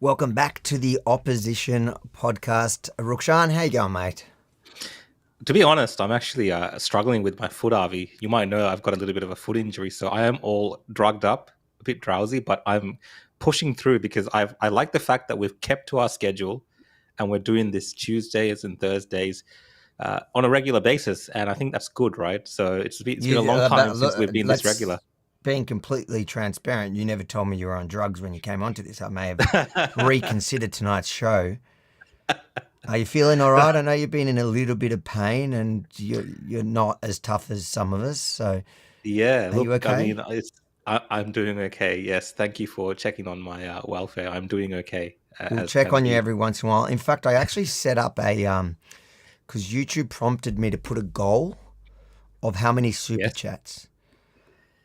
Welcome back to the Opposition podcast. Rukshan, how you going, mate? To be honest, I'm actually struggling with my foot, Avi. You might know I've got a little bit of a foot injury, so I am all drugged up, a bit drowsy, but I'm pushing through because I like the fact that we've kept to our schedule and we're doing this Tuesdays and Thursdays on a regular basis, and I think that's good, right? So it's been a long time since we've been this regular. Being completely transparent, you never told me you were on drugs when you came onto this. I may have reconsidered tonight's show. Are you feeling all right? I know you've been in a little bit of pain, and you're not as tough as some of us. So Yeah, are you okay? I mean, I'm doing okay. Yes, thank you for checking on my welfare. I'm doing okay. We'll As check can on you be. every once in a while. In fact, I actually set up because YouTube prompted me to put a goal of how many super Yes. chats.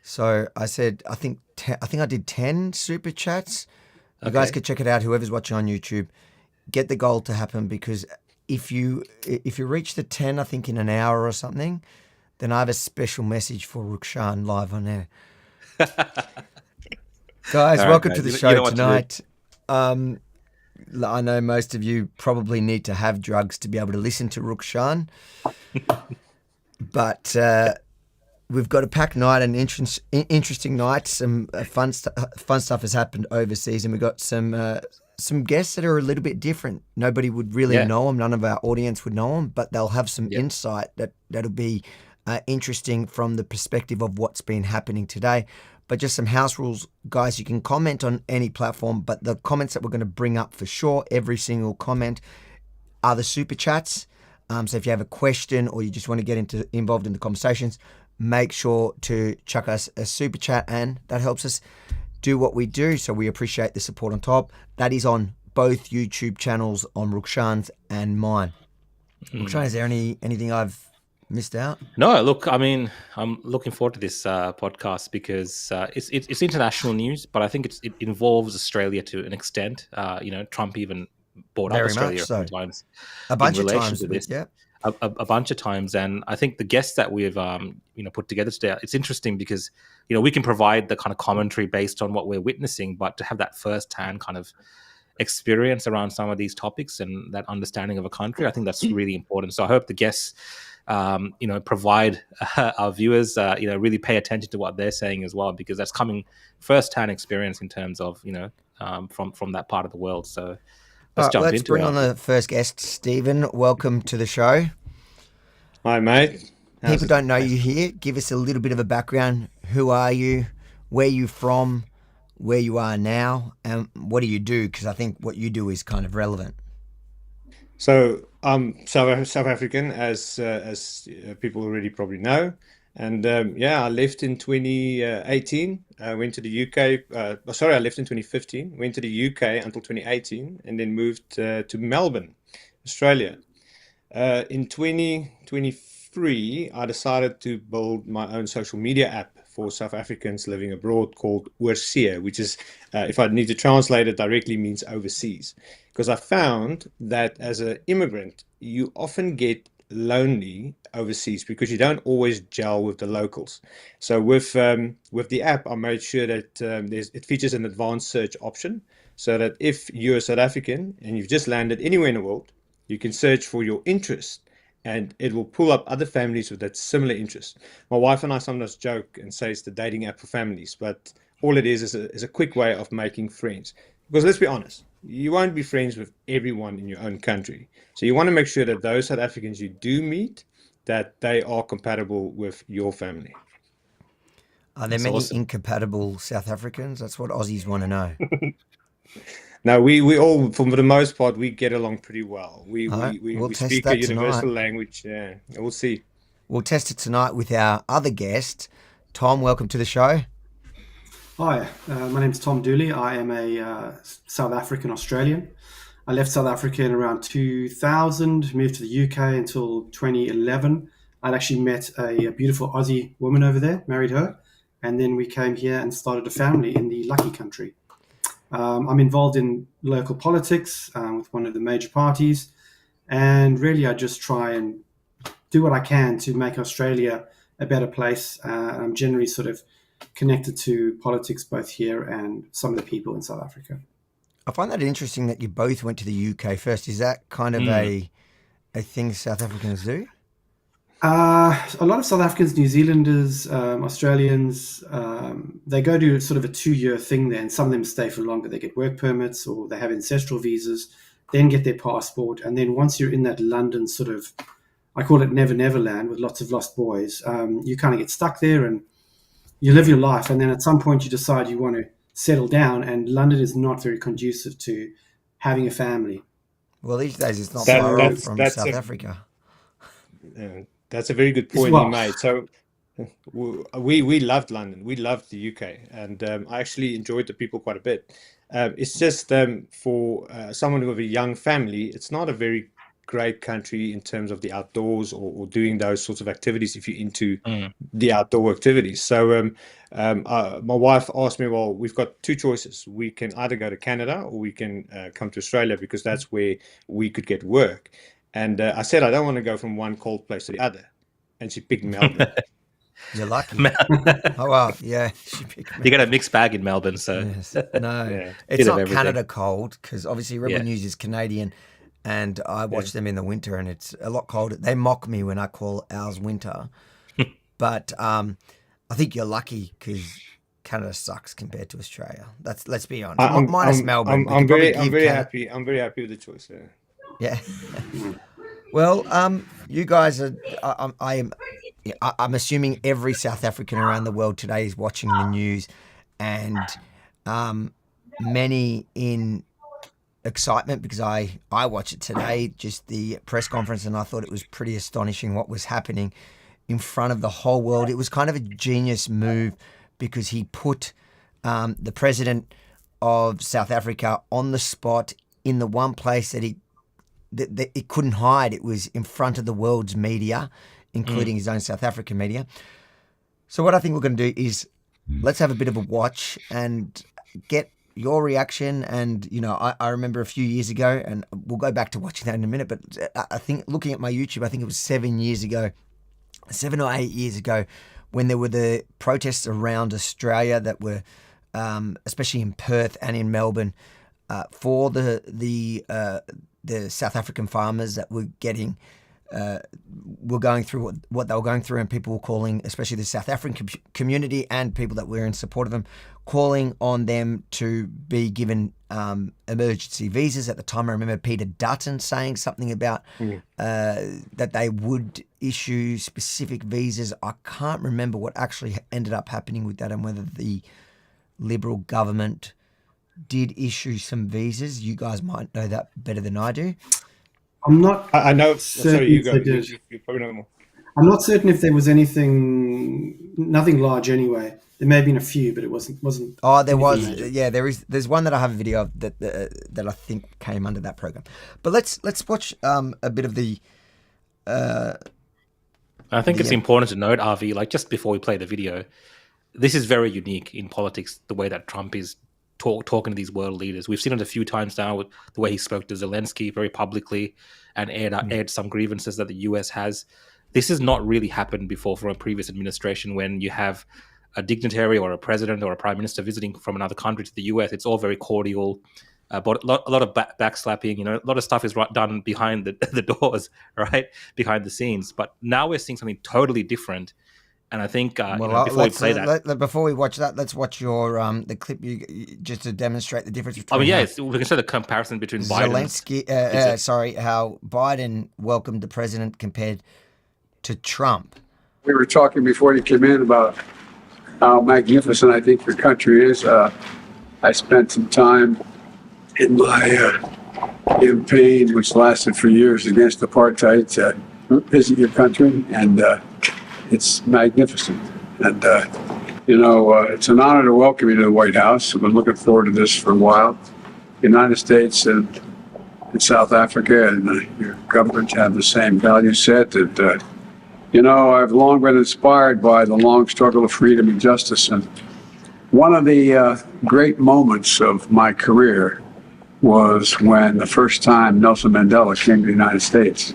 So I said, I think I did 10 super chats. You guys Okay. could check it out. Whoever's watching on YouTube, get the goal to happen, because if you reach the 10, I think in an hour or something, then I have a special message for Rukshan live on air. Guys, All right, welcome to guys. the You show know what to do. tonight. I know most of you probably need to have drugs to be able to listen to Rukshan, but we've got a packed night and interesting night. Some fun stuff has happened overseas, and we've got some guests that are a little bit different. Nobody would really Yeah. know them. None of our audience would know them, but they'll have some Yeah. insight that'll be interesting from the perspective of what's been happening today. But just some house rules, guys. You can comment on any platform, but the comments that we're going to bring up for sure, every single comment, are the super chats. So if you have a question or you just want to get involved in the conversations, make sure to chuck us a super chat, and that helps us do what we do. So we appreciate the support on top. That is on both YouTube channels, on Rukshan's and mine. Rukshan, is there anything I've missed out? No, look, I mean, I'm looking forward to this podcast because it's international news, but I think it involves Australia to an extent. Trump even brought up Very much Australia a few so. times A in bunch of relation times, to this. yeah. A bunch of times, and I think the guests that we've put together today, it's interesting because we can provide the kind of commentary based on what we're witnessing, but to have that first-hand kind of experience around some of these topics and that understanding of a country, I think that's really important. So I hope the guests provide our viewers really pay attention to what they're saying as well, because that's coming first-hand experience in terms of from that part of the world. So All let's right, jump let's into it, bring on Avi. the first guest. Stephen, welcome to the show. Hi, mate. How's People it? don't know you here. Give us a little bit of a background. Who are you? Where are you from? Where you are now? And what do you do? Because I think what you do is kind of relevant. So I'm South African, as people already probably know, and I left in 2018. Went to the UK. Sorry, I left in 2015. Went to the UK until 2018, and then moved to Melbourne, Australia. In 2023, I decided to build my own social media app for South Africans living abroad called Oorsee, which is, if I need to translate it directly, means overseas. Because I found that as an immigrant, you often get lonely overseas because you don't always gel with the locals. So with the app, I made sure that it features an advanced search option, so that if you're a South African and you've just landed anywhere in the world, you can search for your interest and it will pull up other families with that similar interest. My wife and I sometimes joke and say it's the dating app for families, but all it is a quick way of making friends. Because let's be honest, you won't be friends with everyone in your own country. So you want to make sure that those South Africans you do meet, that they are compatible with your family. Are there That's many awesome. incompatible South Africans? That's what Aussies want to know. Now we all, for the most part, we get along pretty well. We All right, we we, we'll we test speak a that tonight. universal language. Yeah, we'll see. We'll test it tonight with our other guest. Tom, welcome to the show. Hi, my name's Tom Dooley. I am a South African Australian. I left South Africa in around 2000, moved to the UK until 2011. I'd actually met a beautiful Aussie woman over there, married her, and then we came here and started a family in the Lucky Country. I'm involved in local politics with one of the major parties, and really I just try and do what I can to make Australia a better place. I'm generally sort of connected to politics both here and some of the people in South Africa. I find that interesting that you both went to the UK first. Is that kind of a thing South Africans do? A lot of South Africans, New Zealanders, Australians, they go to sort of a 2-year thing there, and some of them stay for longer. They get work permits or they have ancestral visas, then get their passport. And then once you're in that London sort of, I call it Never Never Land with lots of lost boys, you kind of get stuck there and you live your life. And then at some point you decide you want to settle down, and London is not very conducive to having a family. Well, these days it's not far off from South Africa. That's a very good point you made. So we loved London. We loved the UK, and I actually enjoyed the people quite a bit. It's just for someone with a young family, it's not a very great country in terms of the outdoors or doing those sorts of activities if you're into the outdoor activities. So my wife asked me, well, we've got two choices. We can either go to Canada or we can come to Australia, because that's where we could get work. And I said, I don't want to go from one cold place to the other. And she picked Melbourne. You're lucky. Oh, wow. Yeah. She picked Melbourne. You got a mixed bag in Melbourne, so. Yes. No, it's not Canada cold, because obviously Rebel News is Canadian, and I watch them in the winter, and it's a lot colder. They mock me when I call ours winter. But I think you're lucky, because Canada sucks compared to Australia. Let's be honest. Minus Melbourne. I'm very happy. I'm very happy with the choice there. Yeah. Well, you guys are. I'm assuming every South African around the world today is watching the news, and many in excitement, because I watched it today, just the press conference, and I thought it was pretty astonishing what was happening in front of the whole world. It was kind of a genius move, because he put the president of South Africa on the spot in the one place that it couldn't hide. It was in front of the world's media, including his own South African media. So what I think we're going to do is let's have a bit of a watch and get your reaction. And, I remember a few years ago, and we'll go back to watching that in a minute, but I think looking at my YouTube, I think it was 7 or 8 years ago, when there were the protests around Australia that were, especially in Perth and in Melbourne, for the South African farmers that were going through what they were going through, and people were calling, especially the South African community and people that were in support of them, calling on them to be given emergency visas. At the time, I remember Peter Dutton saying something about that they would issue specific visas. I can't remember what actually ended up happening with that, and whether the Liberal government did issue some visas. You guys might know that better than I do. I'm not. I know. Sorry, you go. You probably know more. I'm not certain if there was nothing large anyway. There may have been a few, but it wasn't. Oh, there was. Major. Yeah, there's one that I have a video of that I think came under that program. But let's watch a bit of the. I think it's important to note, RV, like just before we play the video, this is very unique in politics, the way that Trump is talking to these world leaders. We've seen it a few times now with the way he spoke to Zelensky very publicly and aired some grievances that the US has. This has not really happened before from a previous administration, when you have a dignitary or a president or a prime minister visiting from another country to the US. It's all very cordial, but a lot of backslapping, a lot of stuff is done behind the doors, right? Behind the scenes. But now we're seeing something totally different. And I think before we play before we watch that, let's watch your the clip just to demonstrate the difference between. We can show the comparison between Zelensky. How Biden welcomed the president compared to Trump. We were talking before you came in about how magnificent I think your country is. I spent some time in my campaign, which lasted for years against apartheid, to visit your country, and it's magnificent. And, it's an honor to welcome you to the White House. I've been looking forward to this for a while. The United States and South Africa and your government have the same value set. And, I've long been inspired by the long struggle of freedom and justice. And one of the great moments of my career was when the first time Nelson Mandela came to the United States.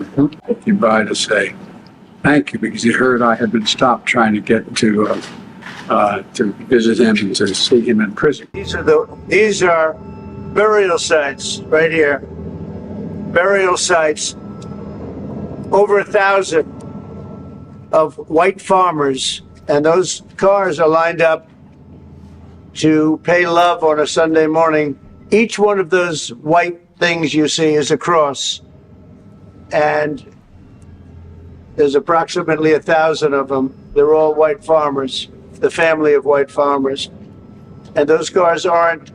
He by to say thank you, because he heard I had been stopped trying to get to visit him and to see him in prison. These are burial sites right here. Burial sites, over 1,000 of white farmers, and those cars are lined up to pay love on a Sunday morning. Each one of those white things you see is a cross, and there's approximately 1,000 of them. They're all white farmers, the family of white farmers. And those cars aren't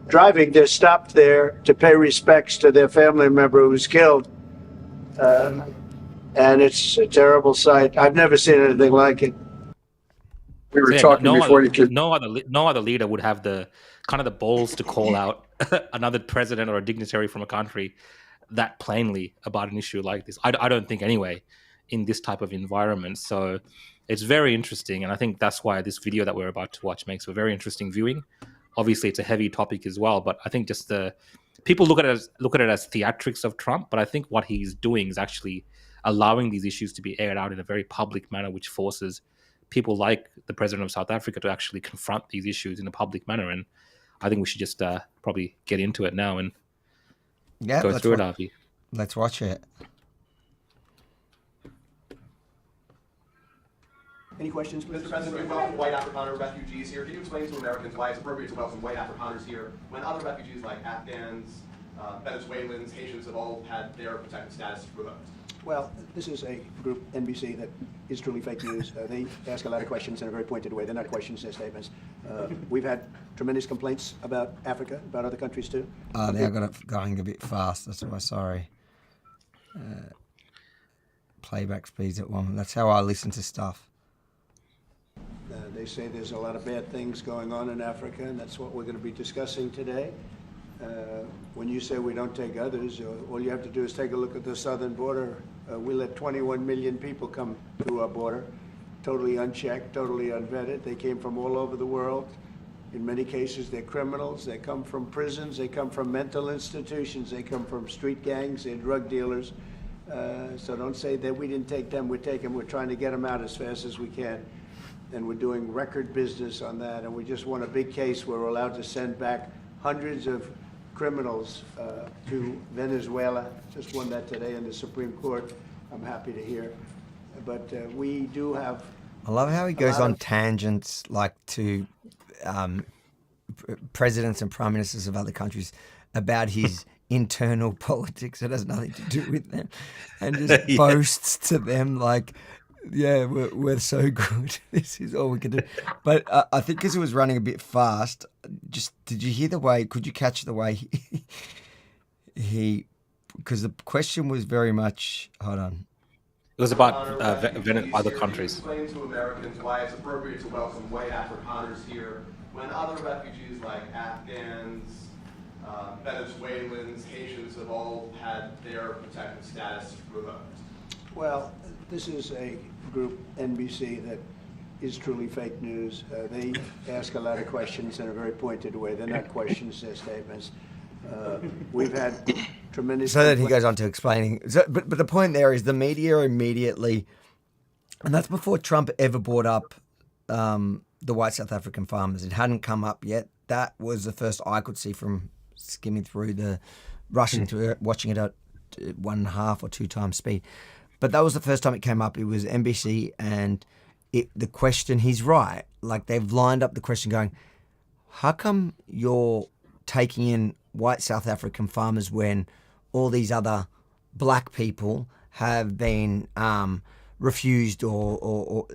driving, they're stopped there to pay respects to their family member who was killed. And it's a terrible sight. I've never seen anything like it. We were So, yeah, talking before you came. no other leader would have the kind of the balls to call out another president or a dignitary from a country that plainly about an issue like this. I don't think anyway in this type of environment. So it's very interesting, and I think that's why this video that we're about to watch makes for very interesting viewing. Obviously, it's a heavy topic as well, but I think just the people look at it as theatrics of Trump, but I think what he's doing is actually allowing these issues to be aired out in a very public manner, which forces people like the president of South Africa to actually confront these issues in a public manner. And I think we should just probably get into it now and go through it, Avi. Let's watch it. Any questions? Mr. President, we welcome white Afrikaner refugees here. Can you explain to Americans why it's appropriate to welcome white Afrikaners here when other refugees like Afghans, Venezuelans, Haitians have all had their protected status revoked? Well, this is a group, NBC, that is truly fake news. They ask a lot of questions in a very pointed way. They're not questions, they're statements. We've had tremendous complaints about Africa, about other countries too. They got it going a bit fast. That's why, sorry. Playback speeds at 1. That's how I listen to stuff. They say there's a lot of bad things going on in Africa, and that's what we're going to be discussing today. When you say we don't take others, all you have to do is take a look at the southern border. We let 21 million people come through our border, totally unchecked, totally unvetted. They came from all over the world. In many cases, they're criminals. They come from prisons. They come from mental institutions. They come from street gangs. They're drug dealers. So don't say that we didn't take them. We're trying to get them out as fast as we can. And we're doing record business on that. And we just won a big case where we're allowed to send back hundreds of criminals to Venezuela. Just won that today in the Supreme Court. I'm happy to hear. But we do have... I love how he goes on tangents like to presidents and prime ministers of other countries about his internal politics that has nothing to do with them, and just boasts to them like, yeah, we're so good. This is all we can do. But I think because it was running a bit fast, did you hear the way, could you catch the way he because the question was very much, hold on. It was about other countries. Explain to Americans why it's appropriate to welcome white Afrikaners here when other refugees like Afghans, Venezuelans, Haitians have all had their protected status revoked. Well, this is a group, NBC, that is truly fake news. They ask a lot of questions in a very pointed way. They're not questions, they're statements. We've had tremendous... So then he goes on to explaining. But the point there is the media immediately, and that's before Trump ever brought up the white South African farmers. It hadn't come up yet. That was the first I could see from skimming through rushing to it, watching it at 1.5 or 2 times speed. But that was the first time it came up. It was NBC, and the question, he's right. Like, they've lined up the question going, how come you're taking in white South African farmers when all these other black people have been refused or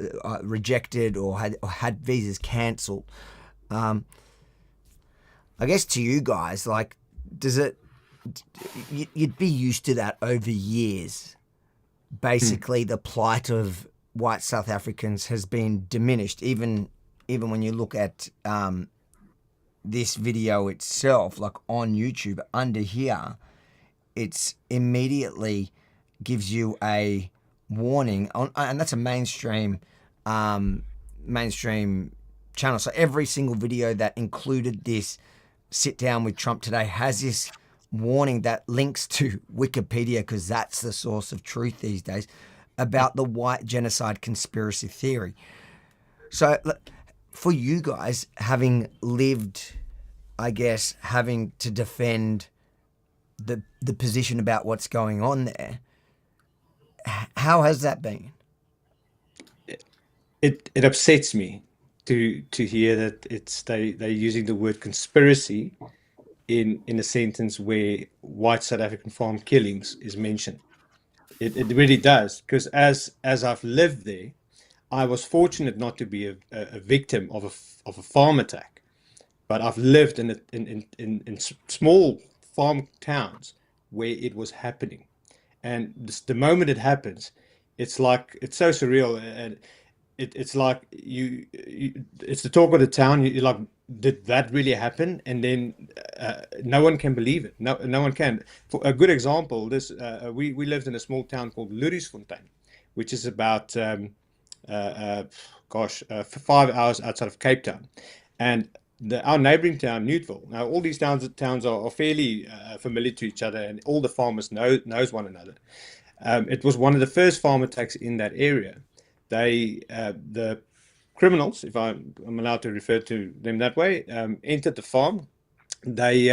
rejected or had visas cancelled? I guess to you guys, like, you'd be used to that over years. Basically, the plight of white South Africans has been diminished. Even when you look at this video itself, like on YouTube, under here, it's immediately gives you a warning, and that's a mainstream channel. So every single video that included this sit down with Trump today has this warning that links to Wikipedia, because that's the source of truth these days, about the white genocide conspiracy theory. So for you guys, having lived I guess, having to defend the position about what's going on there. How has that been? It upsets me to hear that they're using the word conspiracy in a sentence where white South African farm killings is mentioned. It really does, because as I've lived there, I was fortunate not to be a victim of a farm attack, but I've lived in small farm towns where it was happening, and the moment it happens, it's so surreal, and it's like it's the talk of the town. You're like, did that really happen? And then no one can believe it. No one can. For a good example, we lived in a small town called Lurisfontein, which is about 5 hours outside of Cape Town, and our neighboring town, Newtville. Now, all these towns are fairly familiar to each other, and all the farmers knows one another. It was one of the first farm attacks in that area. The criminals, if I'm allowed to refer to them that way, entered the farm. They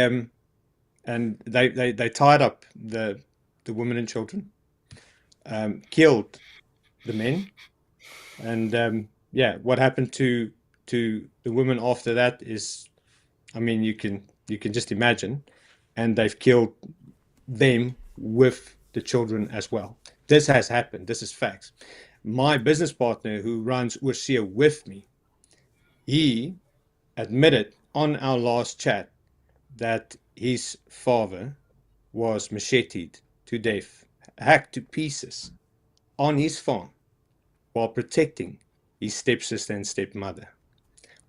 tied up the women and children, killed the men, and what happened to the women after that is, I mean, you can just imagine, and they've killed them with the children as well. This has happened. This is facts. My business partner who runs Ursia with me, he admitted on our last chat that his father was macheted to death, hacked to pieces on his farm while protecting his stepsister and stepmother.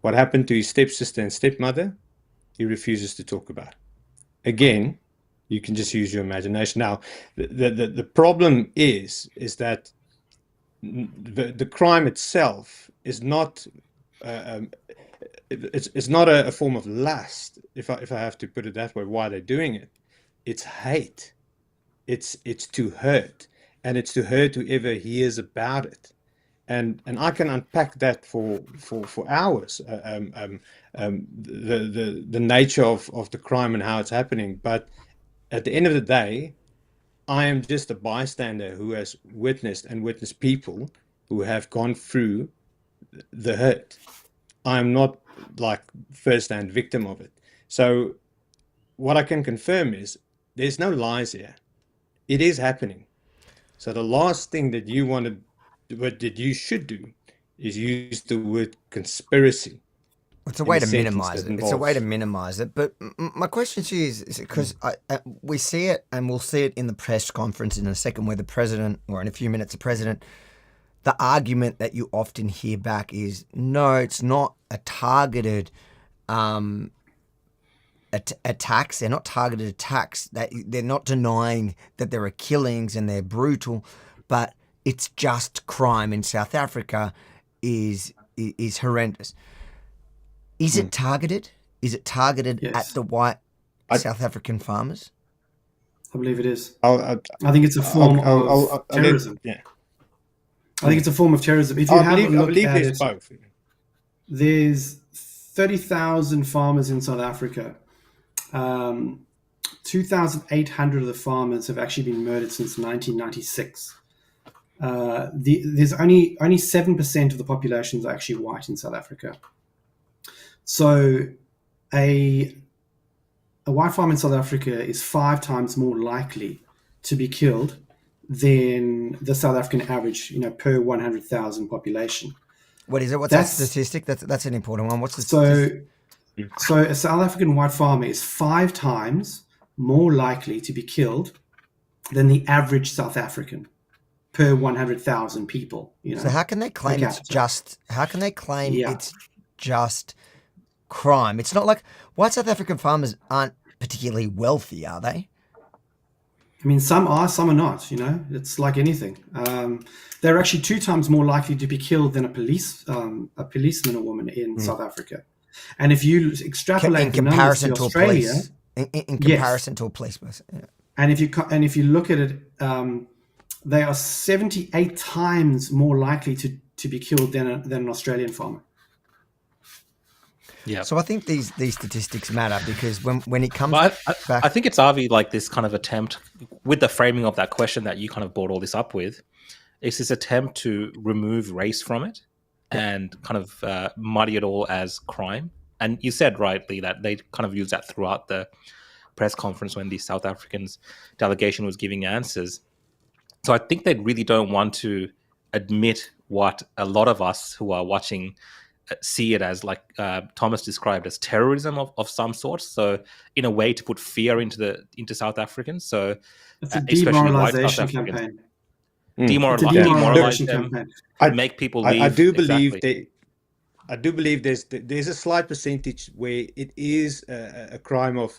What happened to his stepsister and stepmother, he refuses to talk about. Again, you can just use your imagination. Now, the problem is that the crime itself is not it's not a form of lust, if I have to put it that way. Why they're doing it, it's hate. It's to hurt, and it's to hurt whoever hears about it. And I can unpack that for hours, the nature of the crime and how it's happening. But at the end of the day, I am just a bystander who has witnessed people who have gone through the hurt. I'm not like first-hand victim of it. So what I can confirm is there's no lies here. It is happening. So the last thing that you should do is use the word conspiracy. It's a way to minimize it. It's a way to minimize it. But my question to you is because we see it, and we'll see it in the press conference in a second, where the president, or in a few minutes, the president, the argument that you often hear back is, no, it's not a targeted attacks. They're not targeted attacks. They're not denying that there are killings and they're brutal, but it's just crime in South Africa is horrendous. Is it targeted? Is it targeted at the white South African farmers? I believe it is. I think it's a form of terrorism. Yeah. I think it's a form of terrorism. If you have a look at it, both. There's 30,000 farmers in South Africa. 2,800 of the farmers have actually been murdered since 1996. There's only 7% of the population is actually white in South Africa. So a white farmer in South Africa is 5 times more likely to be killed than the South African average, per 100,000 population. What is it? What's that statistic? That's an important one. What's the statistic? So a South African white farmer is 5 times more likely to be killed than the average South African per 100,000 people. So how can they claim it's just? How can they claim it's just crime? It's not like white South African farmers aren't particularly wealthy, are they? I mean, some are, some are not. It's like anything. They're actually 2 times more likely to be killed than a policeman or woman in South Africa. And if you extrapolate the numbers to Australia, in comparison to a police person, and if you look at it, they are 78 times more likely to be killed than an Australian farmer. Yeah. So I think these statistics matter because when it comes But back, I think it's Avi, like this kind of attempt with the framing of that question that you kind of brought all this up with. It's this attempt to remove race from it and kind of muddy it all as crime. And you said rightly that they kind of used that throughout the press conference when the South Africans delegation was giving answers. So I think they really don't want to admit what a lot of us who are watching see it as, like Thomas described, as terrorism of some sort. So in a way to put fear into South Africans. So It's a especially white South demoralization Africans. campaign. Mm. It's a Demoralize demoralization them, campaign. make people leave. I do believe exactly. I do believe there's a slight percentage where it is a crime of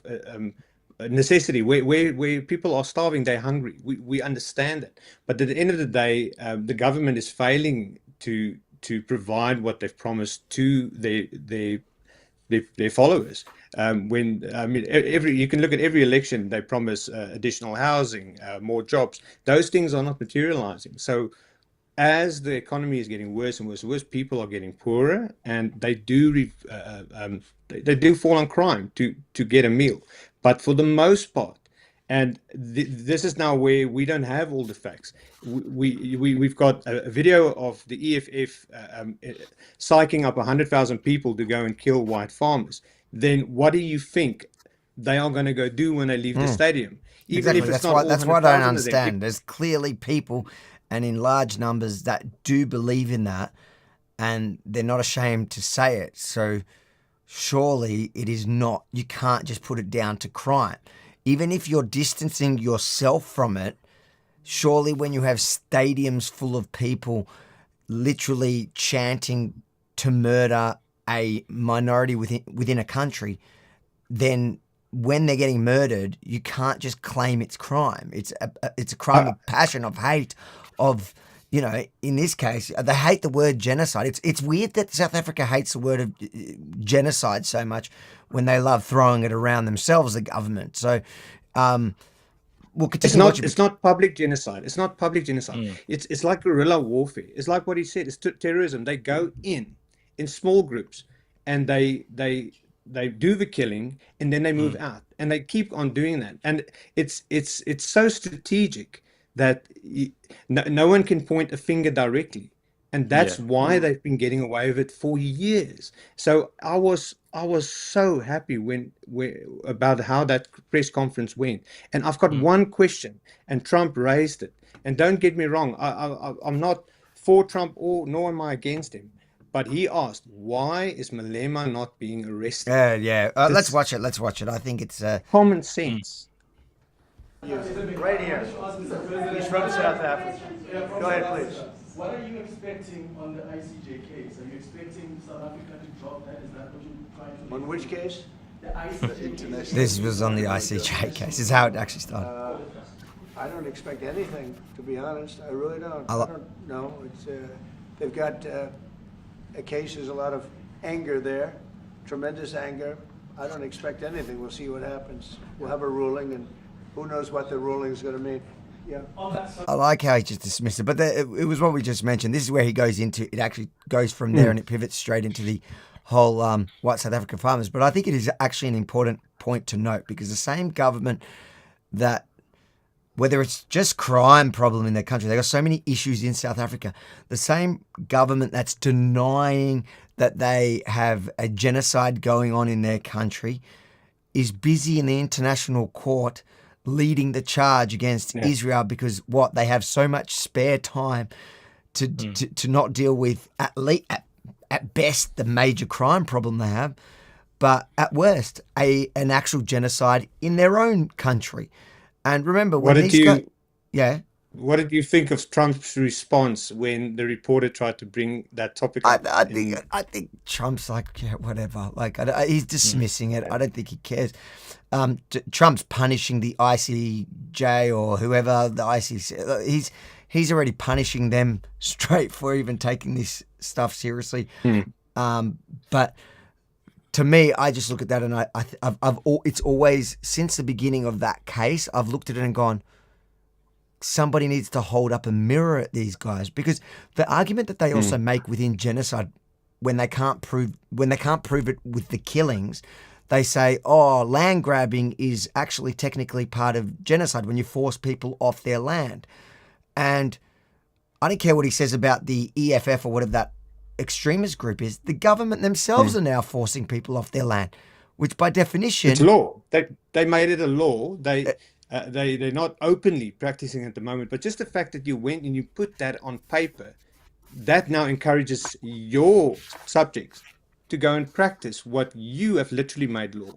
a necessity, where people are starving, they're hungry. We understand that, but at the end of the day, the government is failing to provide what they've promised to their followers. When I mean, you can look at every election, they promise additional housing, more jobs. Those things are not materializing. So as the economy is getting worse and worse, people are getting poorer, and they do fall on crime to get a meal. But for the most part, and this is now where we don't have all the facts. We've got a video of the EFF psyching up 100,000 people to go and kill white farmers. Then what do you think they are going to go do when they leave the stadium? Even exactly. if it's That's not what I don't 100,000 of them. understand. There's clearly people, and in large numbers, that do believe in that, and they're not ashamed to say it. So surely it is not. You can't just put it down to crime. Even if you're distancing yourself from it, surely when you have stadiums full of people literally chanting to murder a minority within a country, then when they're getting murdered, you can't just claim it's crime. It's a crime of passion, of hate, of, you know, in this case, they hate the word genocide. It's weird that South Africa hates the word of genocide so much when they love throwing it around themselves, the government. So we'll continue. It's not public genocide. It's not public genocide. It's like guerrilla warfare. It's like what he said. It's terrorism. They go in small groups, and they do the killing, and then they move out, and they keep on doing that. And it's so strategic that no one can point a finger directly, and that's why they've been getting away with it for years. So I was so happy about how that press conference went. And I've got one question, and Trump raised it. And don't get me wrong, I'm not for Trump nor am I against him. But he asked, why is Malema not being arrested? Let's watch it. I think it's common sense. Right here. He's from South Africa. Go ahead, please. What are you expecting on the ICJ case? Are you expecting South Africa to drop that? Is that what you're trying to On which case? The ICJ case. This was on the ICJ case. This is how it actually started. I don't expect anything, to be honest. I really don't. I don't know. It's they've got a case. There's a lot of anger there, tremendous anger. I don't expect anything. We'll see what happens. We'll have a ruling, and who knows what the ruling is going to mean. Yeah. I like how he just dismissed it, but it was what we just mentioned. This is where he goes into it. Actually goes from there, and it pivots straight into the whole white South African farmers. But I think it is actually an important point to note, because the same government that, whether it's just crime problem in their country, they got so many issues in South Africa. The same government that's denying that they have a genocide going on in their country is busy in the international court leading the charge against Israel, because they have so much spare time to not deal with at best the major crime problem they have, but at worst an actual genocide in their own country. And remember, when what did you think of Trump's response when the reporter tried to bring that topic up? I think Trump's like, yeah, whatever. Like, he's dismissing it. I don't think he cares. Trump's punishing the ICJ or whoever, the ICC. He's already punishing them straight for even taking this stuff seriously. But to me, I just look at that, and it's always, since the beginning of that case, I've looked at it and gone, somebody needs to hold up a mirror at these guys, because the argument that they also make within genocide when they can't prove it with the killings, they say, oh, land grabbing is actually technically part of genocide when you force people off their land. And I don't care what he says about the EFF or whatever that extremist group is. The government themselves are now forcing people off their land, which by definition, It's law. They made it a law. They're not openly practicing at the moment, but just the fact that you went and you put that on paper, that now encourages your subjects to go and practice what you have literally made law.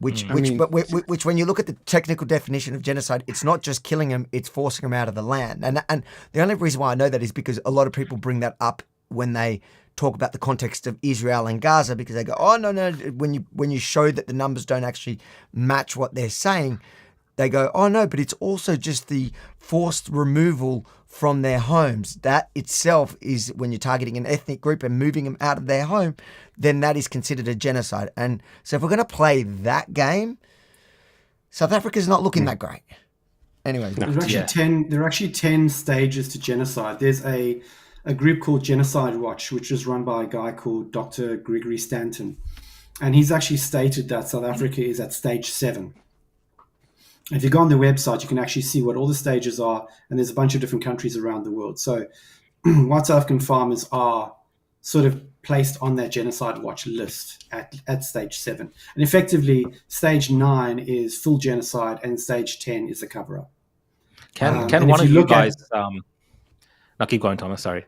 which when you look at the technical definition of genocide, it's not just killing them, it's forcing them out of the land. And the only reason why I know that is because a lot of people bring that up when they talk about the context of Israel and Gaza, because they go, oh, no, when you show that the numbers don't actually match what they're saying, they go, oh, no, but it's also just the forced removal from their homes. That itself is, when you're targeting an ethnic group and moving them out of their home, then that is considered a genocide. And so if we're going to play that game, South Africa's not looking that great. Anyway. There are actually 10 stages to genocide. There's a group called Genocide Watch, which is run by a guy called Dr. Gregory Stanton. And he's actually stated that South Africa is at stage 7. If you go on the website, you can actually see what all the stages are, and there's a bunch of different countries around the world. So white South African farmers are sort of placed on that genocide watch list at stage 7. And effectively, stage 9 is full genocide, and stage 10 is the cover-up. Can one of you guys... Now keep going, Thomas, sorry.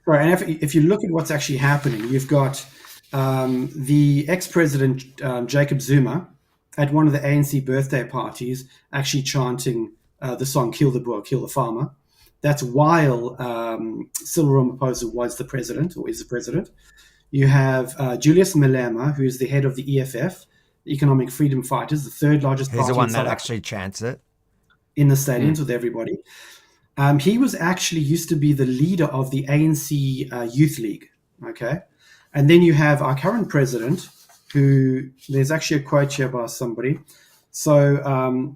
Right, and if you look at what's actually happening, you've got the ex-president Jacob Zuma at one of the ANC birthday parties actually chanting the song "Kill the Boer, Kill the Farmer." That's while Cyril Ramaphosa was the president, or is the president. You have Julius Malema, who is the head of the EFF, the Economic Freedom Fighters, the third largest party. He's the one that actually chants it in the stadiums with everybody. He was actually used to be the leader of the ANC Youth League, okay? And then you have our current president, who, there's actually a quote here by somebody. So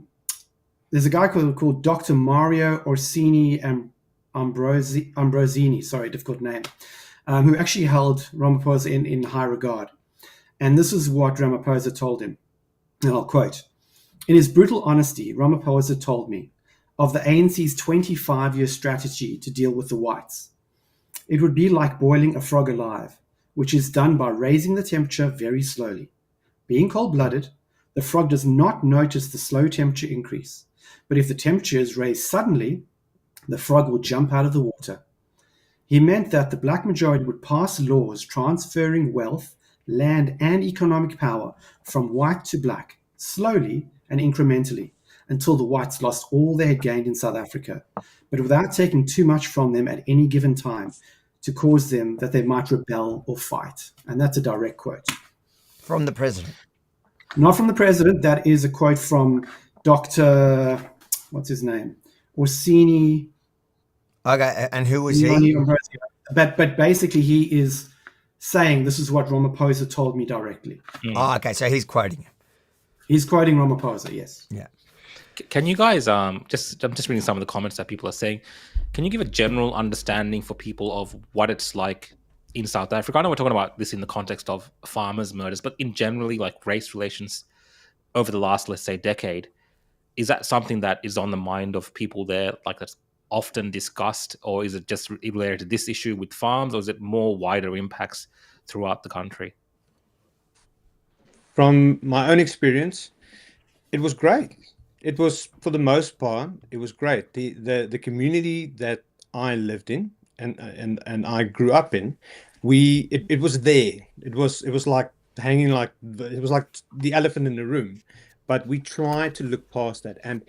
there's a guy called Dr. Mario Orsini and Ambrosini, sorry, difficult name, who actually held Ramaphosa in high regard. And this is what Ramaphosa told him, and I'll quote, "In his brutal honesty, Ramaphosa told me of the ANC's 25-year strategy to deal with the whites. It would be like boiling a frog alive, which is done by raising the temperature very slowly. Being cold-blooded, the frog does not notice the slow temperature increase, but if the temperature is raised suddenly, the frog will jump out of the water. He meant that the black majority would pass laws transferring wealth, land, and economic power from white to black, slowly and incrementally, until the whites lost all they had gained in South Africa, but without taking too much from them at any given time to cause them that they might rebel or fight." And that's a direct quote. from the president. Not from the president. That is a quote from Dr. What's his name? Orsini. Okay, and who was he? But basically he is saying this is what Ramaphosa told me directly. Oh, okay, so he's quoting him. He's quoting Ramaphosa, yes. Yeah. Can you guys I'm just reading some of the comments that people are saying. Can you give a general understanding for people of what it's like in South Africa? I know we're talking about this in the context of farmers' murders, but in generally like race relations over the last, let's say, decade, is that something that is on the mind of people there, like that's often discussed, or is it just related to this issue with farms, or is it more wider impacts throughout the country? From my own experience, it was great. It was, for the most part, it was great. The community that I lived in and I grew up in, it was there. It was like hanging like it was like the elephant in the room, but we tried to look past that, and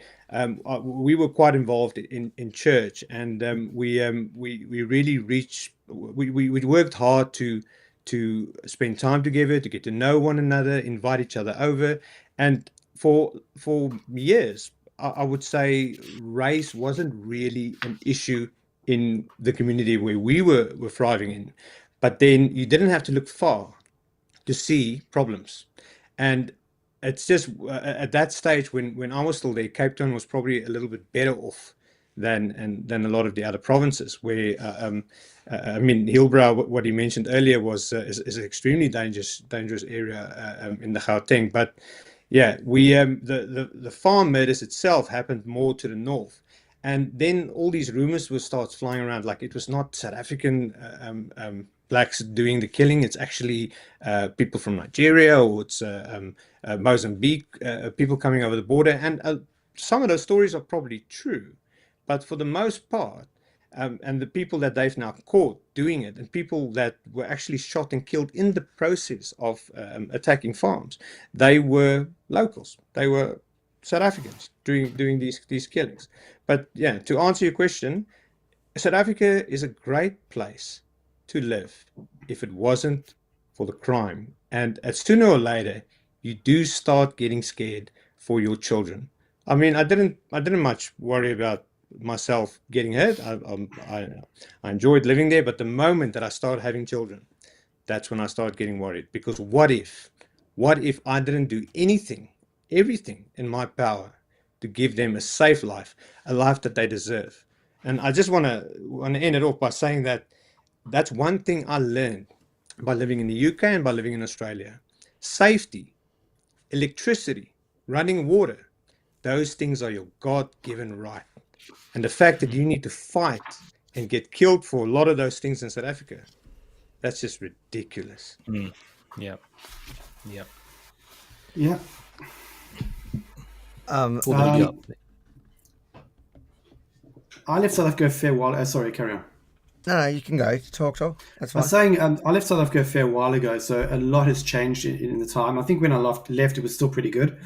we were quite involved in church, and we really reached. We worked hard to spend time together, to get to know one another, invite each other over, and for years, I would say race wasn't really an issue in the community where we were thriving in. But then you didn't have to look far to see problems. And it's just at that stage when I was still there, Cape Town was probably a little bit better off than a lot of the other provinces. Where I mean, Hillbrow, what he mentioned earlier, is an extremely dangerous area in the Gauteng. But yeah, we the farm murders itself happened more to the north. And then all these rumors will start flying around, like it was not South African blacks doing the killing. It's actually people from Nigeria, or it's Mozambique, people coming over the border. And some of those stories are probably true, but for the most part, and the people that they've now caught doing it, and people that were actually shot and killed in the process of attacking farms, they were locals. They were South Africans doing these killings. But yeah, to answer your question, South Africa is a great place to live if it wasn't for the crime. And sooner or later, you do start getting scared for your children. I mean, I didn't much worry about myself getting hurt. I enjoyed living there, but the moment that I started having children, that's when I started getting worried. Because what if I didn't do everything in my power to give them a safe life, a life that they deserve? And I just want to end it off by saying that that's one thing I learned by living in the UK and by living in Australia. Safety, electricity, running water, those things are your God-given right. And the fact that you need to fight and get killed for a lot of those things in South Africa, that's just ridiculous. Yeah. I left South Africa a fair while. Sorry, carry on. No, you can go. Talk. That's fine. I was saying I left South Africa a fair while ago, so a lot has changed in the time. I think when I left, it was still pretty good.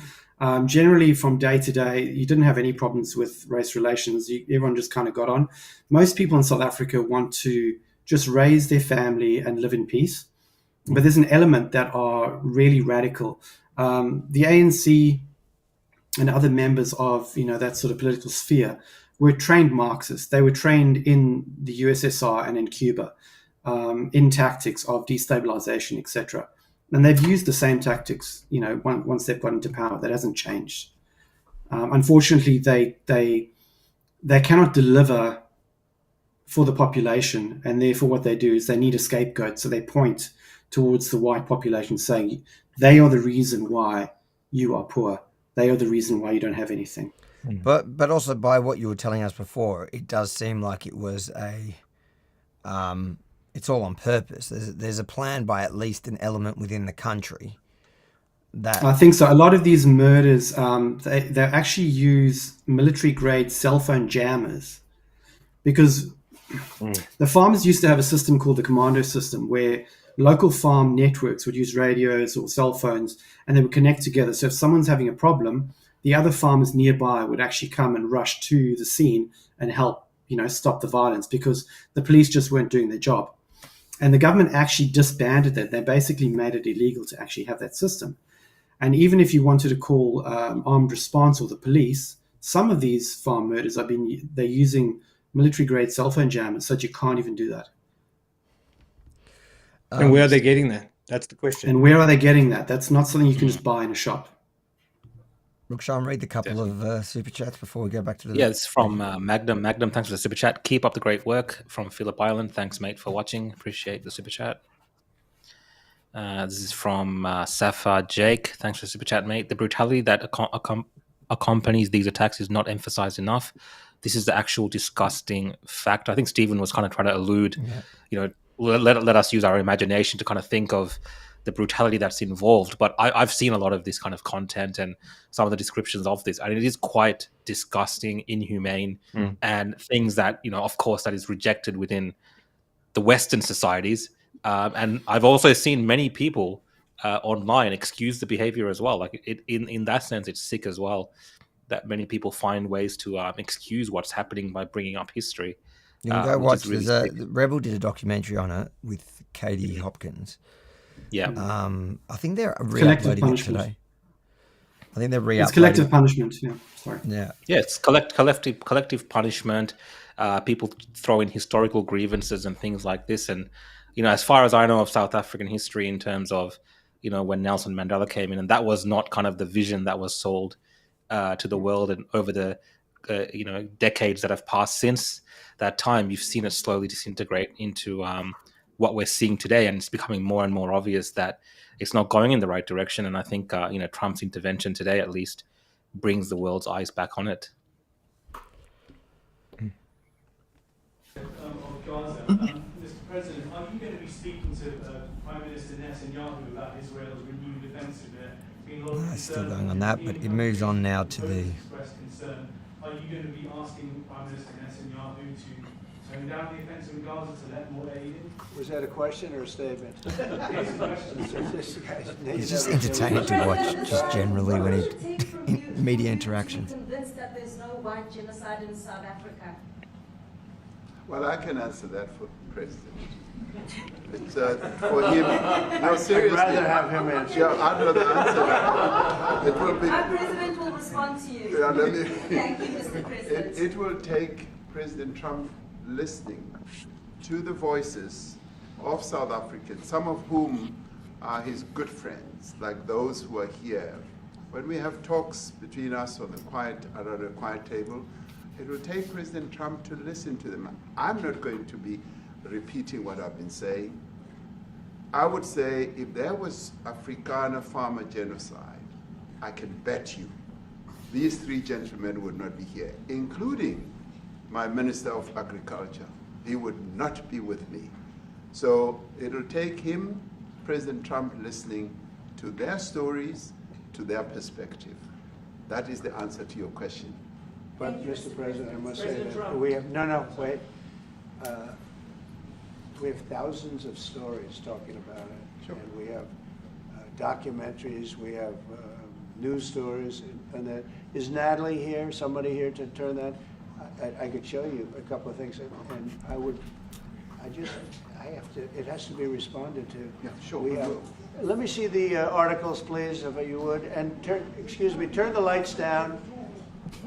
Generally, from day to day, you didn't have any problems with race relations. Everyone just kind of got on. Most people in South Africa want to just raise their family and live in peace. But there's an element that are really radical. The ANC and other members of that sort of political sphere were trained Marxists. They were trained in the USSR and in Cuba in tactics of destabilization, etc. And they've used the same tactics, once they've got into power. That hasn't changed. Unfortunately, they cannot deliver for the population, and therefore what they do is they need a scapegoat. So they point towards the white population, saying they are the reason why you are poor. They are the reason why you don't have anything. But also by what you were telling us before, it does seem like it was it's all on purpose. There's a plan by at least an element within the country. That I think so. A lot of these murders, they actually use military-grade cell phone jammers, because the farmers used to have a system called the commando system, where local farm networks would use radios or cell phones, and they would connect together. So if someone's having a problem, the other farmers nearby would actually come and rush to the scene and help, stop the violence, because the police just weren't doing their job. And the government actually disbanded that. They basically made it illegal to actually have that system. And even if you wanted to call armed response or the police, some of these farm murders they're using military-grade cell phone jammers, so that you can't even do that. And where are they getting that? That's the question. And where are they getting that? That's not something you can just buy in a shop. Rukshan, read the couple of super chats before we go back to the... Yeah, it's from Magnum. Magnum, thanks for the super chat. Keep up the great work. From Phillip Island, thanks, mate, for watching. Appreciate the super chat. This is from Safa Jake. Thanks for the super chat, mate. The brutality that accompanies these attacks is not emphasized enough. This is the actual disgusting fact. I think Stephen was kind of trying to allude, let us use our imagination to kind of think of the brutality that's involved. But I've seen a lot of this kind of content and some of the descriptions of this, and it is quite disgusting, inhumane, and things that, of course, that is rejected within the Western societies. And I've also seen many people online excuse the behavior as well. Like in that sense, it's sick as well, that many people find ways to excuse what's happening by bringing up history. You can go watch. Really Rebel did a documentary on it with Katie Hopkins. Yeah. I think they're re-uploading it today. I think they're re-uploading. It's collective punishment. Yeah. Sorry. Yeah. Yeah. It's collective punishment. People throw in historical grievances and things like this. And as far as I know of South African history, in terms of when Nelson Mandela came in, and that was not kind of the vision that was sold to the world and over the decades that have passed since that time, you've seen it slowly disintegrate into what we're seeing today, and it's becoming more and more obvious that it's not going in the right direction. And I think Trump's intervention today, at least, brings the world's eyes back on it. Of Gaza, Mr. President, are you going to be speaking to Prime Minister Netanyahu about Israel's renewed offensive there? Still going on that, but it moves on now to the. Are you going to be asking Prime Minister Netanyahu to tone down the offensive in Gaza to let more aid in? Was that a question or a statement? It's just entertaining to watch, just generally when he media interactions. Convinced that there's no white genocide in South Africa. Well, I can answer that for the president. It's for him. No, seriously. I'd rather have him answer. Yeah, I'd rather answer that. It will be. Our president will respond to you. Yeah, Thank you, Mr. President. It will take President Trump listening to the voices of South Africans, some of whom are his good friends, like those who are here. When we have talks between us on the quiet table, it will take President Trump to listen to them. I'm not going to be repeating what I've been saying. I would say if there was Afrikaner farmer genocide, I can bet you these three gentlemen would not be here, including my Minister of Agriculture. He would not be with me. So it'll take him, President Trump, listening to their stories, to their perspective. That is the answer to your question. But, Mr. President, I must say President that Trump. we have, wait. We have thousands of stories talking about it. Sure. And we have documentaries, we have news stories. And that, is Natalie here, somebody here to turn that? I could show you a couple of things. And I have to, it has to be responded to. Yeah, sure. We have, let me see the articles, please, if you would. And turn the lights down.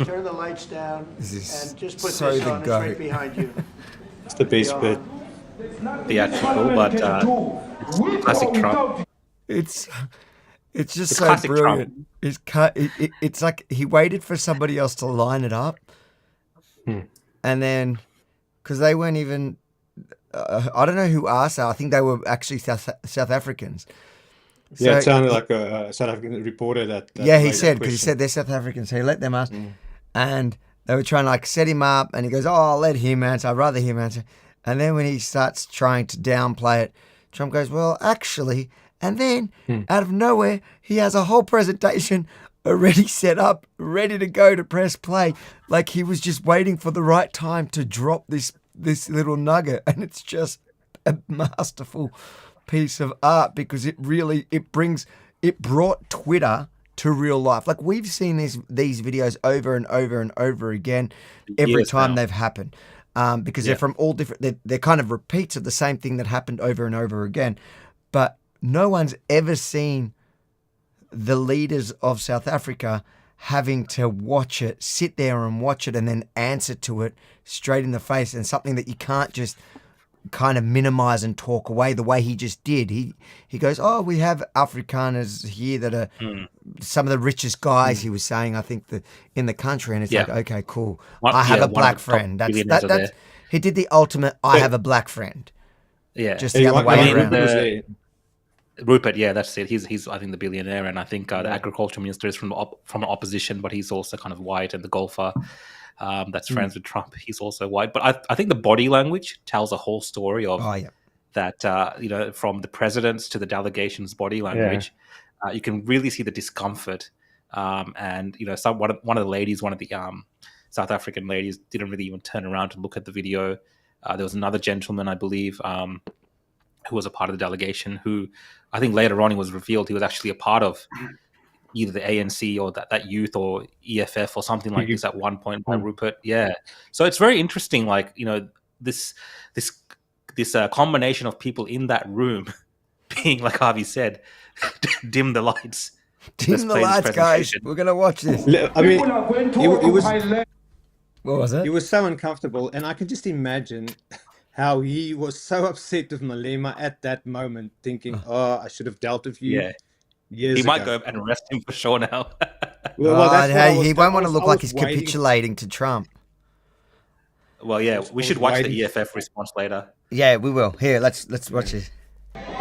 Turn the lights down and just put so this the on. It's goat. right behind you. It's the best bit. Theatrical, but classic Trump. It's just It's so classic brilliant. It's like he waited for somebody else to line it up, and then because they weren't even. I don't know who asked that. I think they were actually South Africans. Yeah, So- it sounded like a South African reporter that yeah, he made that said, because he question. said they're South Africans, so he let them ask. And they were trying to like set him up, and he goes, "Oh, I'll let him answer. I'd rather him answer." And then when he starts trying to downplay it, Trump goes, "Well, actually," and then out of nowhere, he has a whole presentation already set up, ready to go to press play, like he was just waiting for the right time to drop this little nugget, and it's just a masterful piece of art because it brought Twitter to real life. Like we've seen these videos over and over and over again every Years time now. they've happened because they're from all different. They're kind of repeats of the same thing that happened over and over again. But no one's ever seen the leaders of South Africa having to watch it, sit there and watch it, and then answer to it straight in the face, and something that you can't just kind of minimize and talk away the way he just did. He goes, "Oh, we have Afrikaners here that are some of the richest guys," he was saying, I think, in the country. And it's like, okay, cool. I have a black friend. That's he did the ultimate, I have a black friend. Yeah. Just the other way around. Rupert, yeah, that's it. He's I think the billionaire, and I think the agriculture minister is from an opposition, but he's also kind of white, and the golfer that's friends with Trump, he's also white. But I think the body language tells a whole story of that. From the president's to the delegation's body language, you can really see the discomfort. And one of the ladies, one of the South African ladies, didn't really even turn around to look at the video. There was another gentleman, I believe, who was a part of the delegation, who I think later on it was revealed he was actually a part of either the ANC or that youth or EFF or something like this at one point by Rupert. Yeah. So it's very interesting, like, this combination of people in that room being, like Harvey said, dim the lights. Dim the lights, guys. We're going to watch this. I mean, it was... What was it? He was so uncomfortable, and I can just imagine how he was so upset with Malema at that moment, thinking, "Oh, I should have dealt with you." Yeah, years he might ago. go and arrest him for sure now. Well, that's what I hey, was- he won't want I to was- look I like was he's waiting- capitulating to Trump. Well, yeah, we should watch the waiting- EFF response later. Yeah, we will. Here, let's watch it.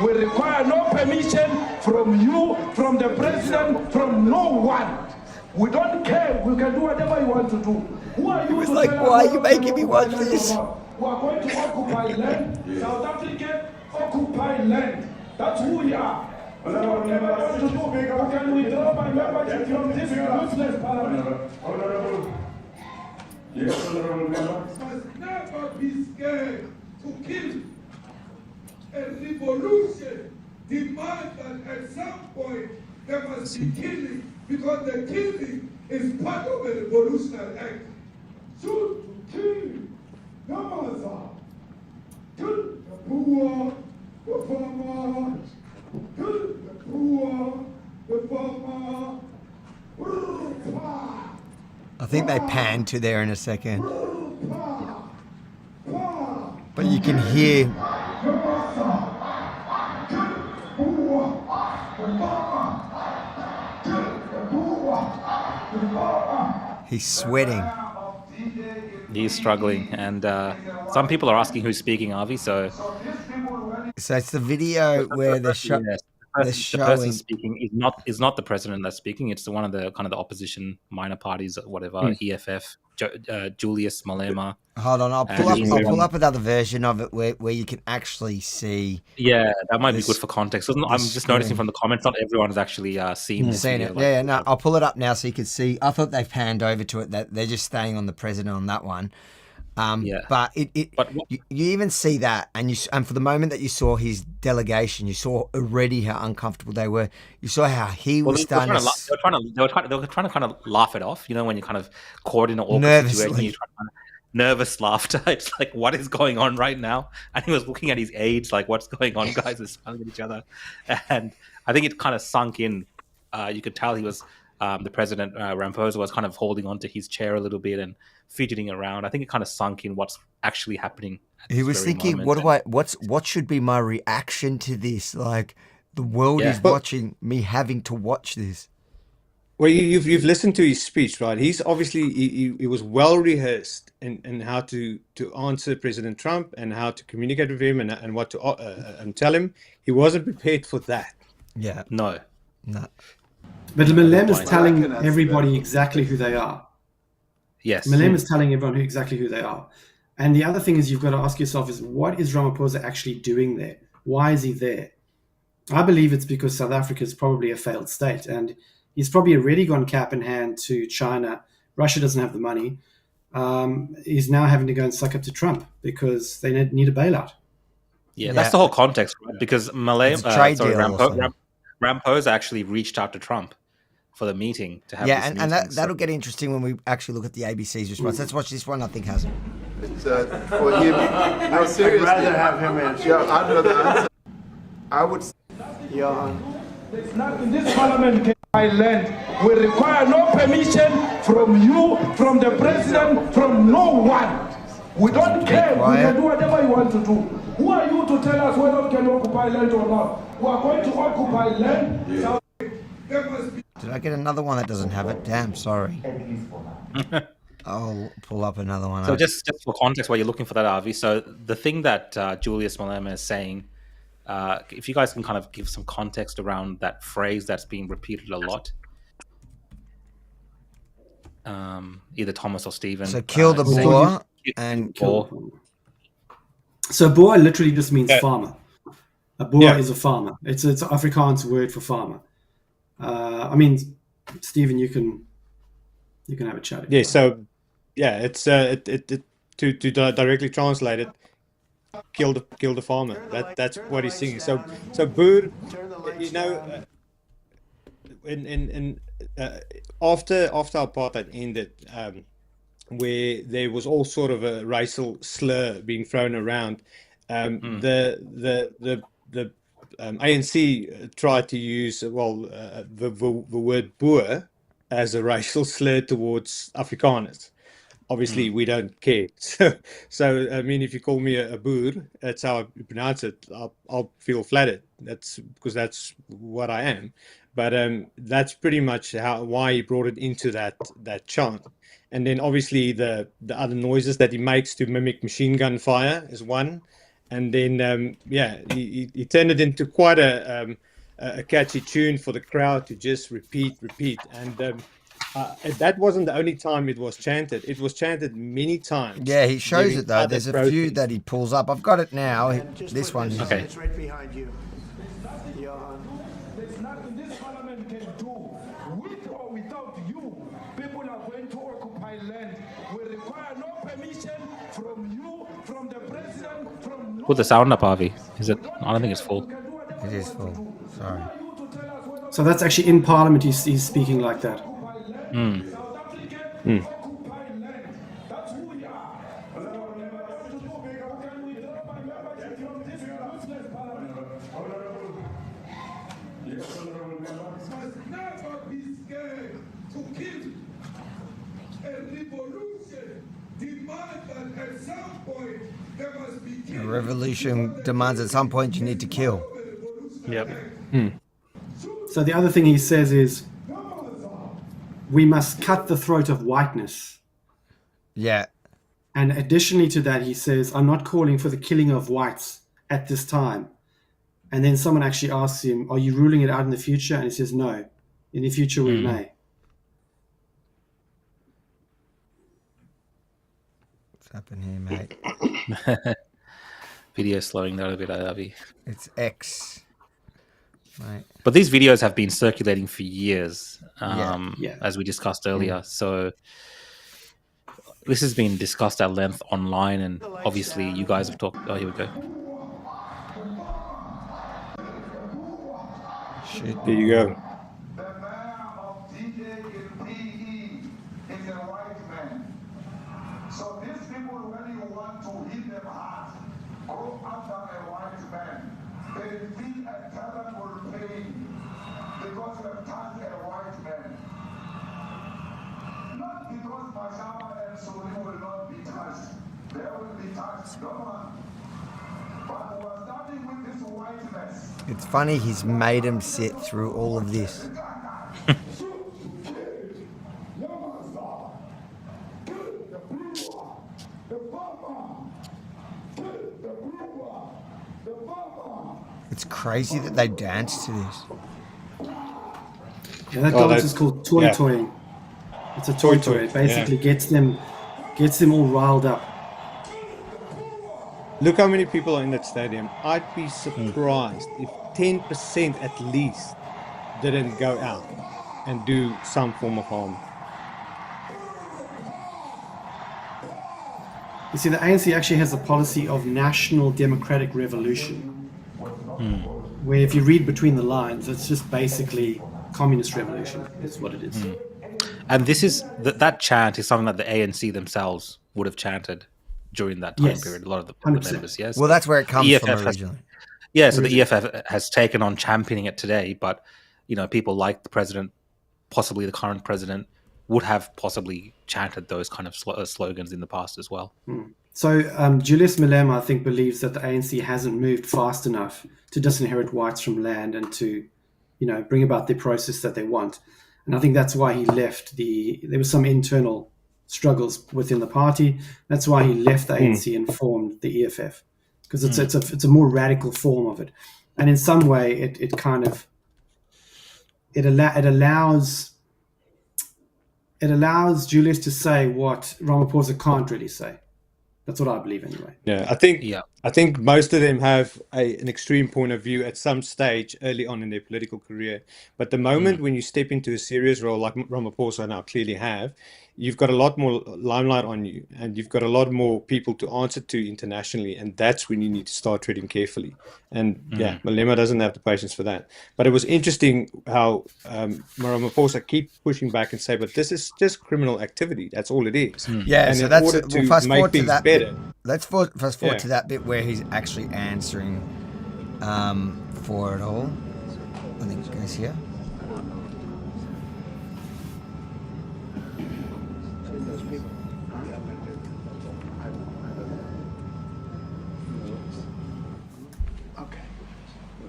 We require no permission from you, from the president, from no one. We don't care. We can do whatever you want to do. Who are you? was to like, tell us why are what you to making me watch occupy land this? or not? We are going to occupy land. South African occupy land. That's who we are. We don't care what to do. We can withdraw my membership from this useless parliament. Yes, honorable member. Must never be scared to kill. A revolution demands that at some point there must be killing, because the killing is part of a revolutionary act. Shoot to kill the mother, kill the poor, the farmer, kill the poor, the farmer. I think they pan to there in a second. But you can hear he's sweating. He's struggling, and some people are asking who's speaking, Avi. So So it's the video where they're, yes, they're the person showing. speaking is not the president that's speaking. It's one of the kind of the opposition minor parties, whatever, EFF, Julius Malema. Hold on, I'll And pull up. he's, I'll pull up another version of it where you can actually see. Yeah, that might be This- good for context. I'm just screen. noticing from the comments, not everyone has actually seen this Seen video. it. Yeah, no, I'll pull it up now so you can see. I thought they've panned over to it. That they're just staying on the president on that one. Yeah. But But you even see that, and for the moment that you saw his delegation, you saw already how uncomfortable they were. You saw how he Well, was they were starting trying to kind of laugh it off. You know, when you're kind of caught in an awkward Nervously. situation, you're trying to kind of nervous laughter. It's like, what is going on right now? And he was looking at his aides, like, what's going on, guys? They're smiling at each other, and I think it kind of sunk in. You could tell he was the president, Ramaphosa, was kind of holding on to his chair a little bit and fidgeting around. I think it kind of sunk in what's actually happening. At He this was very thinking, moment. what should be my reaction to this? Like the world Yeah. is watching me having to watch this. Well, you've listened to his speech, right? He's obviously he was well rehearsed in how to answer President Trump and how to communicate with him and what to and tell him. He wasn't prepared for that. Yeah, No. no. But Malem is telling everybody exactly who they are. Yes. Malem is telling everyone exactly who they are. And the other thing is you've got to ask yourself is, what is Ramaphosa actually doing there? Why is he there? I believe it's because South Africa is probably a failed state, and he's probably already gone cap in hand to China. Russia doesn't have the money. He's now having to go and suck up to Trump because they need a bailout. Yeah, that's the whole context, right? Because It's a trade deal or something. Ramaphosa actually reached out to Trump for the meeting to have Yeah, this and meeting, that'll get interesting when we actually look at the ABC's response. Let's watch this one. I think has it. It's for him. No, seriously. I'd rather have him answer. Yeah, I'd rather answer. I would. Johan. There's nothing. This parliament can buy land. We require no permission from you, from the president, from no one. We don't care. We quiet. can do whatever you want to do. Who are you to tell us whether we can occupy land or not? We are going to occupy land. There must be Did I get another one that doesn't have it? Damn, sorry. I'll pull up another one. So just for context, while you're looking for that, Avi, so the thing that Julius Malema is saying, if you guys can kind of give some context around that phrase that's being repeated a lot, either Thomas or Stephen. So kill the saying- boer and Boer. So boer literally just means Yeah. farmer. A boer Yeah. is a farmer. It's an Afrikaans word for farmer. I mean, Stephen, you can have a chat. Yeah. So yeah, it's to directly translate it, kill the farmer. That's what he's singing. So boer, you know, in after apartheid ended, where there was all sort of a racial slur being thrown around, the ANC tried to use the word boer as a racial slur towards Afrikaners. Obviously, we don't care. So I mean, if you call me a boer, that's how I pronounce it. I'll feel flattered. That's because that's what I am. But that's pretty much why he brought it into that chant. And then obviously the other noises that he makes to mimic machine gun fire is one. And then he turned it into quite a catchy tune for the crowd to just repeat. And that wasn't the only time it was chanted. It was chanted many times. Yeah, he shows during it though. other There's a protests. few that he pulls up. I've got it now. And just This put one. this, Okay. it's right behind you. Johan. There's nothing this parliament can do. With or without you, people are going to occupy land. We require no permission from you, from the president, from Put the sound up, Avi. Is it? I don't think it's full. It is full. Sorry. So that's actually in Parliament. He's speaking like that. South African occupy land. That's who we are. Can we drop our membership from this useless parliament? Must never be scared to kill. A revolution demands that at some point there must be A killing. revolution demands at some point you need to kill. Yep. So the other thing he says is, we must cut the throat of whiteness. Yeah. And additionally to that, he says, I'm not calling for the killing of whites at this time. And then someone actually asks him, are you ruling it out in the future? And he says, no. In the future, we may. What's happened here, mate? Video slowing down a bit, Avi. It's X. Right. But these videos have been circulating for years, Yeah. as we discussed earlier. So this has been discussed at length online, and obviously you guys have talked. Oh, here we go. Shit, there you go. The mayor of DJ in PE is a white man. So these people, when you want to hit them hard, go after a white man. They feel a terrible pain because you have touched a white man. Not because Mashaba and Suri will not be touched. They will be touched. No one. But we're starting with this whiteness. It's funny he's made him sit through all of this. It's crazy that they dance to this. Yeah, that Oh, dance that- is called toy-toying. It's a toy-toy. It basically gets them all riled up. Look how many people are in that stadium. I'd be surprised if 10% at least didn't go out and do some form of harm. You see, the ANC actually has a policy of national democratic revolution, where if you read between the lines, it's just basically communist revolution. Is what it is. And this is that chant is something that the ANC themselves would have chanted during that time Yes, period. A lot of the 100%. members, yes. Well, that's where it comes from EFF originally. So the EFF has taken on championing it today, but people like the president, possibly the current president, would have possibly chanted those kind of slogans in the past as well. So Julius Malema, I think, believes that the ANC hasn't moved fast enough to disinherit whites from land and to, bring about the process that they want. And I think that's why he left. There was some internal struggles within the party. That's why he left the ANC and formed the EFF, because it's a more radical form of it. And in some way, it allows Julius to say what Ramaphosa can't really say. That's what I believe anyway. Yeah, I think most of them have an extreme point of view at some stage early on in their political career. But the moment when you step into a serious role like Ramaphosa now clearly have, you've got a lot more limelight on you, and you've got a lot more people to answer to internationally, and that's when you need to start treading carefully. And Malema doesn't have the patience for that. But it was interesting how Ramaphosa keep pushing back and say, but this is just criminal activity. That's all it is. Yeah, and so in that's order to fast make forward to things that better. bit. Let's fast forward Yeah. to that bit where he's actually answering for it all. I think it goes here.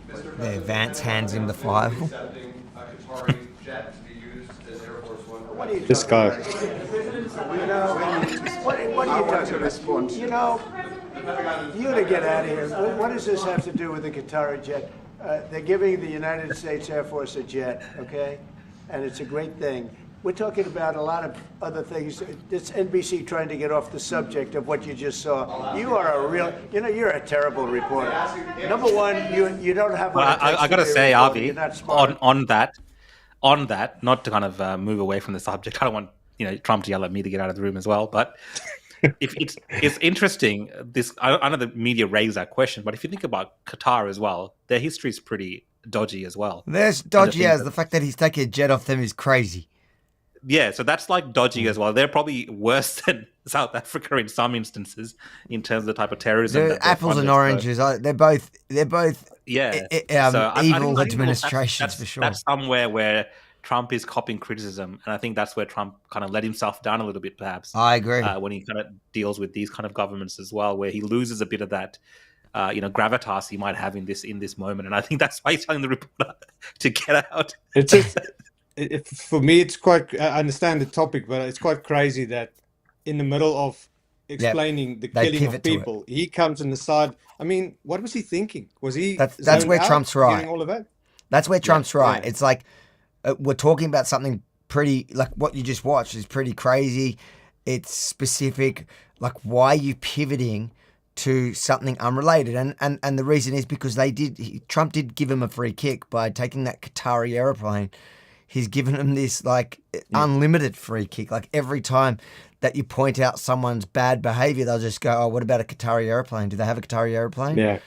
Mr. There, Vance hands him the file. Accepting a Qatari jet to be used as Air Force One. What are you This talking guy. about? You know, what are you talking about? You know, you to get out of here. What does this have to do with the Qatari jet? They're giving the United States Air Force a jet, okay? And it's a great thing. We're talking about a lot of other things. It's NBC trying to get off the subject of what you just saw. You are a real, you know, you're a terrible reporter. Number one, you don't have what it takes I got to be a say, reporter. Avi, You're not smart. on that, not to kind of move away from the subject. I don't want Trump to yell at me to get out of the room as well. But if it's interesting. I know the media raised that question, but if you think about Qatar as well, their history is pretty dodgy as well. There's dodgy as the fact that he's taking a jet off them is crazy. Yeah, so that's like dodgy as well. They're probably worse than South Africa in some instances in terms of the type of terrorism. They're apples and oranges. They're both yeah. evil I think administrations for sure. That's somewhere where Trump is copying criticism, and I think that's where Trump kind of let himself down a little bit, perhaps. I agree. When he kind of deals with these kind of governments as well, where he loses a bit of that, gravitas he might have in this moment, and I think that's why he's telling the reporter to get out. It's just, for me, it's quite. I understand the topic, but it's quite crazy that in the middle of explaining the killing of people, he comes on the side. I mean, what was he thinking? Was he? That's where Trump's right. Getting all of that? That's where Trump's right. Yeah. It's like we're talking about something pretty, like what you just watched is pretty crazy. It's specific. Like, why are you pivoting to something unrelated? And the reason is because Trump did give him a free kick by taking that Qatari airplane. He's given him this unlimited free kick. Like every time that you point out someone's bad behavior, they'll just go, "Oh, what about a Qatari airplane? Do they have a Qatari airplane?" Yeah.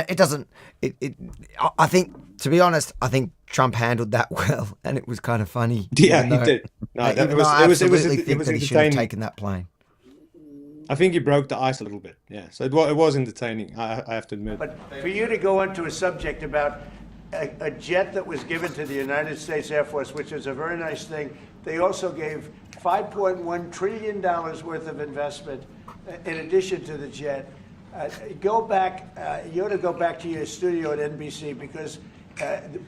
It doesn't. I think, to be honest, I think Trump handled that well, and it was kind of funny. Yeah, he did. No, it was that he should have taken that plane. I think he broke the ice a little bit. Yeah, so it was entertaining. I have to admit. But for you to go into a subject about a jet that was given to the United States Air Force, which is a very nice thing, they also gave $5.1 trillion worth of investment in addition to the jet. Go back. You ought to go back to your studio at NBC because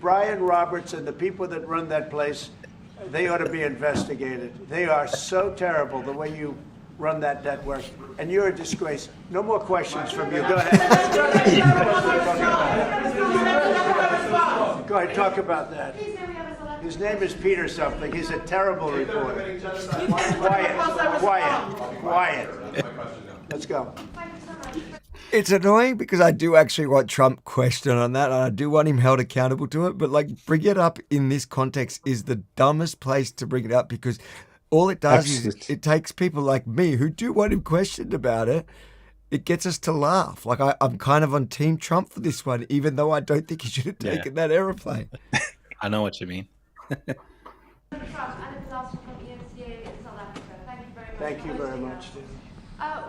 Brian Roberts and the people that run that place, they ought to be investigated. They are so terrible the way you run that network, and you're a disgrace. No more questions from you. Go ahead. Go ahead, talk about that. His name is Peter something. He's a terrible reporter. Quiet. Let's go. It's annoying because I do actually want Trump questioned on that, and I do want him held accountable to it. But bring it up in this context is the dumbest place to bring it up because all it does is it takes people like me who do want him questioned about it. It gets us to laugh. Like I'm kind of on Team Trump for this one, even though I don't think he should have taken that aeroplane. I know what you mean. Thank you very much.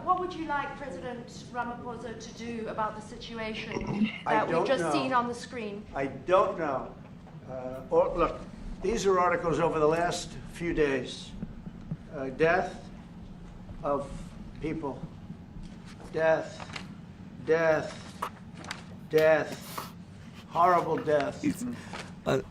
What would you like President Ramaphosa to do about the situation that we've just seen on the screen? I don't know. Look, these are articles over the last few days. Death of people. Death. Horrible death. I'm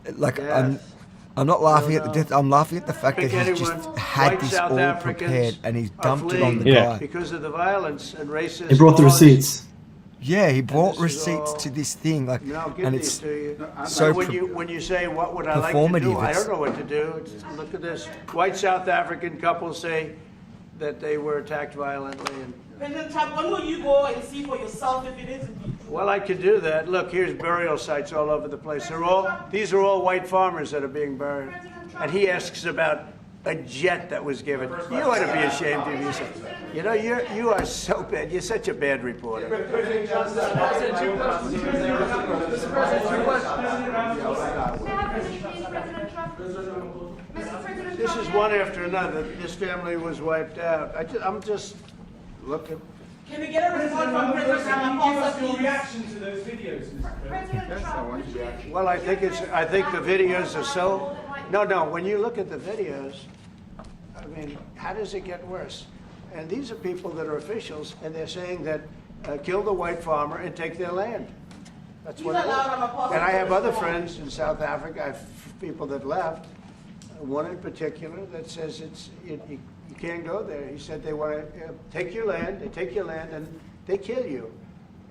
not laughing at the death. I'm laughing at the fact that he's just had this all prepared and he's dumped it on the guy. Because of the violence and racism. He brought the receipts. Yeah, he brought receipts to this thing, and it's so when you say what would I like to do, I don't know what to do. Look at this. White South African couple say that they were attacked violently. President Trump, when will you go and see for yourself if it is indeed true? Well, I could do that. Look, here's burial sites all over the place. These are all white farmers that are being buried. And he asks about a jet that was given. You ought to be ashamed of yourself. You know, you are so bad. You're such a bad reporter. This is one after another. This family was wiped out. I'm just looking. Can we get a report from President Ramaphosa? Your reaction to those videos, Mr. President? Well, I think the videos are so. No. When you look at the videos, I mean, how does it get worse? And these are people that are officials, and they're saying that kill the white farmer and take their land. That's He's what it allowed was. Ramaphosa And I have to other go. friends in South Africa, I have people that left, one in particular that says you can't go there. He said they want to take your land, they take your land and they kill you.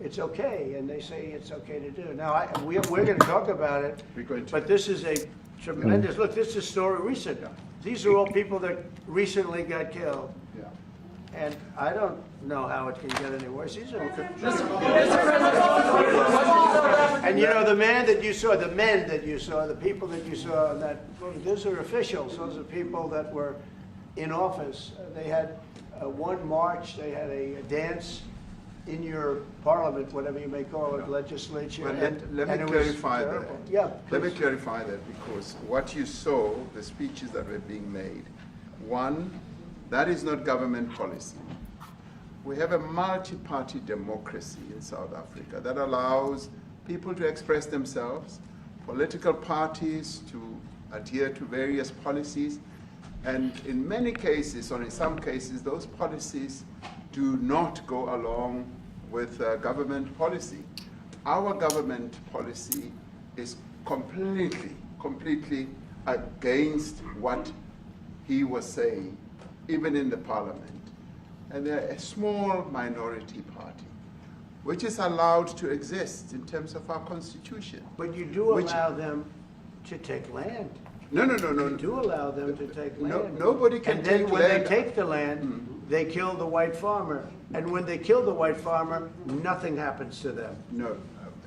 It's okay, and they say it's okay to do. Now, we're going to talk about it, but this is a tremendous, look, this is a story recent. These are all people that recently got killed. Yeah. And I don't know how it can get any worse. These are, and you know, the men that you saw, the people that you saw, those are officials. Those are people that were in office. They had one march. They had a dance in your parliament, whatever you may call it, legislature. Well, let me clarify that. Yeah, let me clarify that, because what you saw, the speeches that were being made, one, that is not government policy. We have a multi-party democracy in South Africa that allows people to express themselves, political parties to adhere to various policies, and in many cases, or in some cases, those policies do not go along with government policy. Our government policy is completely against what he was saying, even in the parliament. And they're a small minority party, which is allowed to exist in terms of our constitution. But you do allow them to take land. No. You do allow them to take land. Nobody can take land. And then when they take the land, they kill the white farmer. And when they kill the white farmer, nothing happens to them. No,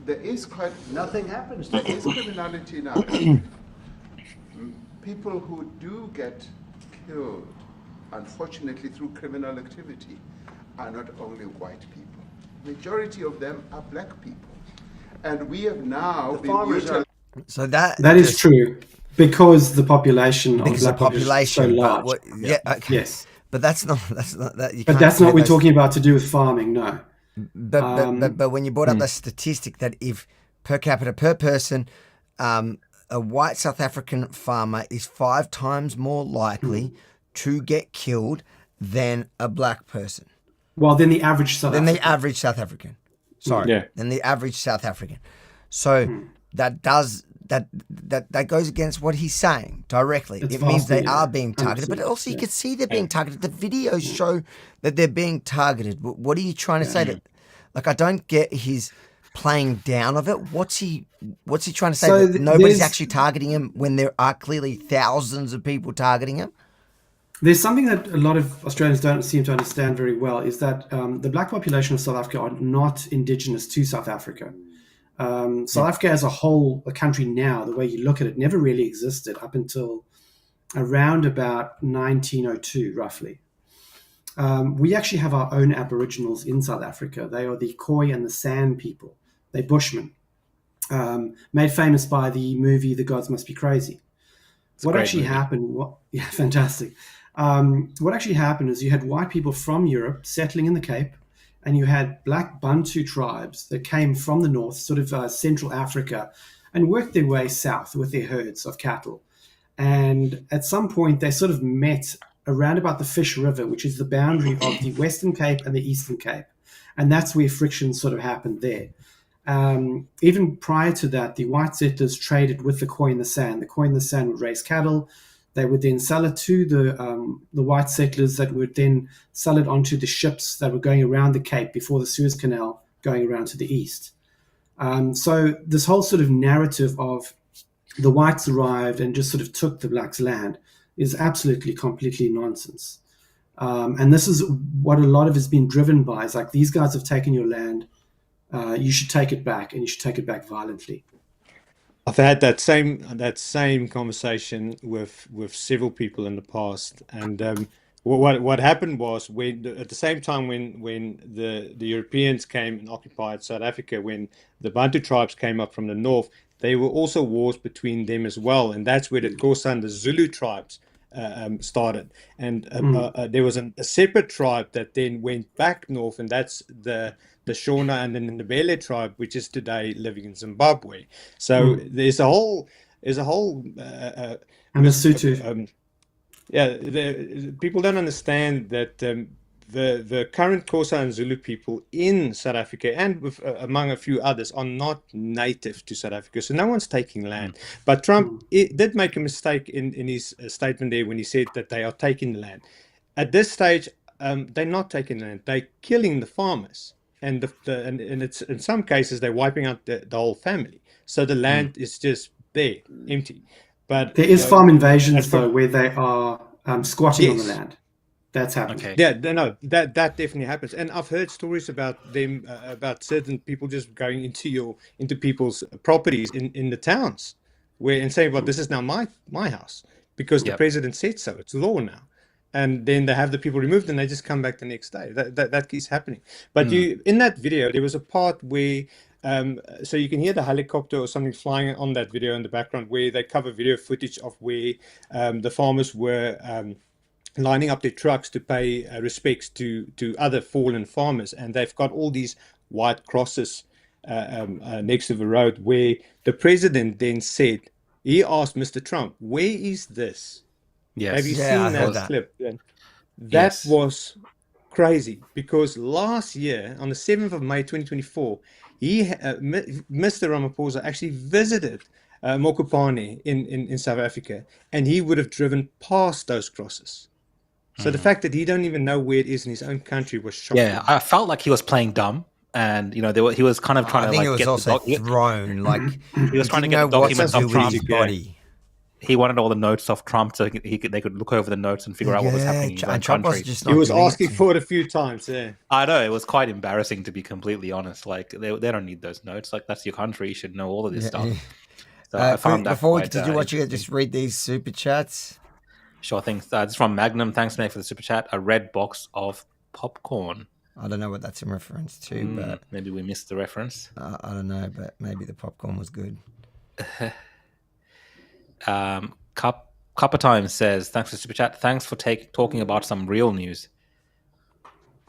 there is quite... Nothing happens to them. There is criminality in our country. People who do get killed, unfortunately through criminal activity, are not only white people. Majority of them are black people. And we have now been... So that is true. Because the population because the population is so large. Okay. Yes. But that's not that. But that's not what we're talking about to do with farming, no. But when you brought up the statistic that if per capita per person, a white South African farmer is 5 times more likely to get killed than a black person. Well, than the average South African. The average South African. Sorry. Yeah. Than the average South African. So that goes against what he's saying directly. It means they are being targeted, but also you can see they're being targeted. The videos show that they're being targeted. What are you trying to say? That, like, I don't get his playing down of it. What's he trying to say? So that nobody's actually targeting him when there are clearly thousands of people targeting him? There's something that a lot of Australians don't seem to understand very well, is that the black population of South Africa are not indigenous to South Africa. South Africa as a whole, a country now, the way you look at it, never really existed up until around about 1902, roughly. We actually have our own Aboriginals in South Africa. They are the Khoi and the San people. They're Bushmen, made famous by the movie The Gods Must Be Crazy. What actually happened? Fantastic. What actually happened is you had white people from Europe settling in the Cape, and you had black Bantu tribes that came from the north, sort of Central Africa, and worked their way south with their herds of cattle. And at some point, they sort of met around about the Fish River, which is the boundary of the Western Cape and the Eastern Cape. And that's where friction sort of happened there. Even prior to that, the white settlers traded with the Khoi and the San. The Khoi and the San would raise cattle. They would then sell it to the white settlers that would then sell it onto the ships that were going around the Cape before the Suez Canal going around to the east. So this whole sort of narrative of the whites arrived and just sort of took the blacks' land is absolutely, completely nonsense. And this is what a lot of it has been driven by. It's like, these guys have taken your land. You should take it back, and you should take it back violently. I've had that same conversation with several people in the past, and what happened was, when at the same time when the Europeans came and occupied South Africa, when the Bantu tribes came up from the north, there were also wars between them as well, and that's where the Xhosa and the Zulu tribes started, and there was a separate tribe that then went back north, and that's the Shona and the Ndebele tribe, which is today living in Zimbabwe. So there's a whole and the Sotho. people don't understand that the current Xhosa and Zulu people in South Africa and with, among a few others are not native to South Africa, so no one's taking land. But Trump did make a mistake in his statement there when he said that they are taking the land. At this stage, they're not taking land; they're killing the farmers, and and it's in some cases they're wiping out the whole family. So the land is just there, empty. But there is farm invasions though, where they are squatting on the land. That's happening. Okay. Yeah, no, that definitely happens, and I've heard stories about them, about certain people just going into people's properties in the towns, and saying, "Well, this is now my house because the president said so. It's law now." And then they have the people removed, and they just come back the next day. That keeps happening. But in that video, there was a part where, so you can hear the helicopter or something flying on that video in the background, where they cover video footage of where the farmers were lining up their trucks to pay respects to other fallen farmers, and they've got all these white crosses next to the road, where the president then said, he asked Mr. Trump, "Where is this?" Yes. Have you seen that clip? And that was crazy, because last year, on the 7th of May 2024, Mr. Ramaphosa actually visited Mokopane in South Africa, and he would have driven past those crosses. So the fact that he don't even know where it is in his own country was shocking. Yeah, I felt like he was playing dumb, and he was kind of trying to. I think like, it was also thrown. Like he was trying to get the documents of Trump's body. He wanted all the notes off Trump so they could look over the notes and figure out what was happening in his own Trump country. was just he was asking for it a few times. Yeah, I know, it was quite embarrassing, to be completely honest. Like they don't need those notes. Like, that's your country. You should know all of this stuff. So I found that before we quite, continue watching it, just read these super chats. Sure thing. This is from Magnum. Thanks, mate, for the super chat. A red box of popcorn. I don't know what that's in reference to, but maybe we missed the reference. I don't know, but maybe the popcorn was good. Cuppa Time says, thanks for the super chat. Thanks for talking about some real news.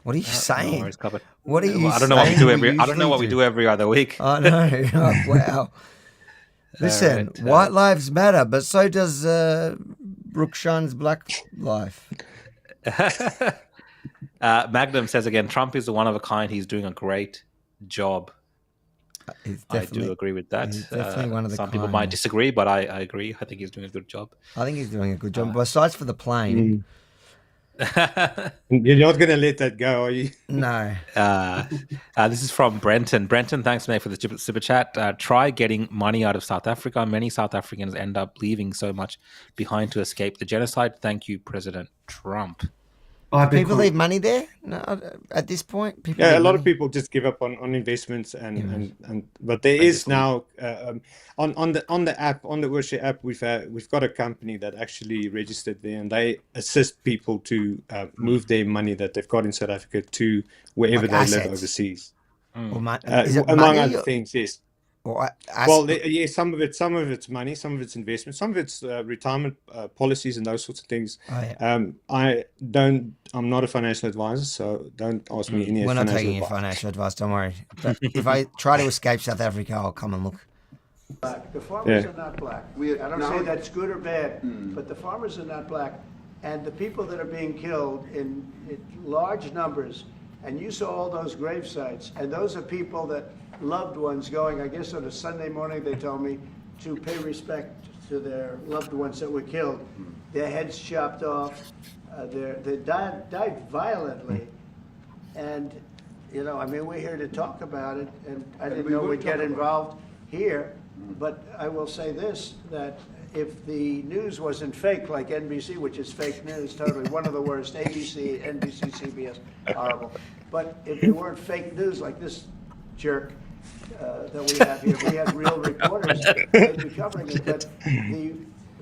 What are you saying? No worries, what are you saying? I don't know what we do every. I don't know what we do every other week. I know. Oh, wow. Listen, right, white lives matter, but so does Rukshan's black life. Magnum says again, Trump is the one of a kind. He's doing a great job. I do agree with that. He's definitely one of the Some kind. people might disagree, but I agree. I think he's doing a good job. I think he's doing a good job. Besides for the plane. You're not going to let that go, are you? No. This is from Brenton. Brenton, thanks, mate, for the super chat. Try getting money out of South Africa. Many South Africans end up leaving so much behind to escape the genocide. Thank you, President Trump. People leave money there? No, at this point, people. Yeah, a lot of people just give up on investments, and but there is now on the app, on the Worship app, we've got a company that actually registered there, and they assist people to move their money that they've got in South Africa to wherever they live overseas. Among other things, yes. Or some of it's money, some of it's investment, some of it's retirement policies and those sorts of things. I'm not a financial advisor, so don't ask me any. We're not taking your financial advice. Don't worry. But if I try to escape South Africa, I'll come and look. Black. The farmers are not black. I don't say that's good or bad, but the farmers are not black, and the people that are being killed in large numbers, and you saw all those grave sites, and those are people that. Loved ones going, I guess on a Sunday morning, they told me, to pay respect to their loved ones that were killed. Their heads chopped off. They died violently. And, we're here to talk about it, and I didn't know we'd get involved here. But I will say this, that if the news wasn't fake like NBC, which is fake news, totally one of the worst, ABC, NBC, CBS, horrible. But if they weren't fake news like this jerk, that we have here. We have real reporters that be covering it, but the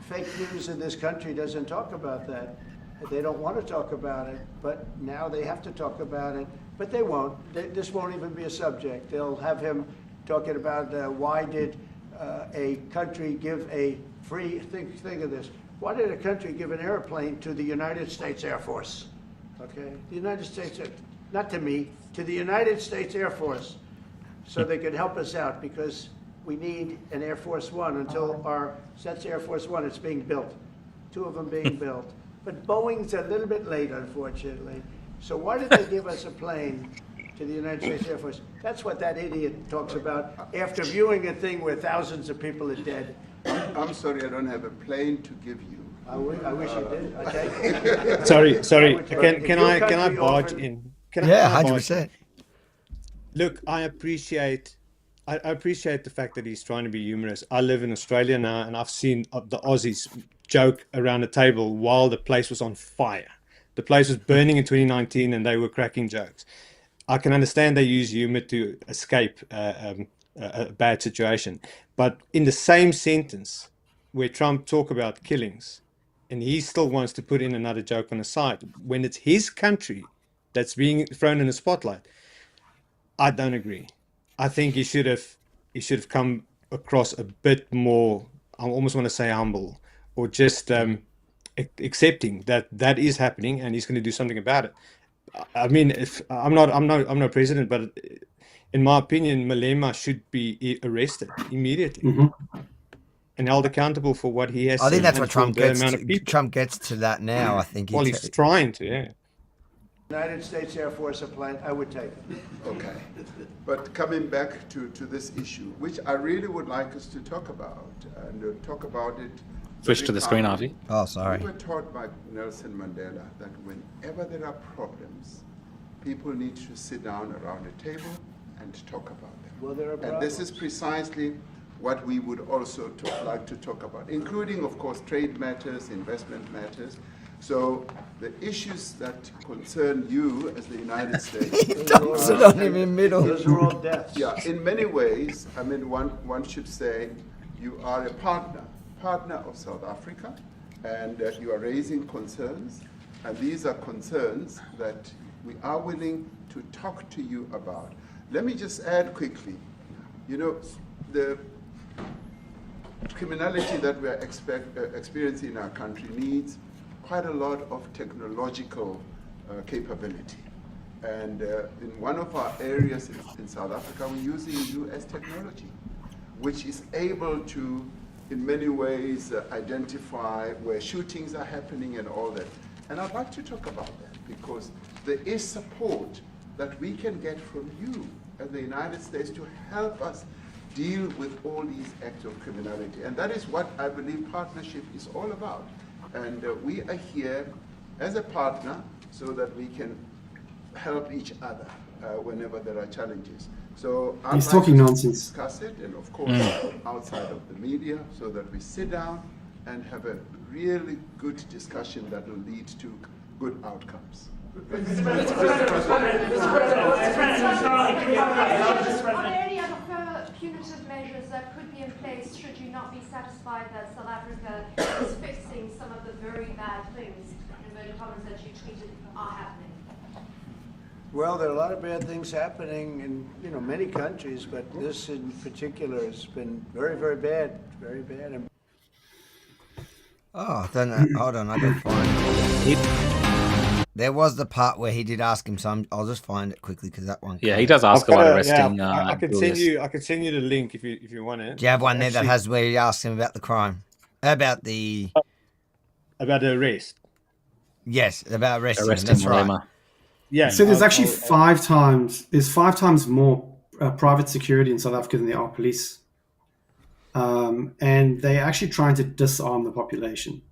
fake news in this country doesn't talk about that. They don't want to talk about it, but now they have to talk about it. But they won't. This won't even be a subject. They'll have him talking about why did a country give a free, think of this, why did a country give an airplane to the United States Air Force? Okay, the United States, not to me, to the United States Air Force. So they could help us out, because we need an Air Force One until that's Air Force One. It's being built, 2 of them being built. But Boeing's a little bit late, unfortunately. So why did they give us a plane to the United States Air Force? That's what that idiot talks about after viewing a thing where thousands of people are dead. I'm sorry, I don't have a plane to give you. I wish you did. Okay. Sorry. If Can your I country barge offered- in? Yeah, 100%. Look, I appreciate the fact that he's trying to be humorous. I live in Australia now, and I've seen the Aussies joke around the table while the place was on fire. The place was burning in 2019, and they were cracking jokes. I can understand they use humor to escape a bad situation, but in the same sentence where Trump talk about killings, and he still wants to put in another joke on the side when it's his country that's being thrown in the spotlight. I don't agree. I think he should have come across a bit more, I almost want to say humble, or just accepting that is happening and he's going to do something about it. I mean, if I'm not president, but in my opinion, Malema should be arrested immediately and held accountable for what he has. I think said that's and what for Trump the gets. amount of people. Trump gets to that now. I think. Well, he's trying to. Yeah. United States Air Force a plane, I would take it. Okay. But coming back to this issue, which I really would like us to talk about, and talk about it. Switch to the screen, Avi. Oh, sorry. We were taught by Nelson Mandela that whenever there are problems, people need to sit down around a table and talk about them. Well, there are And this is precisely what we would also like to talk about, including, of course, trade matters, investment matters. So the issues that concern you as the United States. He dumps it on him in the middle. Those are all deaths. Yeah, in many ways, I mean, one should say you are a partner of South Africa, and you are raising concerns, and these are concerns that we are willing to talk to you about. Let me just add quickly, the criminality that we are experiencing in our country needs quite a lot of technological capability. And in one of our areas in South Africa, we're using US technology, which is able to, in many ways, identify where shootings are happening and all that. And I'd like to talk about that because there is support that we can get from you as the United States to help us deal with all these acts of criminality. And that is what I believe partnership is all about. And we are here as a partner so that we can help each other whenever there are challenges. So he's talking nonsense. Discuss it, and of course outside of the media, so that we sit down and have a really good discussion that will lead to good outcomes. Are there any other punitive measures that could be in place should you not be satisfied that South Africa is fixing some of the very bad things, in inverted commas, that you tweeted are happening? Well, there are a lot of bad things happening in many countries, but this in particular has been very, very bad, very bad. Oh, then hold on, I gotta find it. There was the part where he did ask him some. I'll just find it quickly because that one. Yeah, he does ask about arresting. Yeah, I can send you. I can send you the link if you want it. Do you have one there that has where he asks him about the crime, about the arrest? Yes, about arresting him. That's Malema. right. Yeah. So there's actually five times more private security in South Africa than there are police. And they're actually trying to disarm the population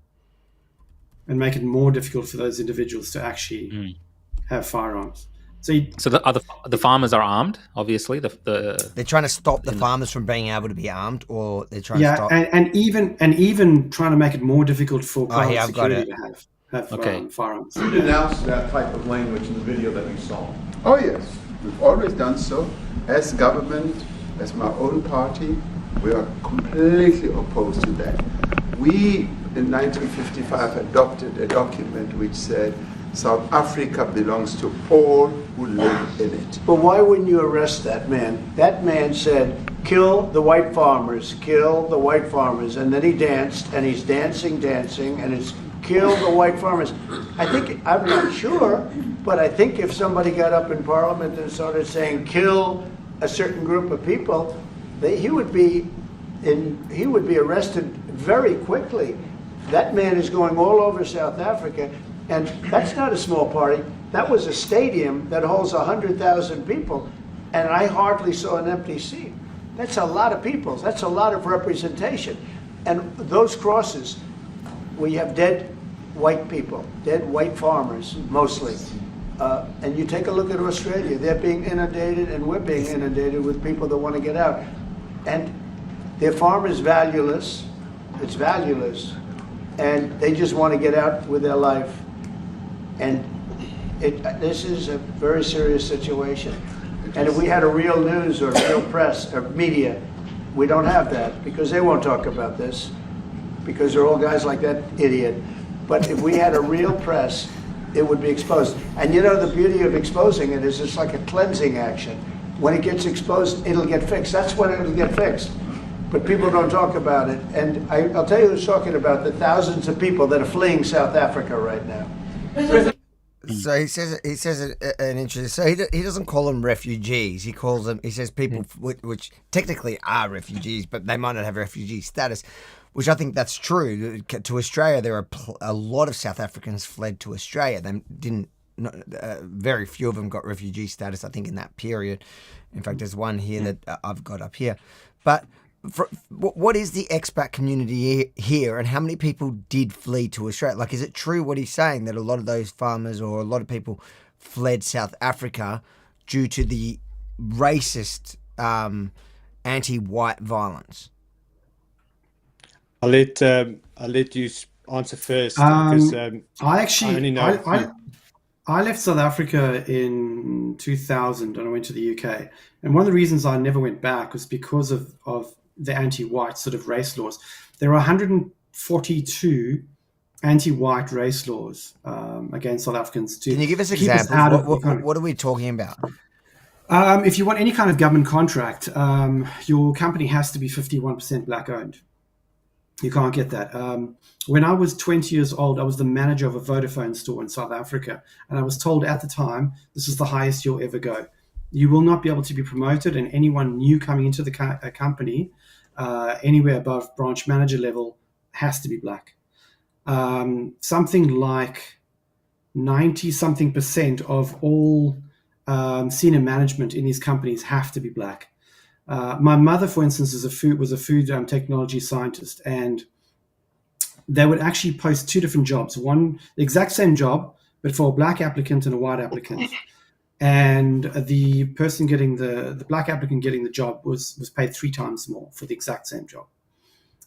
and make it more difficult for those individuals to actually have firearms. So the farmers are armed, obviously. They're trying to stop the farmers from being able to be armed, or they're trying to stop. and even trying to make it more difficult for private security to have firearms. You denounced that type of language in the video that you saw. Oh yes, we've always done so. As government, as my own party, we are completely opposed to that. We, in 1955, adopted a document which said South Africa belongs to all who live in it. But why wouldn't you arrest that man? That man said, kill the white farmers, kill the white farmers. And then he danced, and he's dancing, and it's kill the white farmers. I'm not sure, but I think if somebody got up in Parliament and started saying, kill a certain group of people, he would be arrested very quickly. That man is going all over South Africa. And that's not a small party. That was a stadium that holds 100,000 people, and I hardly saw an empty seat. That's a lot of people. That's a lot of representation. And those crosses, where you have dead white people, dead white farmers mostly, and you take a look at Australia, they're being inundated, and we're being inundated with people that want to get out. And their farm is valueless. It's valueless. And they just want to get out with their life. And this is a very serious situation. And if we had a real news or real press or media, we don't have that because they won't talk about this because they're all guys like that idiot. But if we had a real press, it would be exposed. And you know, the beauty of exposing it is it's like a cleansing action. When it gets exposed, it'll get fixed. That's when it'll get fixed. But people don't talk about it. And I'll tell you who's talking about the thousands of people that are fleeing South Africa right now. So he says an interesting. So he doesn't call them refugees. He calls them. He says people which technically are refugees, but they might not have refugee status. Which I think that's true. To Australia, there are a lot of South Africans fled to Australia. They didn't. Very few of them got refugee status. I think in that period. In fact, there's one here that I've got up here. But what is the expat community here, and how many people did flee to Australia? Like, is it true what he's saying that a lot of those farmers or a lot of people fled South Africa due to the racist, anti-white violence? I'll let you answer first because I only know. I left South Africa in 2000 and I went to the UK. And one of the reasons I never went back was because of the anti-white sort of race laws. There are 142 anti-white race laws against South Africans. Can you give us examples? What are we talking about? If you want any kind of government contract, your company has to be 51% black owned. You can't get that. When I was 20 years old, I was the manager of a Vodafone store in South Africa. And I was told at the time, this is the highest you'll ever go. You will not be able to be promoted, and anyone new coming into the company, anywhere above branch manager level, has to be black. Something like 90-something% of all senior management in these companies have to be black. My mother, for instance, was a food technology scientist, and they would actually post two different jobs. One, the exact same job, but for a black applicant and a white applicant. And the person getting the black applicant getting the job was paid 3 times more for the exact same job.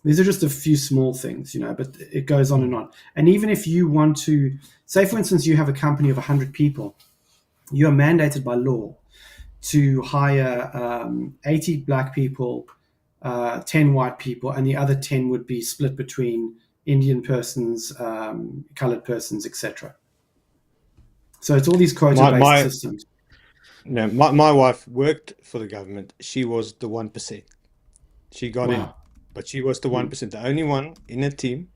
These are just a few small things, but it goes on and on. And even if you want to, say, for instance, you have a company of 100 people, you are mandated by law to hire 80 black people, 10 white people, and the other 10 would be split between Indian persons, colored persons, etc. So it's all these quota-based systems. No, my wife worked for the government. She was the 1%. She got in, but she was the 1%, the only one in a team,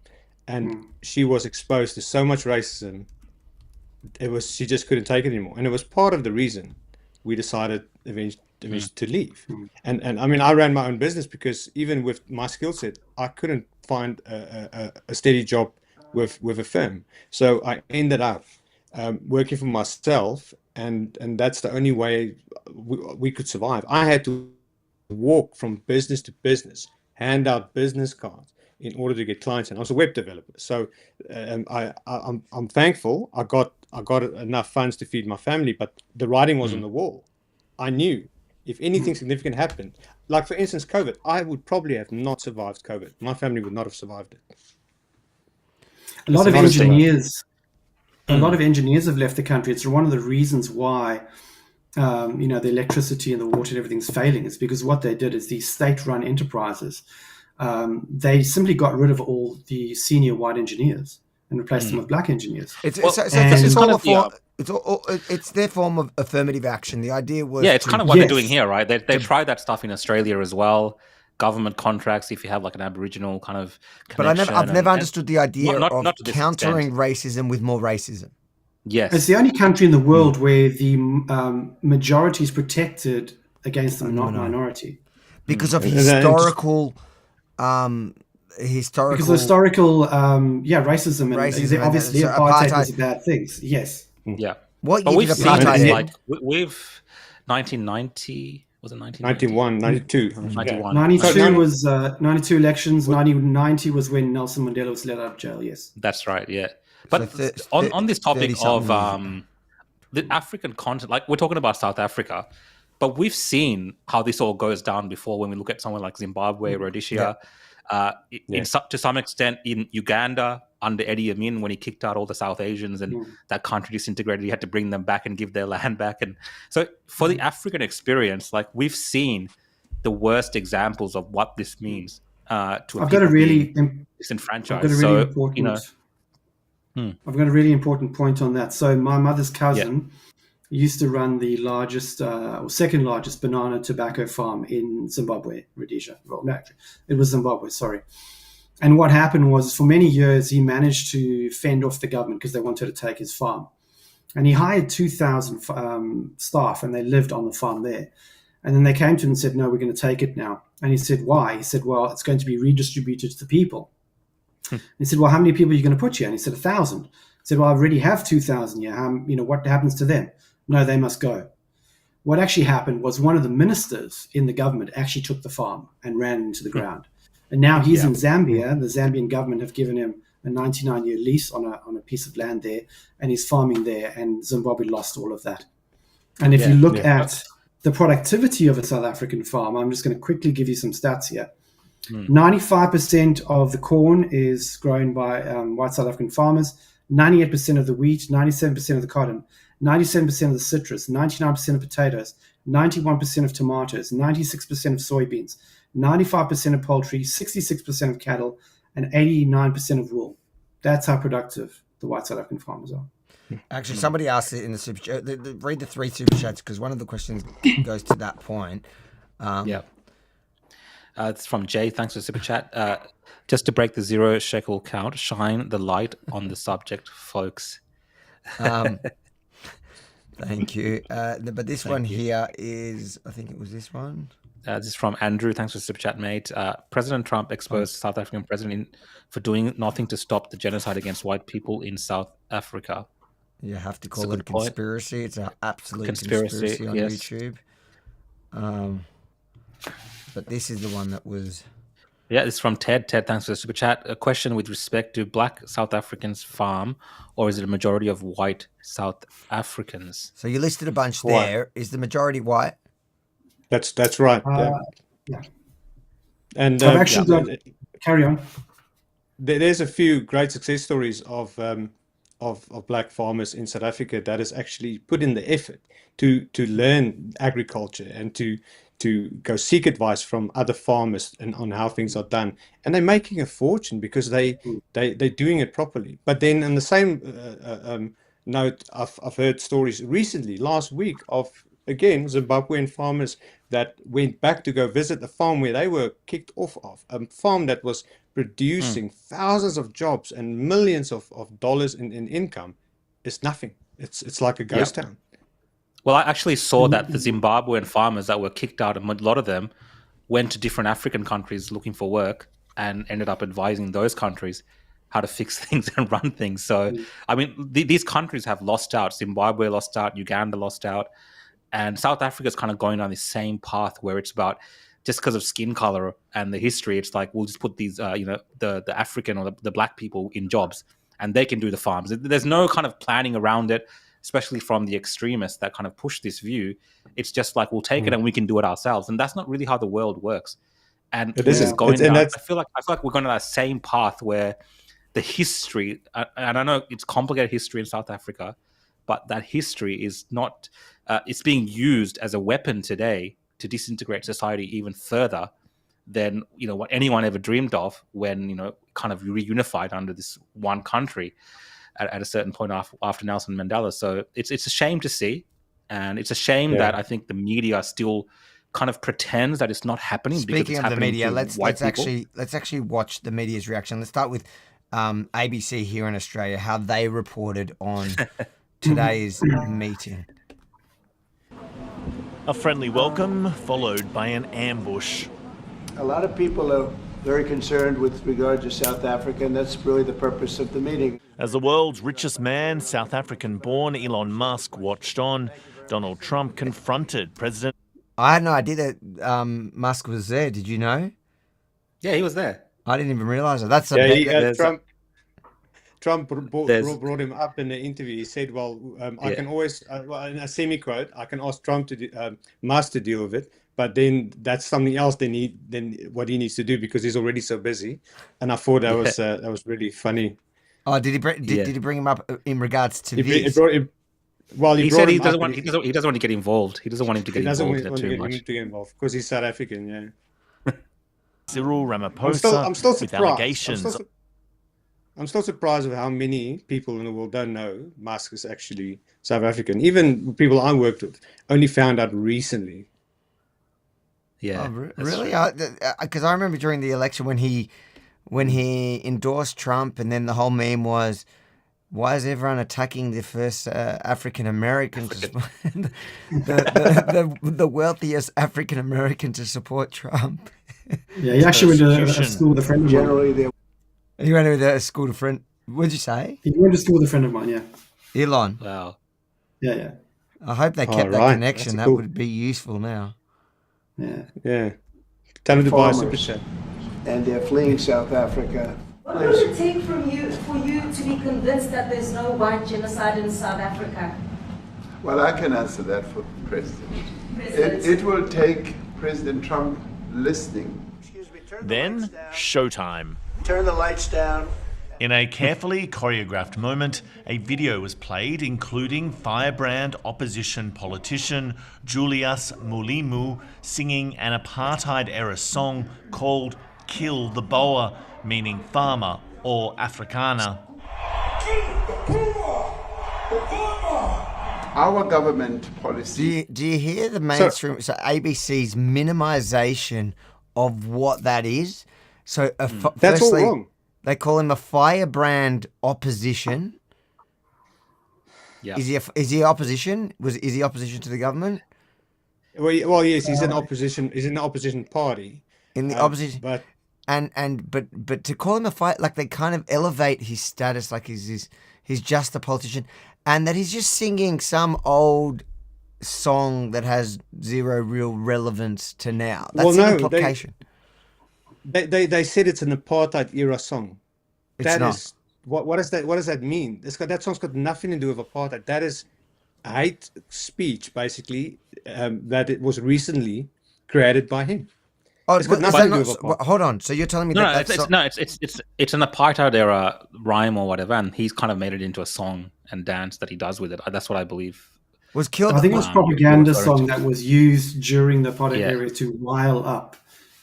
and she was exposed to so much racism. She just couldn't take it anymore, and it was part of the reason we decided eventually to leave. And I mean, I ran my own business because even with my skill set, I couldn't find a steady job with a firm. So I ended up working for myself, and that's the only way we could survive. I had to walk from business to business, hand out business cards in order to get clients, and I was a web developer. So I'm thankful I got enough funds to feed my family, but the writing was on the wall. I knew if anything significant happened, like for instance COVID, I would probably have not survived COVID. My family would not have survived it. A lot of engineers have left the country. It's one of the reasons why the electricity and the water and everything's failing. Is because what they did is these state-run enterprises, they simply got rid of all the senior white engineers and replaced them with black engineers. It's their form of affirmative action. The idea was it's kind of what they're doing here, right? They tried that stuff in Australia as well. Government contracts, if you have like an Aboriginal kind of connection. But I've never understood the idea of countering racism with more racism. Yes. It's the only country in the world where the majority is protected against the minority. Because of historical historical because the historical racism and Racism and obviously so apartheid apartheid- was a bad things. Yes. Yeah. What But year we've did seen apartheid this, end? like with 1990, was it 1990? 91, 92. 91. 92 was 92 elections. 90 was when Nelson Mandela was let out of jail. Yes. That's right. Yeah. But So on this topic 30-something of years ago. the African continent, like we're talking about South Africa, but we've seen how this all goes down before when we look at someone like Zimbabwe, Rhodesia, to some extent in Uganda under Idi Amin when he kicked out all the South Asians and that country disintegrated. He had to bring them back and give their land back. And so for the African experience, like we've seen the worst examples of what this means to I've got a really disenfranchised. important. I've got a really important point on that. So my mother's cousin used to run the largest or second largest banana tobacco farm in Zimbabwe, Rhodesia. Well, no, it was Zimbabwe, sorry. And what happened was for many years, he managed to fend off the government because they wanted to take his farm. And he hired 2,000 staff and they lived on the farm there. And then they came to him and said, no, we're going to take it now. And he said, why? He said, well, it's going to be redistributed to the people. He said, well, how many people are you going to put here? And he said, 1,000. He said, well, I already have 2,000 here. What happens to them? No, they must go. What actually happened was one of the ministers in the government actually took the farm and ran into the ground. And now he's in Zambia. The Zambian government have given him a 99-year lease on a piece of land there, and he's farming there, and Zimbabwe lost all of that. And if you look at the productivity of a South African farm, I'm just going to quickly give you some stats here. 95% of the corn is grown by white South African farmers, 98% of the wheat, 97% of the cotton, 97% of the citrus, 99% of potatoes, 91% of tomatoes, 96% of soybeans, 95% of poultry, 66% of cattle, and 89% of wool. That's how productive the white South African farmers are. Actually, somebody asked it in the super chat. Read the 3 super chats because one of the questions goes to that point. It's from Jay. Thanks for the super chat. Just to break the 0 shekel count, shine the light on the subject, folks. Thank you. But this one here is, I think it was this one. This is from Andrew. Thanks for the super chat, mate. President Trump exposed South African president for doing nothing to stop the genocide against white people in South Africa. You have to call it a conspiracy. It's an absolute conspiracy on YouTube. But this is the one that was... Yeah, it's from Ted. Ted, thanks for the super chat. A question with respect to black South Africans farm, or is it a majority of white South Africans? So you listed a bunch there. Is the majority white? That's right. Yeah. And I've actually got... Carry on. There's a few great success stories of black farmers in South Africa that has actually put in the effort to learn agriculture and to go seek advice from other farmers and on how things are done, and they're making a fortune because they're doing it properly. But then on the same note, I've heard stories recently last week of again Zimbabwean farmers that went back to go visit the farm where they were kicked off of, a farm that was producing thousands of jobs and millions of dollars in income. It's nothing. It's like a ghost town. Well, I actually saw that the Zimbabwean farmers that were kicked out, a lot of them went to different African countries looking for work and ended up advising those countries how to fix things and run things. So, I mean, these countries have lost out. Zimbabwe lost out, Uganda lost out, and South Africa is kind of going on the same path where it's about just because of skin color and the history, it's like we'll just put these, the African or the black people in jobs and they can do the farms. There's no kind of planning around it, especially from the extremists that kind of push this view. It's just like, we'll take it and we can do it ourselves. And that's not really how the world works. And this is going down. I feel like we're going down that same path where the history, and I know it's complicated history in South Africa, but that history is not, it's being used as a weapon today to disintegrate society even further than, what anyone ever dreamed of when, kind of reunified under this one country at a certain point after Nelson Mandela. So it's a shame to see, and it's a shame that I think the media still kind of pretends that it's not happening. Speaking of the media, let's actually watch the media's reaction. Let's start with ABC here in Australia, how they reported on today's meeting. A friendly welcome followed by an ambush. A lot of people are very concerned with regard to South Africa, and that's really the purpose of the meeting. As the world's richest man, South African-born Elon Musk watched on, Donald Trump confronted President... I had no idea that Musk was there. Did you know? Yeah, he was there. I didn't even realize it. That's Trump brought him up in the interview. He said, "Well, I can always, in a semi-quote, I can ask Musk to deal with it, but then that's something else. Than what he needs to do because he's already so busy." And I thought that was really funny. Oh, did he bring him up in regards to this? He said he doesn't want to get involved. He doesn't want him to get involved in it too much. He doesn't want to get involved because he's South African. Yeah. Cyril Ramaphosa I'm still with surprised. allegations. I'm still surprised with how many people in the world don't know Musk is actually South African. Even people I worked with only found out recently. Yeah, really? Because I remember during the election when he endorsed Trump, and then the whole meme was, "Why is everyone attacking the first African American, the wealthiest African American to support Trump?" Yeah, he actually went to a school with a friend of mine. Generally, he went to a school with a friend. What'd you say? He went to school with a friend of mine. Yeah. Elon. Wow. Yeah. I hope they kept that connection. That would be useful now. Yeah. Tell him to buy a super chat. And they're fleeing South Africa. What would it take for you to be convinced that there's no white genocide in South Africa? Well, I can answer that for the President. It will take President Trump listening. Then, showtime. Turn the lights down. In a carefully choreographed moment, a video was played including firebrand opposition politician Julius Mulimu singing an apartheid-era song called Kill the Boer, meaning farmer or Afrikaner. Our government policy... Do you hear the mainstream, so ABC's minimisation of what that is? So that's all wrong. They call him a firebrand opposition. Yeah. Is he opposition? Is he opposition to the government? Well, yes, he's an opposition. He's in the opposition party. In the opposition, but to call him a fight, like they kind of elevate his status, like he's just a politician, and that he's just singing some old song that has zero real relevance to now. That's the implication. They said it's an apartheid era song. It's not. Is what does that mean? That song's got nothing to do with apartheid. That is hate speech, basically. That it was recently created by him. Oh, it's got nothing to do with apartheid. Hold on. So you're telling me it's an apartheid era rhyme or whatever, and he's kind of made it into a song and dance that he does with it. That's what I believe. Was killed. I think it was a propaganda song that was used during the apartheid era to rile up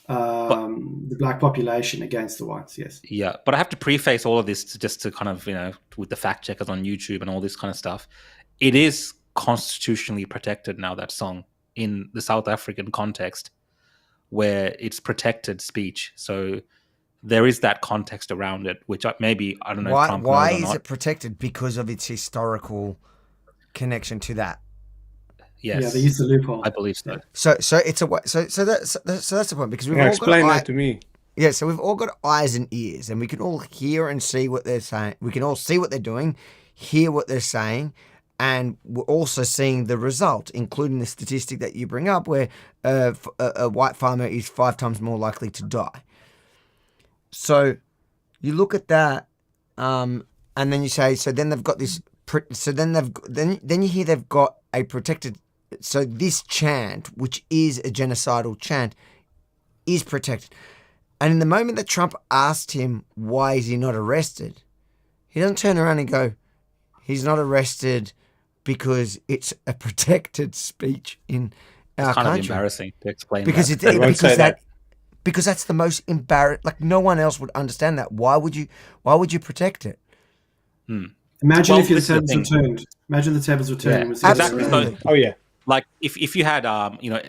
the black population against the whites. Yes. Yeah, but I have to preface all of this just to kind of, with the fact checkers on YouTube and all this kind of stuff. It is constitutionally protected now, that song, in the South African context, where it's protected speech. So there is that context around it, which maybe, I don't know. Why is it protected? Because of its historical connection to that. Yes. Yeah, they use the loophole. I believe so. So it's so that's the point, because we've all explain got that to me. Yeah, so we've all got eyes and ears, and we can all hear and see what they're saying. We can all see what they're doing, hear what they're saying, and we're also seeing the result, including the statistic that you bring up, where a white farmer is 5 times more likely to die. So you look at that, and then you say, so then they've got this. So then you hear they've got a protected. So this chant, which is a genocidal chant, is protected. And in the moment that Trump asked him why is he not arrested, he doesn't turn around and go, he's not arrested because it's a protected speech in our country. It's kind of embarrassing to explain because that. Because that's the most embarrassing. Like, no one else would understand that. Why would you protect it? Imagine if the tables were turned. Imagine the tables were turned. Yeah, exactly. So, oh yeah. Like if you had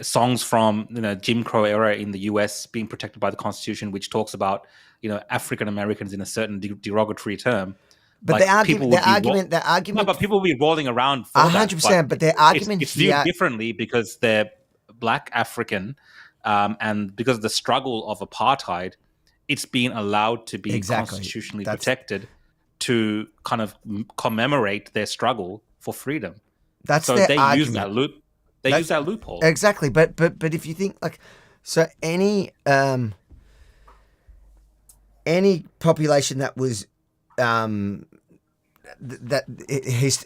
songs from Jim Crow era in the US being protected by the Constitution, which talks about African Americans in a certain derogatory term. But like, the argument. No, but people will be rolling around for 100%. But their argument it's viewed differently because they're Black African, and because of the struggle of apartheid, it's been allowed to be constitutionally protected to kind of commemorate their struggle for freedom. That's so their they argument. use that loop. They use that loophole. Exactly, but if you think like, so any population that was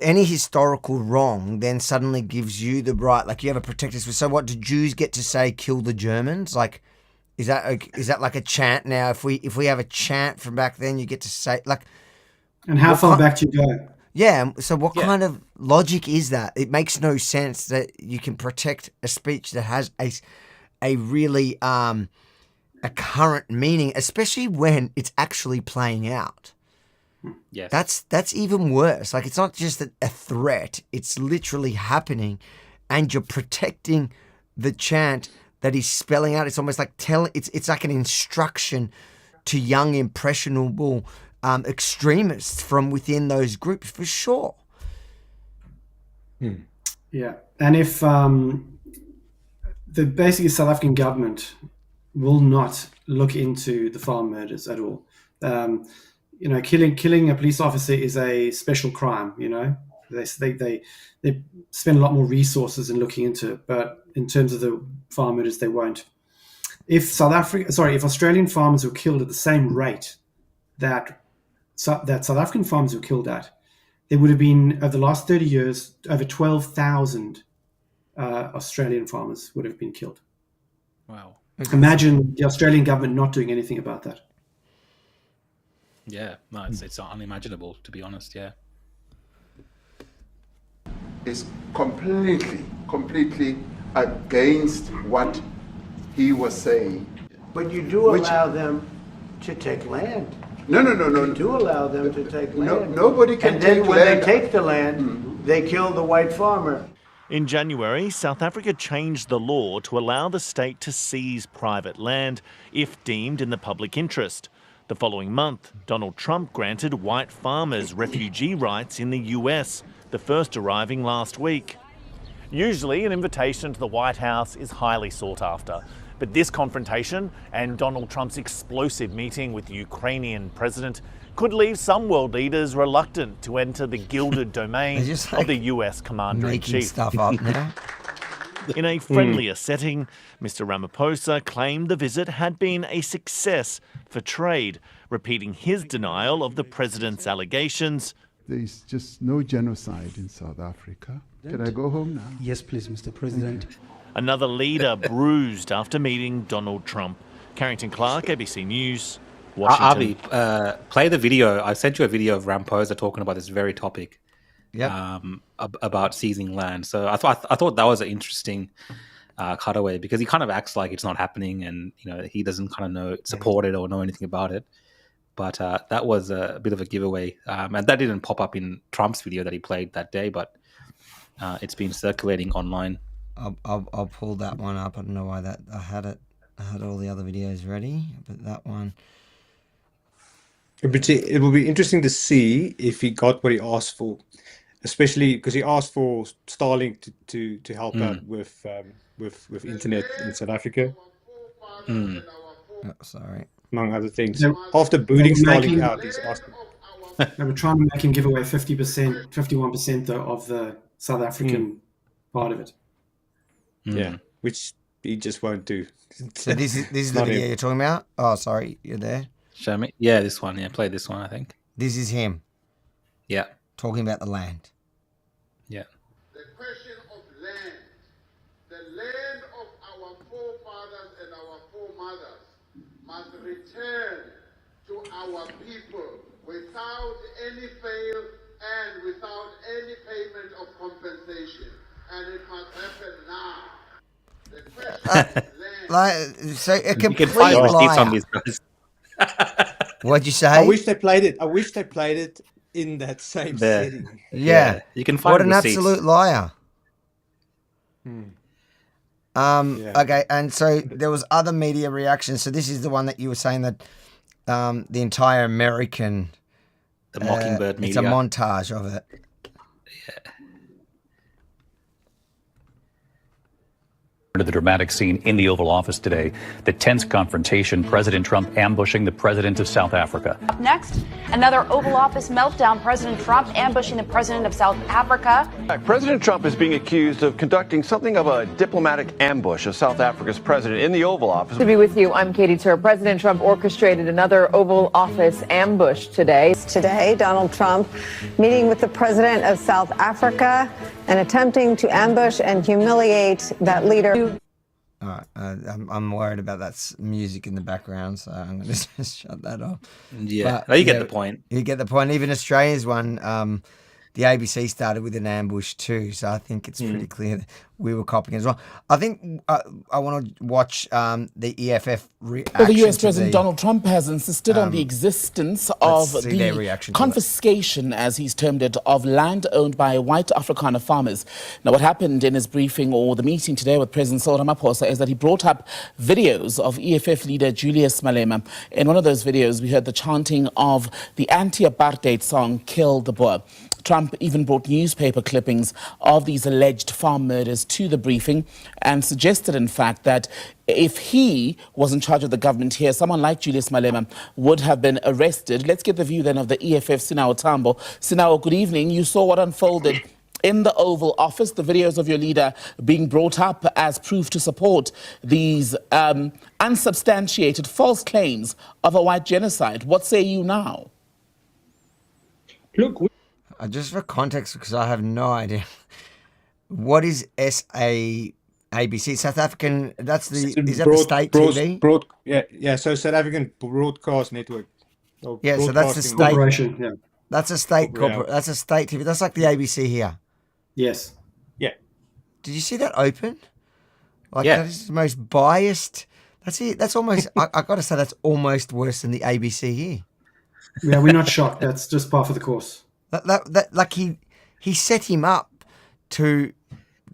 any historical wrong then suddenly gives you the right, like you have a protected. So what, do Jews get to say kill the Germans? Like, is that like a chant now? If we have a chant from back then, you get to say like. And how far back do you go? Yeah. So what kind of logic is that? It makes no sense that you can protect a speech that has a really a current meaning, especially when it's actually playing out. Yes. That's even worse. Like, it's not just a threat, it's literally happening, and you're protecting the chant that he's spelling out. It's almost like it's like an instruction to young, impressionable extremists from within those groups, for sure. Yeah. And if the basically South African government will not look into the farm murders at all. Killing a police officer is a special crime. They spend a lot more resources in looking into it, but in terms of the farm murders, they won't. If Australian farmers were killed at the same rate that South African farmers were killed at, there would have been, over the last 30 years, over 12,000 Australian farmers would have been killed. Wow. Imagine the Australian government not doing anything about that. Yeah, no, it's unimaginable, to be honest, yeah. Is completely against what he was saying. But you do allow them to take land. No. You do allow them to take land. Nobody can and take then when land. they take the land, they kill the white farmer. In January, South Africa changed the law to allow the state to seize private land if deemed in the public interest. The following month, Donald Trump granted white farmers refugee rights in the US, the first arriving last week. Usually, an invitation to the White House is highly sought after. But this confrontation and Donald Trump's explosive meeting with the Ukrainian president could leave some world leaders reluctant to enter the gilded domain of the US Commander-in-Chief. Making stuff up now. In a friendlier setting, Mr. Ramaphosa claimed the visit had been a success for trade, repeating his denial of the president's allegations. There is just no genocide in South Africa. Can I go home now? Yes, please, Mr. President. Another leader bruised after meeting Donald Trump. Carrington Clark, ABC News, Washington. Avi, play the video. I sent you a video of Ramaphosa talking about this very topic. Yeah. About seizing land. So I thought that was an interesting cutaway, because he kind of acts like it's not happening, and he doesn't kind of support it or know anything about it. But that was a bit of a giveaway, and that didn't pop up in Trump's video that he played that day, but it's been circulating online. I'll pull that one up. I don't know why that I had all the other videos ready, but that one. It will be interesting to see if he got what he asked for, especially because he asked for Starlink to help out with internet in South Africa. Oh, sorry. Among other things. After booting Starlink out, he's asking. They were trying to make him give away 50%, 51% of the South African part of it. Yeah, which he just won't do. So this is the video you're talking about? Oh, sorry, you're there. Show me. Yeah, this one. Yeah, play this one, I think. This is him. Yeah. Talking about the land. Yeah. The question of land, the land of our forefathers and our foremothers must return to our people without any fail and without any payment of compensation. And it must happen now. The question of land. So a complete you can find receipts on liar. these guys. What'd you say? I wish they played it in that same setting. Yeah. You can find what an receipts. absolute liar. Okay, and so there was other media reactions. So this is the one that you were saying that the entire American, the Mockingbird media. It's a montage of it. Yeah. to the dramatic scene in the Oval Office today. The tense confrontation, President Trump ambushing the president of South Africa. Up next, another Oval Office meltdown. President Trump ambushing the president of South Africa. President Trump is being accused of conducting something of a diplomatic ambush of South Africa's president in the Oval Office. To be with you, I'm Katie Tur. President Trump orchestrated another Oval Office ambush today. Today, Donald Trump meeting with the president of South Africa and attempting to ambush and humiliate that leader. All right, I'm worried about that music in the background, so I'm going to just shut that off. Yeah, you get the point. You get the point. Even Australia's one, the ABC started with an ambush too, so I think it's pretty clear that we were copying as well. I think I want to watch the EFF reaction. Well, the US President Donald Trump has insisted on the existence of the confiscation, as he's termed it, of land owned by white Afrikaner farmers. Now, what happened in his briefing or the meeting today with President Cyril Ramaphosa is that he brought up videos of EFF leader Julius Malema. In one of those videos, we heard the chanting of the anti-apartheid song, Kill the Boer. Trump even brought newspaper clippings of these alleged farm murders to the briefing and suggested, in fact, that if he was in charge of the government here, someone like Julius Malema would have been arrested. Let's get the view then of the EFF, Sinao Tambo. Sinao, good evening. You saw what unfolded in the Oval Office, the videos of your leader being brought up as proof to support these unsubstantiated false claims of a white genocide. What say you now? Look, just for context, because I have no idea. What is SABC? South African, that's the, is that the state TV? Yeah, so South African Broadcast Network. Yeah, so that's the state. Corporation, yeah. That's a state corporate. That's a state TV. That's like the ABC here. Yes. Yeah. Did you see that open? Like, yeah. That is the most biased. That's it. That's almost, I got to say, that's almost worse than the ABC here. Yeah, we're not shocked. That's just par for the course. That like he set him up to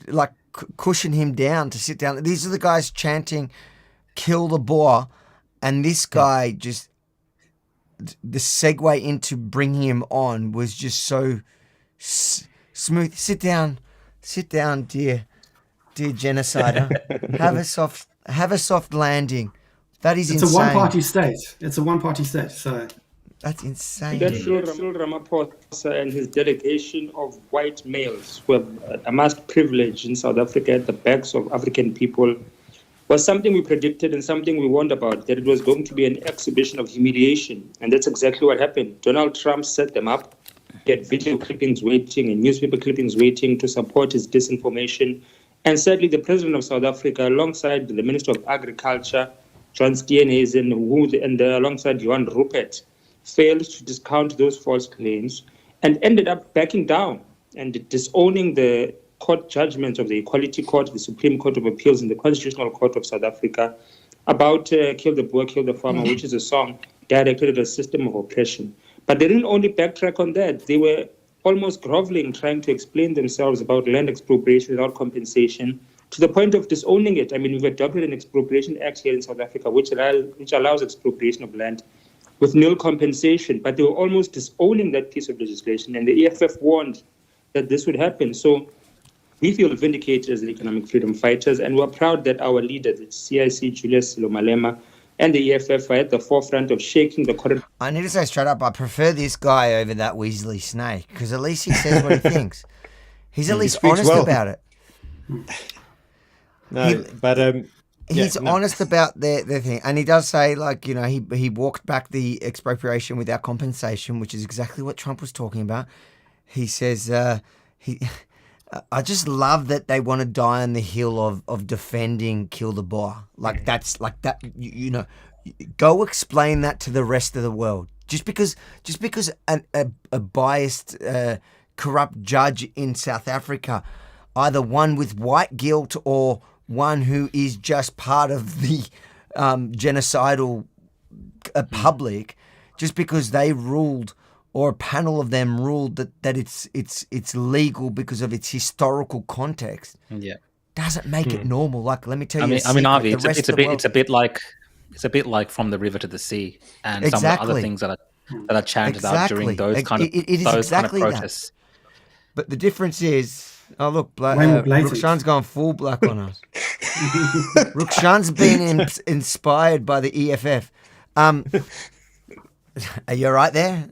like cushion him down to sit down. These are the guys chanting "Kill the Boer," and this guy just the segue into bringing him on was just so smooth. Sit down, dear genocider. have a soft landing. That is insane. It's a one-party state. It's a one-party state. So. That's insane. That Cyril Ramaphosa and his delegation of white males who have amassed privilege in South Africa at the backs of African people was something we predicted and something we warned about, that it was going to be an exhibition of humiliation. And that's exactly what happened. Donald Trump set them up. He had video clippings waiting and newspaper clippings waiting to support his disinformation. And sadly, the president of South Africa, alongside the Minister of Agriculture, John Steenhuisen, and alongside Johan Rupert, failed to discount those false claims and ended up backing down and disowning the court judgments of the Equality Court, the Supreme Court of Appeals, and the Constitutional Court of South Africa about Kill the Boer, Kill the Farmer, which is a song directed at a system of oppression. But they didn't only backtrack on that. They were almost groveling, trying to explain themselves about land expropriation without compensation, to the point of disowning it. I mean, we've adopted an expropriation act here in South Africa, which allows expropriation of land with nil compensation, but they were almost disowning that piece of legislation, and the EFF warned that this would happen. So we feel vindicated as the economic freedom fighters, and we're proud that our leader, the CIC, Julius Malema, and the EFF are at the forefront of shaking the current. I need to say straight up, I prefer this guy over that Weasley snake, because at least he says what he thinks. He's at least honest about it. He's honest about their thing, and he does say, like, you know, he walked back the expropriation without compensation, which is exactly what Trump was talking about. He says I just love that they want to die on the hill of defending Kill the Boer. Like, that's like that. You know, go explain that to the rest of the world. Just because a biased, corrupt judge in South Africa, either one with white guilt or one who is just part of the genocidal public, just because they ruled, or a panel of them ruled that it's legal because of its historical context. Yeah, doesn't make it normal. Like, let me tell you. I mean, Avi, it's a bit like From the River to the Sea, and some of the other things that are chanted out during those kind of protests. But the difference is, Oh, look, Way more blatant. Rukshan's gone full black on us. Rukshan's been inspired by the EFF. Are you all right there?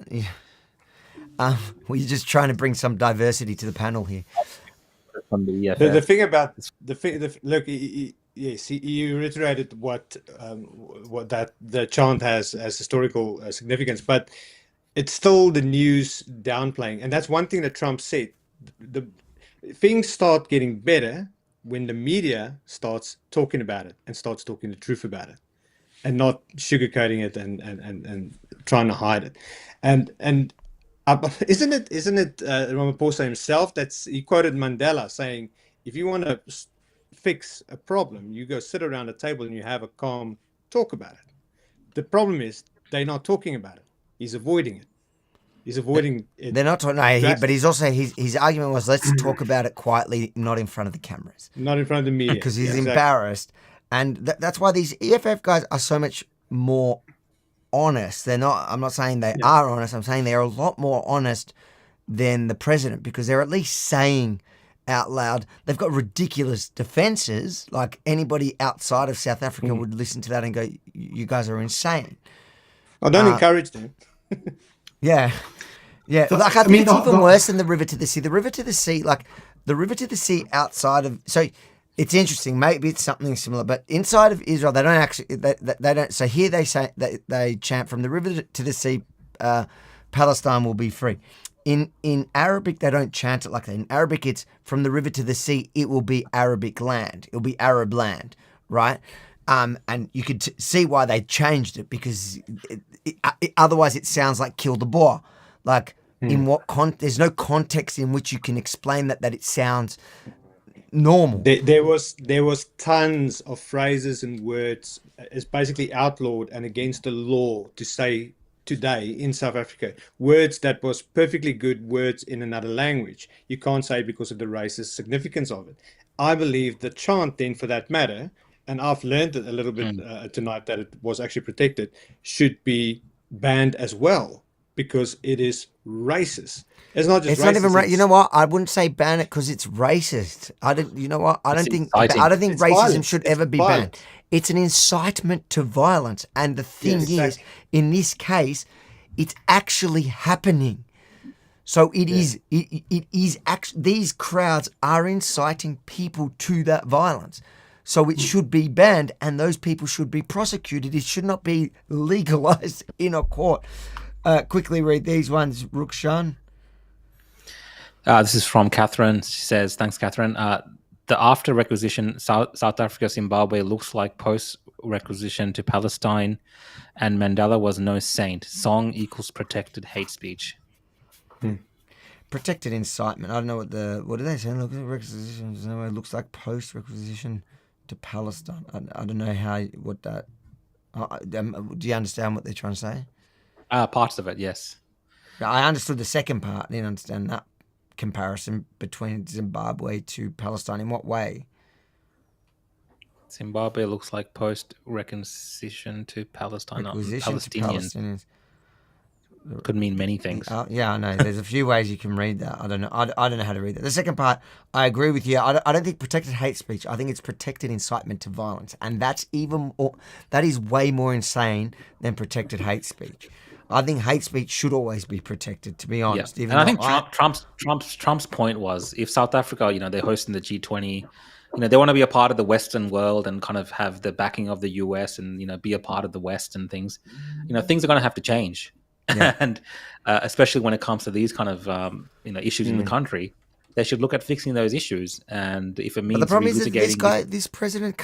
Were you just trying to bring some diversity to the panel here? From the EFF. The thing about look, yes, you reiterated what that the chant has as historical significance, but it's still the news downplaying, and that's one thing that Trump said. The things start getting better when the media starts talking about it and starts talking the truth about it, and not sugarcoating it and trying to hide it, and isn't it Ramaphosa himself he quoted Mandela saying, if you want to fix a problem, you go sit around a table and you have a calm talk about it. The problem is they're not talking about it. He's avoiding it. He's avoiding it. They're not talking. No, but he's also his argument was, let's talk about it quietly, not in front of the cameras, not in front of the media, because he's embarrassed, and that's why these EFF guys are so much more honest. They're not. I'm not saying they are honest. I'm saying they're a lot more honest than the president, because they're at least saying out loud. They've got ridiculous defenses. Like anybody outside of South Africa would listen to that and go, "You guys are insane." I don't encourage them. Yeah. Like I think it's even worse than the river to the sea. The river to the sea, like the river to the sea outside of. So it's interesting. Maybe it's something similar, but inside of Israel, they don't actually. They don't. So here they say they chant, from the river to the sea, Palestine will be free. In Arabic, they don't chant it like that. In Arabic, it's from the river to the sea, it will be Arabic land. It'll be Arab land, right? And you could see why they changed it, because otherwise it sounds like kill the Boer. Like in what there's no context in which you can explain that it sounds normal. There was tons of phrases and words. It's basically outlawed and against the law to say today in South Africa. Words that was perfectly good words in another language. You can't say because of the racist significance of it. I believe the chant then, for that matter, and I've learned it a little bit tonight that it was actually protected, should be banned as well, because it is racist. It's not just. It's racist, not even right. You know what? I wouldn't say ban it because it's racist. I don't. You know what? I don't think racism violence. should ever be banned. It's an incitement to violence, and the thing is, in this case, it's actually happening. So it is. It is actually, these crowds are inciting people to that violence. So it should be banned, and those people should be prosecuted. It should not be legalized in a court. Quickly read these ones, Rukshan. This is from Catherine. She says, thanks, Catherine. The after requisition, South Africa, Zimbabwe looks like post-requisition to Palestine, and Mandela was no saint. Song equals protected hate speech. Protected incitement. I don't know what do they say? Look at requisition. It looks like post-requisition to Palestine. I don't know what that. Do you understand what they're trying to say? Parts of it, yes. I understood the second part. I didn't understand that comparison between Zimbabwe to Palestine. In what way? Zimbabwe looks like post-requisition to Palestine. Palestinians. Could mean many things. Yeah, I know. There's a few ways you can read that. I don't know. I don't know how to read that. The second part, I agree with you. I don't think protected hate speech. I think it's protected incitement to violence, and that is way more insane than protected hate speech. I think hate speech should always be protected, to be honest. Yeah. And I think Trump's point was, if South Africa, they're hosting the G20, they want to be a part of the Western world and kind of have the backing of the US and be a part of the West and things. Things are going to have to change. Yeah. And especially when it comes to these kind of issues in the country, they should look at fixing those issues. And if it means, but the problem is that this president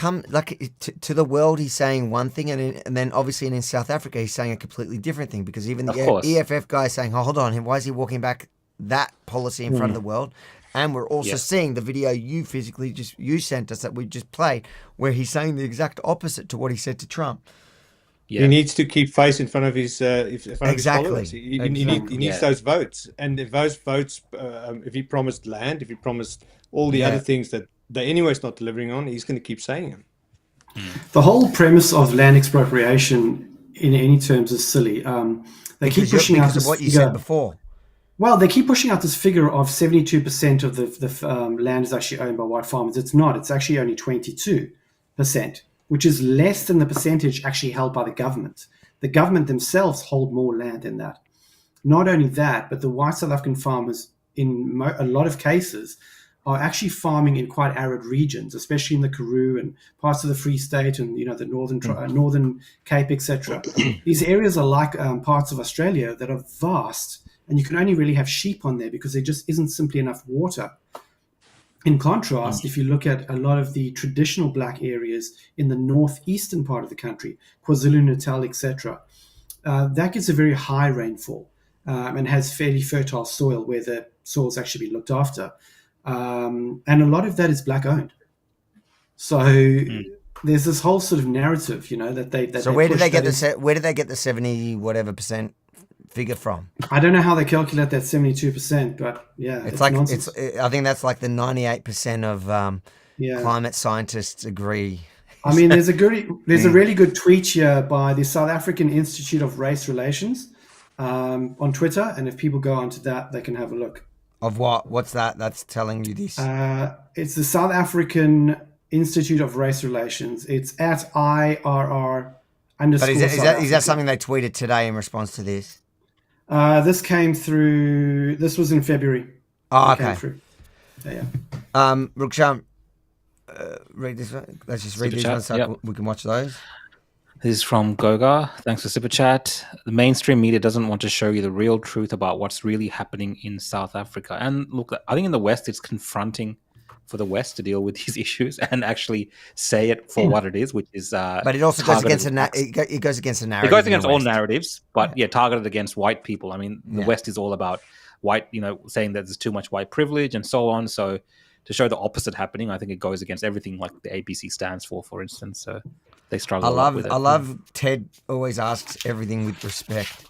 to the world, he's saying one thing, and then obviously in South Africa he's saying a completely different thing, because even the EFF guy is saying, "Oh, hold on, why is he walking back that policy in front of the world?" And we're also seeing the video you sent us that we just played, where he's saying the exact opposite to what he said to Trump. Yeah. He needs to keep face in front of his followers. He needs those votes, and if those votes, if he promised land, if he promised all the other things that they're anyways not delivering on, he's going to keep saying them. The whole premise of land expropriation in any terms is silly. They keep pushing out what you said before. Well, they keep pushing out this figure of 72% of the land is actually owned by white farmers. It's not. It's actually only 22%, which is less than the percentage actually held by the government. The government themselves hold more land than that. Not only that, but the white South African farmers, in a lot of cases, are actually farming in quite arid regions, especially in the Karoo and parts of the Free State and the northern Cape, etc. These areas are like parts of Australia that are vast, and you can only really have sheep on there because there just isn't simply enough water. In contrast, if you look at a lot of the traditional black areas in the northeastern part of the country, KwaZulu-Natal, etc., that gets a very high rainfall and has fairly fertile soil where the soil's actually been looked after. And a lot of that is black owned. So there's this whole sort of narrative, that they. So where did they get the 70 whatever percent figure from? I don't know how they calculate that 72%, but yeah, it's like nonsense. I think that's like the 98% of climate scientists agree. I mean, there's a really good tweet here by the South African Institute of Race Relations on Twitter, and if people go onto that, they can have a look. Of what? What's that? That's telling you this? It's the South African Institute of Race Relations. It's at IRR_. But is that something they tweeted today in response to this? This came through. This was in February. Oh, okay. Yeah. Rukshan, read this one. Let's just read Super these chat, ones so we can watch those. This is from Goga. Thanks for Super Chat. The mainstream media doesn't want to show you the real truth about what's really happening in South Africa. And look, I think in the West, it's confronting for the West to deal with these issues and actually say it for what it is, which is. But it also goes against it goes against the narrative. It goes against all narratives, but targeted against white people. I mean, the West is all about white, saying that there's too much white privilege and so on. So to show the opposite happening, I think it goes against everything like the ABC stands for instance. So they struggle with it. I love Ted always asks everything with respect.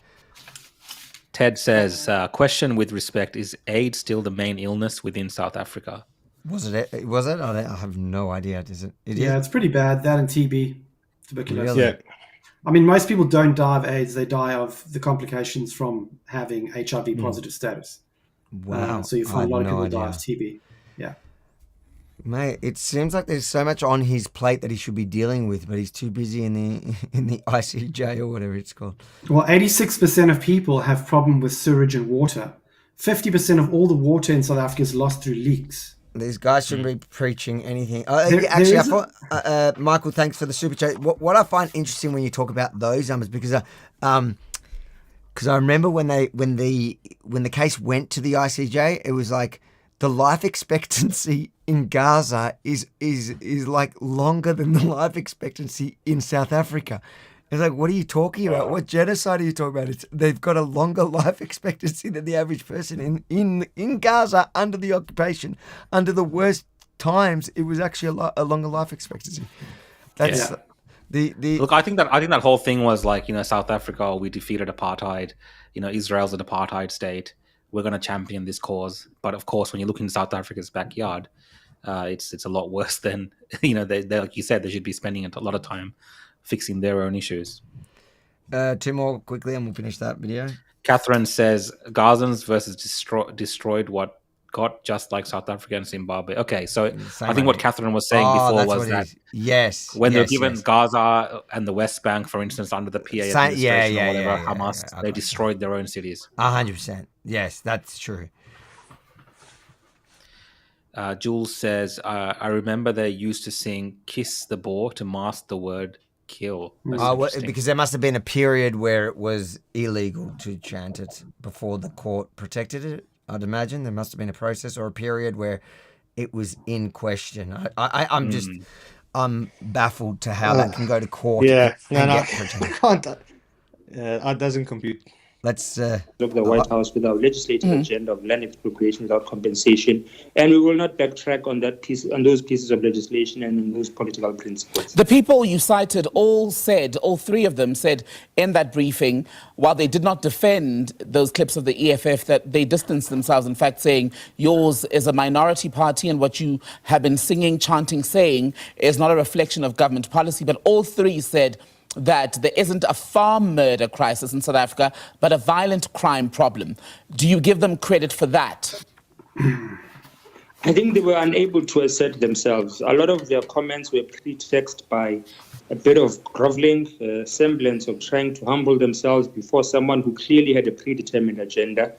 Ted says, question with respect, is AIDS still the main illness within South Africa? Was it? I have no idea. Is it? It's pretty bad. That and TB, tuberculosis. Really? Yeah. I mean, most people don't die of AIDS. They die of the complications from having HIV positive status. Wow. So you find a lot of people die of TB. Yeah. Mate, it seems like there's so much on his plate that he should be dealing with, but he's too busy in the ICJ or whatever it's called. Well, 86% of people have problem with sewage and water. 50% of all the water in South Africa is lost through leaks. These guys shouldn't be preaching anything. Michael, thanks for the super chat. What I find interesting when you talk about those numbers, because I remember when the case went to the ICJ, it was like the life expectancy in Gaza is like longer than the life expectancy in South Africa. It's like, what are you talking about? What genocide are you talking about? They've got a longer life expectancy than the average person in Gaza under the occupation, under the worst times. It was actually a longer life expectancy. That's Look, I think that whole thing was like, South Africa, we defeated apartheid. Israel's an apartheid state. We're going to champion this cause. But of course, when you look in South Africa's backyard, it's a lot worse than, they like you said, they should be spending a lot of time fixing their own issues. Two more quickly and we'll finish that video. Catherine says, Gazans versus destroyed what got, just like South Africa and Zimbabwe. Okay, so I think what Catherine was saying before was that when they're given Gaza and the West Bank, for instance, under the PA administration or whatever, Hamas, they destroyed their own cities. 100%. Yes, that's true. Jules says, I remember they used to sing Kiss the Boer to mask the word kill. Because there must have been a period where it was illegal to chant it before the court protected it. I'd imagine there must have been a process or a period where it was in question. I'm baffled to how that can go to court. Get protected. It doesn't compute. Let's of the White House with our legislative agenda of land expropriation without compensation, and we will not backtrack on those pieces of legislation and on those political principles. The people you cited all three of them said in that briefing, while they did not defend those clips of the EFF, that they distanced themselves, in fact, saying yours is a minority party and what you have been singing, chanting, saying is not a reflection of government policy. But all three said that there isn't a farm murder crisis in South Africa, but a violent crime problem. Do you give them credit for that? I think they were unable to assert themselves. A lot of their comments were pretexted by a bit of groveling, semblance of trying to humble themselves before someone who clearly had a predetermined agenda.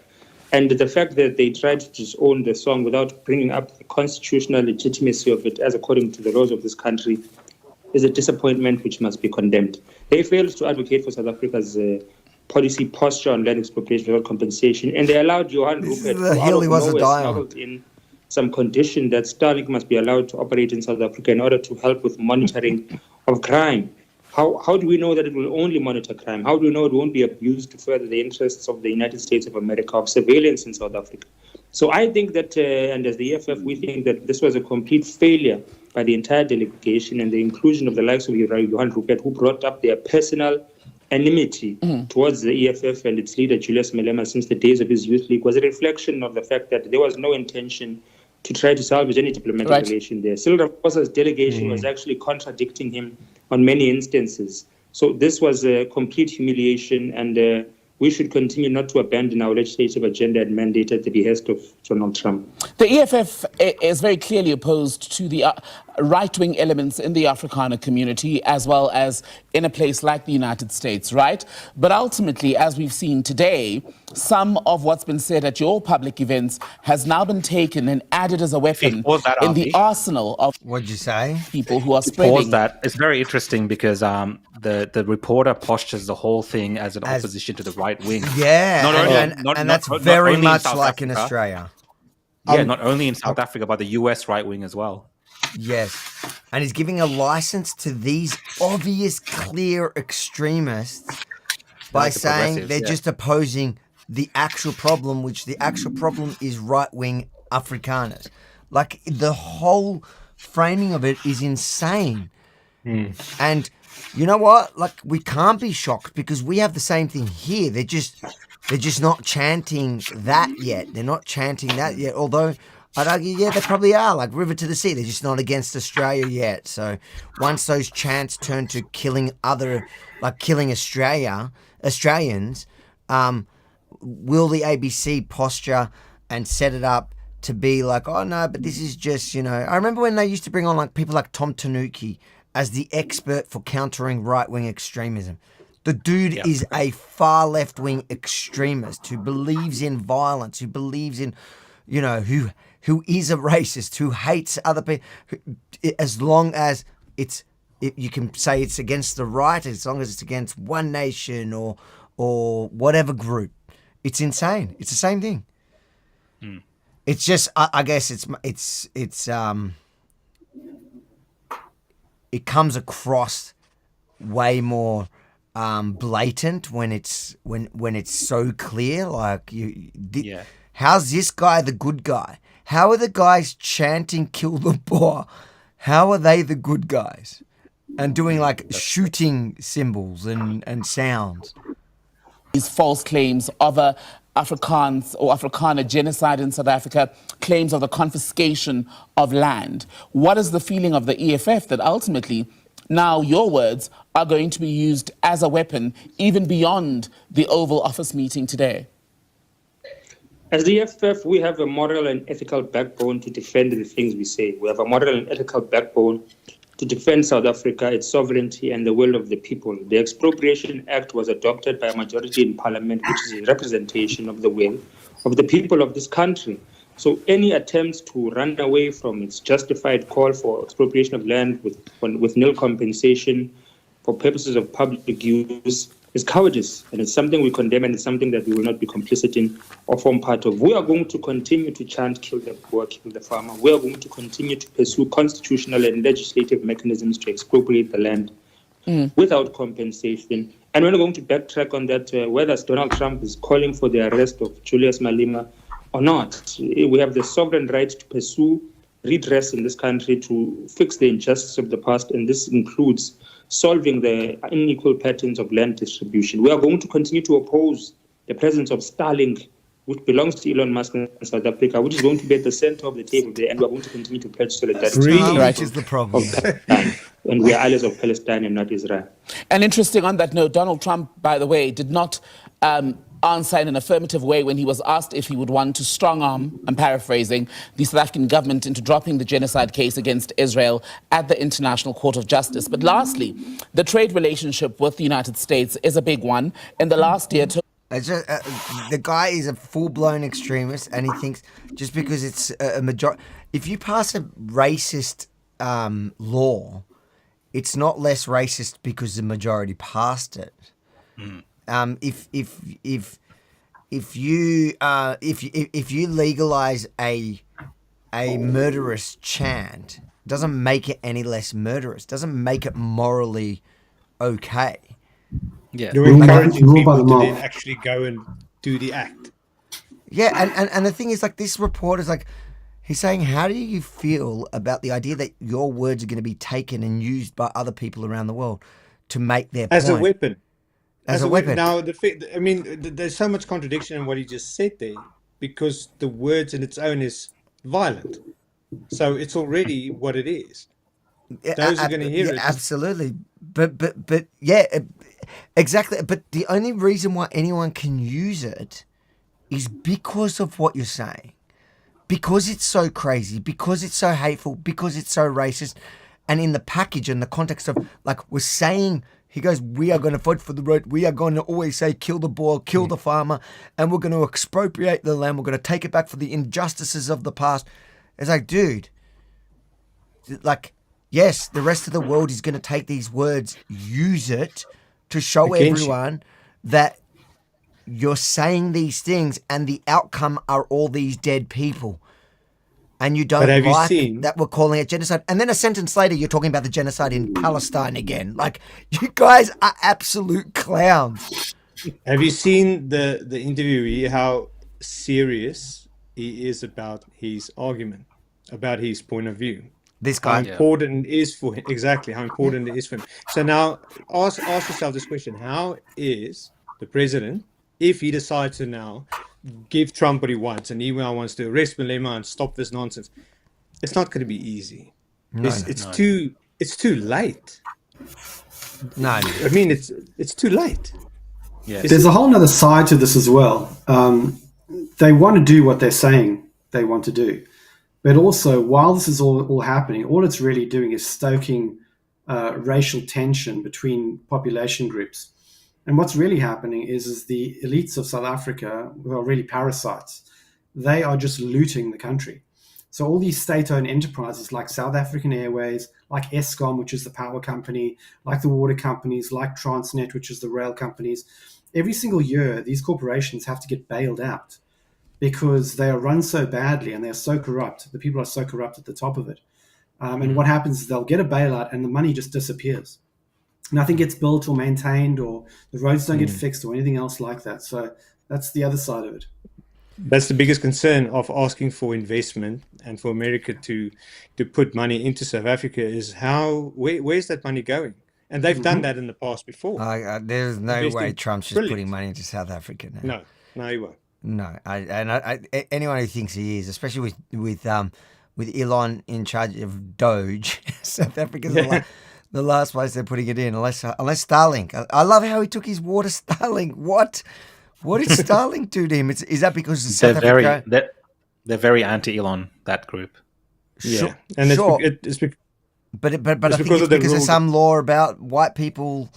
And the fact that they tried to disown the song without bringing up the constitutional legitimacy of it, as according to the laws of this country, is a disappointment which must be condemned. They failed to advocate for South Africa's policy posture on land expropriation without compensation, and they allowed Johan Rupert, who out of nowhere smuggled in some condition that Starlink must be allowed to operate in South Africa in order to help with monitoring of crime. How do we know that it will only monitor crime? How do we know it won't be abused to further the interests of the United States of America, of surveillance in South Africa? So I think that, and as the EFF, we think that this was a complete failure by the entire delegation, and the inclusion of the likes of Johan Rupert, who brought up their personal enmity towards the EFF and its leader, Julius Malema, since the days of his youth league, was a reflection of the fact that there was no intention to try to salvage any diplomatic relation there. Cyril Ramaphosa's delegation was actually contradicting him on many instances. So this was a complete humiliation, and we should continue not to abandon our legislative agenda and mandate at the behest of Donald Trump. The EFF is very clearly opposed to the right-wing elements in the Afrikaner community, as well as in a place like the United States, right? But ultimately, as we've seen today, some of what's been said at your public events has now been taken and added as a weapon in the arsenal of what'd you say? People who are spreading. Pause that. It's very interesting because the reporter postures the whole thing as an opposition to the right wing. Yeah, and that's very much like in Australia. Yeah, not only in South Africa, but the US right wing as well. Yes. And he's giving a license to these obvious, clear extremists by saying they're just opposing the actual problem, which the actual problem is right-wing Afrikaners. Like, the whole framing of it is insane. And you know what? Like, we can't be shocked because we have the same thing here. They're just not chanting that yet. They're not chanting that yet. Although I'd argue, yeah, they probably are. Like River to the Sea, they're just not against Australia yet. So once those chants turn to killing Australians, will the ABC posture and set it up to be like, oh no, but this is just, I remember when they used to bring on like people like Tom Tanuki as the expert for countering right-wing extremism. The dude is a far left-wing extremist who believes in violence, who believes in, who is a racist, who hates other people, as long as you can say it's against the right, as long as it's against one nation or whatever group. It's insane. It's the same thing. It's just, I guess it comes across way more blatant when it's so clear. Like how's this guy the good guy? How are the guys chanting "Kill the Boer"? How are they the good guys? And doing like shooting symbols and sounds. These false claims of a Afrikaans or Afrikaner genocide in South Africa, claims of the confiscation of land. What is the feeling of the EFF that ultimately now your words are going to be used as a weapon even beyond the Oval Office meeting today? As the EFF, we have a moral and ethical backbone to defend the things we say. We have a moral and ethical backbone to defend South Africa, its sovereignty, and the will of the people. The Expropriation Act was adopted by a majority in Parliament, which is a representation of the will of the people of this country. So any attempts to run away from its justified call for expropriation of land with nil compensation for purposes of public use is cowardice, and it's something we condemn, and it's something that we will not be complicit in or form part of. We are going to continue to chant "Kill the poor, kill the farmer." We are going to continue to pursue constitutional and legislative mechanisms to expropriate the land without compensation. And we're not going to backtrack on that, whether Donald Trump is calling for the arrest of Julius Malema or not. We have the sovereign right to pursue redress in this country to fix the injustice of the past, and this includes solving the unequal patterns of land distribution. We are going to continue to oppose the presence of Starlink, which belongs to Elon Musk in South Africa, which is going to be at the center of the table there, and we are going to continue to pledge solidarity. Right is the problem. and we are allies of Palestine and not Israel. And interesting on that note, Donald Trump, by the way, did not answer in an affirmative way when he was asked if he would want to strong arm, I'm paraphrasing, the South African government into dropping the genocide case against Israel at the International Court of Justice. But lastly, the trade relationship with the United States is a big one. In the last year, the guy is a full-blown extremist, and he thinks just because it's a majority, if you pass a racist law, it's not less racist because the majority passed it. If you legalize a murderous chant, doesn't make it any less murderous. Doesn't make it morally okay. Yeah, you're encouraging people to then actually go and do the act. Yeah, and the thing is, like, this report is like, he's saying, how do you feel about the idea that your words are going to be taken and used by other people around the world to make their as point? A weapon? As a weapon. Now, there's so much contradiction in what he just said there, because the words in its own is violent. So it's already what it is. Those are going to hear it. Absolutely. But yeah, exactly. But the only reason why anyone can use it is because of what you're saying. Because it's so crazy, because it's so hateful, because it's so racist. And in the package and the context of, like, we're saying, he goes, we are going to fight for the road. We are going to always say, kill the boy, kill the farmer. And we're going to expropriate the land. We're going to take it back for the injustices of the past. It's like, dude, like, yes, the rest of the world is going to take these words, use it to show everyone that you're saying these things and the outcome are all these dead people. And you don't like that we're calling it genocide. And then a sentence later, you're talking about the genocide in Palestine again. Like, you guys are absolute clowns. Have you seen the interviewee, how serious he is about his argument, about his point of view? This guy. How important it is for him. Exactly, how important it is for him. So now, ask yourself this question. How is the president, if he decides to now give Trump what he wants, and he now wants to arrest Malema and stop this nonsense, it's not going to be easy. It's too late. No, I mean, it's too late. Yeah. There's a whole other side to this as well. They want to do what they're saying they want to do, but also, while this is all happening, all it's really doing is stoking racial tension between population groups. And what's really happening is the elites of South Africa, who are really parasites, they are just looting the country. So all these state-owned enterprises like South African Airways, like Eskom, which is the power company, like the water companies, like Transnet, which is the rail companies, every single year, these corporations have to get bailed out because they are run so badly and they're so corrupt. The people are so corrupt at the top of it. And what happens is they'll get a bailout and the money just disappears. Nothing gets built or maintained, or the roads don't get fixed or anything else like that. So that's the other side of it. That's the biggest concern of asking for investment and for America to put money into South Africa is where's that money going? And they've done that in the past before. There's no way Trump's just putting money into South Africa now. No, he won't. No, anyone who thinks he is, especially with Elon in charge of Doge, South Africa's the last place they're putting it in, unless Starlink. I love how he took his water Starlink. What did Starlink do to him? Is that because of South Africa? They're very anti-Elon, that group. Yeah, and it's but I think it's because of some law about white people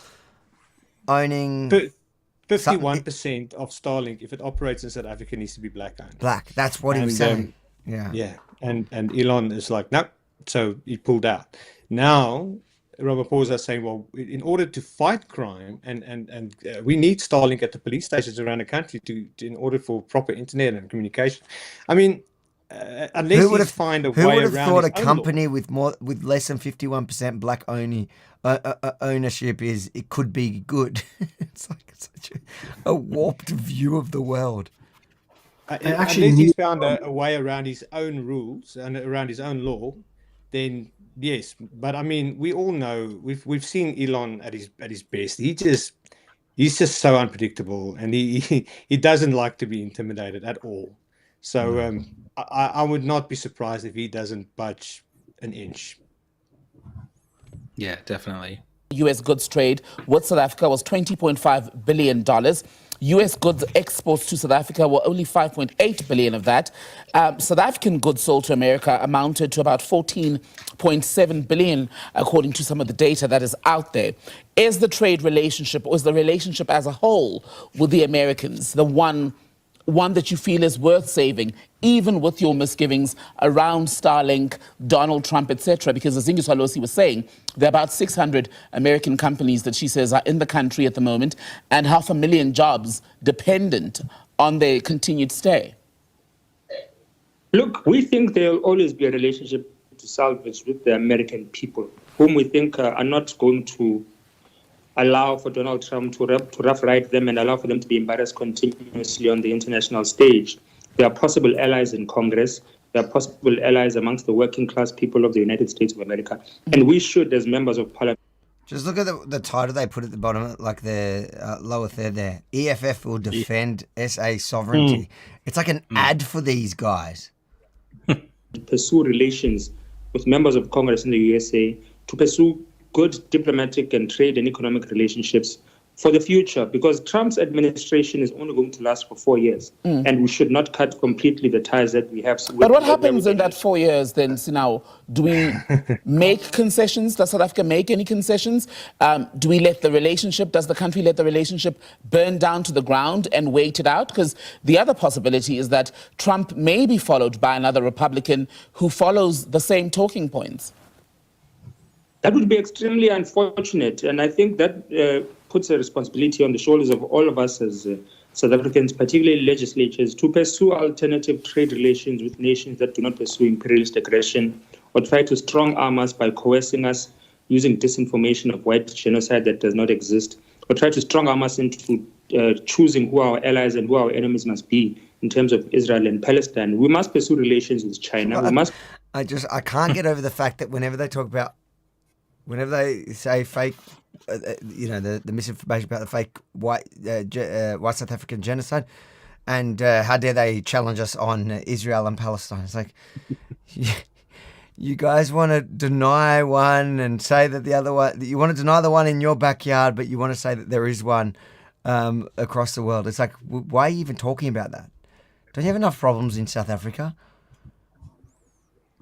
owning 51% of Starlink, if it operates in South Africa, needs to be black owned. Black. That's what he was saying. Yeah. And Elon is like, no, so he pulled out. Now Ramaphosa is saying, well, in order to fight crime, and we need Starlink at the police stations around the country in order for proper internet and communication. I mean, unless you find a way around. Who would have thought a company with less than 51% black ownership it could be good? It's like such a warped view of the world. Unless he's found a way around his own rules and around his own law, then yes. But I mean, we all know we've seen Elon at his best. He's just so unpredictable, and he doesn't like to be intimidated at all. So I would not be surprised if he doesn't budge an inch. Yeah, definitely. U.S. goods trade with South Africa was $20.5 billion. U.S. goods exports to South Africa were only $5.8 billion of that. South African goods sold to America amounted to about $14.7 billion, according to some of the data that is out there. Is the trade relationship, or is the relationship as a whole with the Americans the one that you feel is worth saving, even with your misgivings around Starlink, Donald Trump, etc.? Because as Zingi Swalosi was saying, there are about 600 American companies that she says are in the country at the moment, and 500,000 jobs dependent on their continued stay. Look, we think there will always be a relationship to salvage with the American people, whom we think are not going to allow for Donald Trump to rough ride them and allow for them to be embarrassed continuously on the international stage. There are possible allies in Congress. There are possible allies amongst the working class people of the United States of America. And we should, as members of parliament... Just look at the title they put at the bottom, like the lower third there. EFF will defend SA sovereignty. It's like an ad for these guys. Pursue relations with members of Congress in the USA to pursue good diplomatic and trade and economic relationships for the future, because Trump's administration is only going to last for 4 years, and we should not cut completely the ties that we have. But what happens in that 4 years then, Sinao? Do we make concessions? Does South Africa make any concessions? Do we let the relationship, does the country let the relationship burn down to the ground and wait it out? Because the other possibility is that Trump may be followed by another Republican who follows the same talking points. That would be extremely unfortunate, and I think that puts a responsibility on the shoulders of all of us as South Africans, particularly legislatures, to pursue alternative trade relations with nations that do not pursue imperialist aggression or try to strong-arm us by coercing us using disinformation of white genocide that does not exist, or try to strong-arm us into choosing who our allies and who our enemies must be in terms of Israel and Palestine. We must pursue relations with China. I can't get over the fact that whenever they say fake, the misinformation about the fake white South African genocide, and how dare they challenge us on Israel and Palestine? It's like, you guys want to deny one and say that the other one, you want to deny the one in your backyard, but you want to say that there is one across the world. It's like, why are you even talking about that? Don't you have enough problems in South Africa?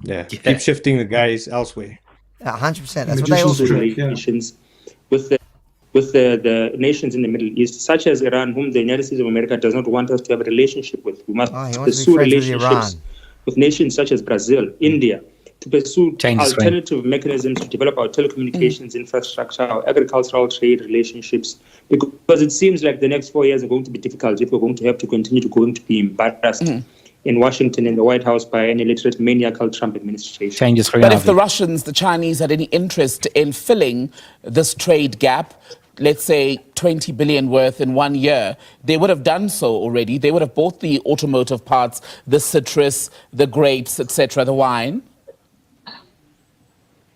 Yeah, keep shifting the gaze elsewhere. 100%. That's what they all do. Relations with the nations in the Middle East, such as Iran, whom the United States of America does not want us to have a relationship with. We must pursue relationships with nations such as Brazil, India, to pursue alternative mechanisms to develop our telecommunications infrastructure, our agricultural trade relationships, because it seems like the next 4 years are going to be difficult if we're going to have to continue to be embarrassed in Washington, in the White House, by an illiterate, maniacal Trump administration. But if the Russians, the Chinese had any interest in filling this trade gap, let's say 20 billion worth in 1 year, they would have done so already. They would have bought the automotive parts, the citrus, the grapes, etc., the wine.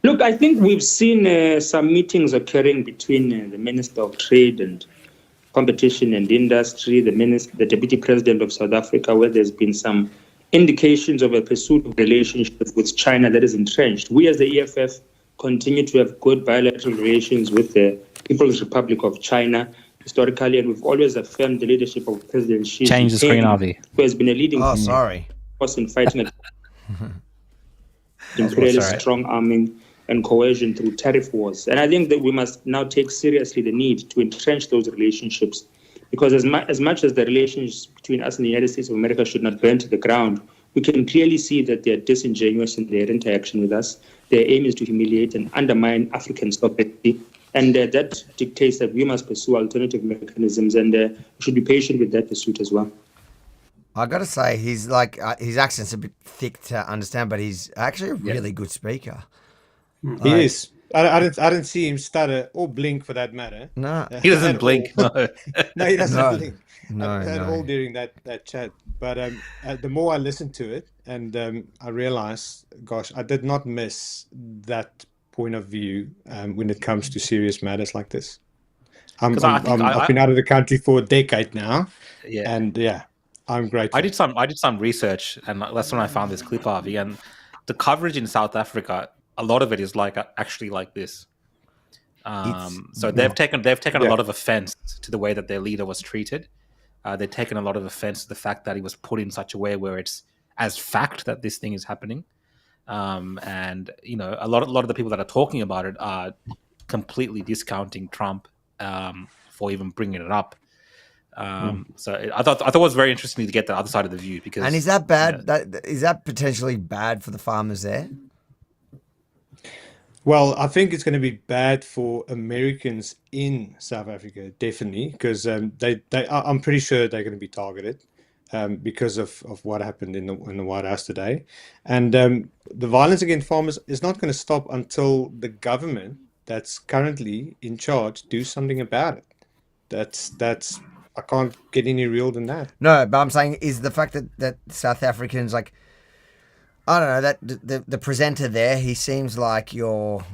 Look, I think we've seen some meetings occurring between the Minister of Trade and Competition and Industry, the Deputy President of South Africa, where there's been some indications of a pursuit of relationship with China that is entrenched. We as the EFF continue to have good bilateral relations with the People's Republic of China historically, and we've always affirmed the leadership of President Xi Jinping, who has been a leading force in fighting imperialist strong-arming and coercion through tariff wars. And I think that we must now take seriously the need to entrench those relationships, because as much as the relations between us and the United States of America should not burn to the ground, we can clearly see that they are disingenuous in their interaction with us. Their aim is to humiliate and undermine African sovereignty, and that dictates that we must pursue alternative mechanisms, and we should be patient with that pursuit as well. I got to say, he's like his accent's a bit thick to understand, but he's actually a really good speaker. He is. I didn't see him stutter or blink, for that matter. No, he doesn't blink. No, no, he doesn't blink. At all during that chat. But the more I listened to it, and I realized, gosh, I did not miss that point of view when it comes to serious matters like this. I've been out of the country for a decade now, and I'm grateful. I did some research, and that's when I found this clip, Harvey. And the coverage in South Africa, a lot of it is actually like this. So they've taken a lot of offense to the way that their leader was treated. They've taken a lot of offense to the fact that he was put in such a way where it's as fact that this thing is happening. And a lot of the people that are talking about it are completely discounting Trump for even bringing it up. So I thought it was very interesting to get the other side of the view, because. And is that bad? Is that potentially bad for the farmers there? Well, I think it's going to be bad for Americans in South Africa, definitely, because I'm pretty sure they're going to be targeted because of what happened in the White House today. And the violence against farmers is not going to stop until the government that's currently in charge do something about it. That's I can't get any real than that. No, but I'm saying is the fact that South Africans, like, I don't know, that the presenter there, he seems like your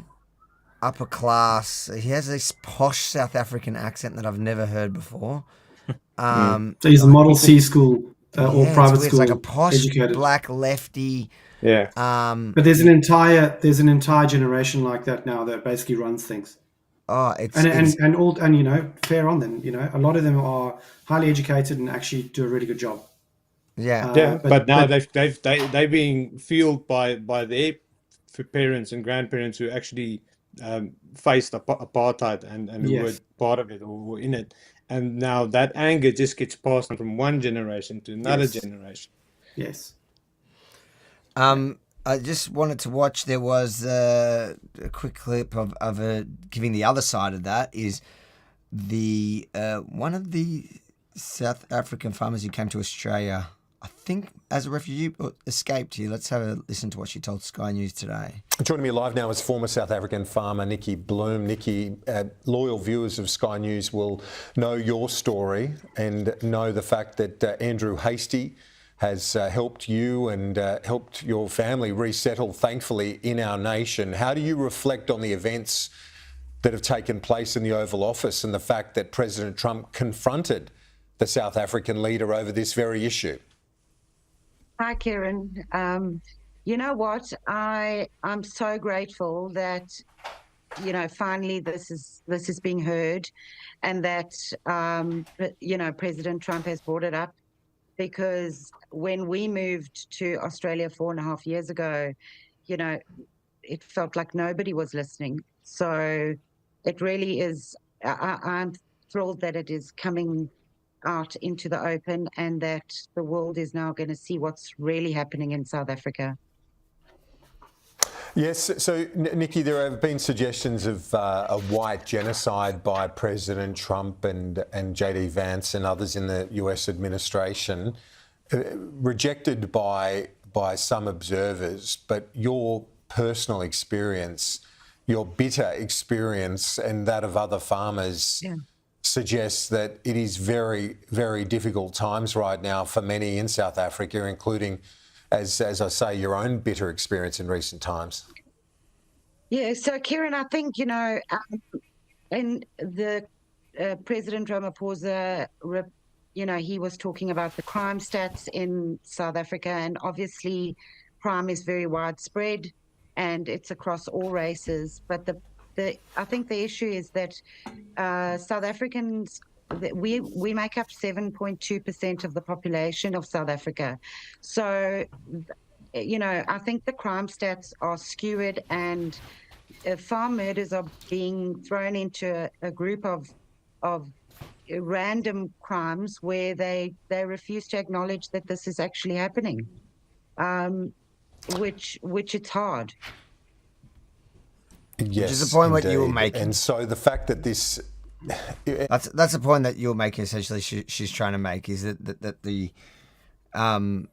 upper class. He has this posh South African accent that I've never heard before. So he's a model C school or private school, like a posh educated black lefty. Yeah. But there's an entire generation like that now that basically runs things. Oh, fair on them. A lot of them are highly educated and actually do a really good job. Yeah, but now they're being fueled by their parents and grandparents who actually faced apartheid and who were part of it or were in it, and now that anger just gets passed on from one generation to another generation. Yes. I just wanted to watch. There was a quick clip of giving the other side of that. Is the one of the South African farmers who came to Australia, I think as a refugee, escaped here. Let's have a listen to what she told Sky News today. Joining me live now is former South African farmer Nikki Bloom. Nikki, loyal viewers of Sky News will know your story and know the fact that Andrew Hastie has helped you and helped your family resettle, thankfully, in our nation. How do you reflect on the events that have taken place in the Oval Office and the fact that President Trump confronted the South African leader over this very issue? Hi, Kieran. You know what? I'm so grateful that, finally this is being heard, and that, President Trump has brought it up, because when we moved to Australia 4.5 years ago, it felt like nobody was listening. So it really is, I'm thrilled that it is coming out into the open and that the world is now going to see what's really happening in South Africa. Yes, so Nikki, there have been suggestions of a white genocide by President Trump and JD Vance and others in the US administration, rejected by some observers, but your personal experience, your bitter experience and that of other farmers suggests that it is very, very difficult times right now for many in South Africa, including, as I say, your own bitter experience in recent times. Yeah, so Kieran, I think, in the President Ramaphosa, he was talking about the crime stats in South Africa, and obviously crime is very widespread and it's across all races. But I think the issue is that South Africans, we make up 7.2% of the population of South Africa. So, I think the crime stats are skewed, and farm murders are being thrown into a group of random crimes where they refuse to acknowledge that this is actually happening, which it's hard. Yes, which is the point that you were making. And so the fact that this... That's the point that you're making, essentially, she's trying to make, is that the...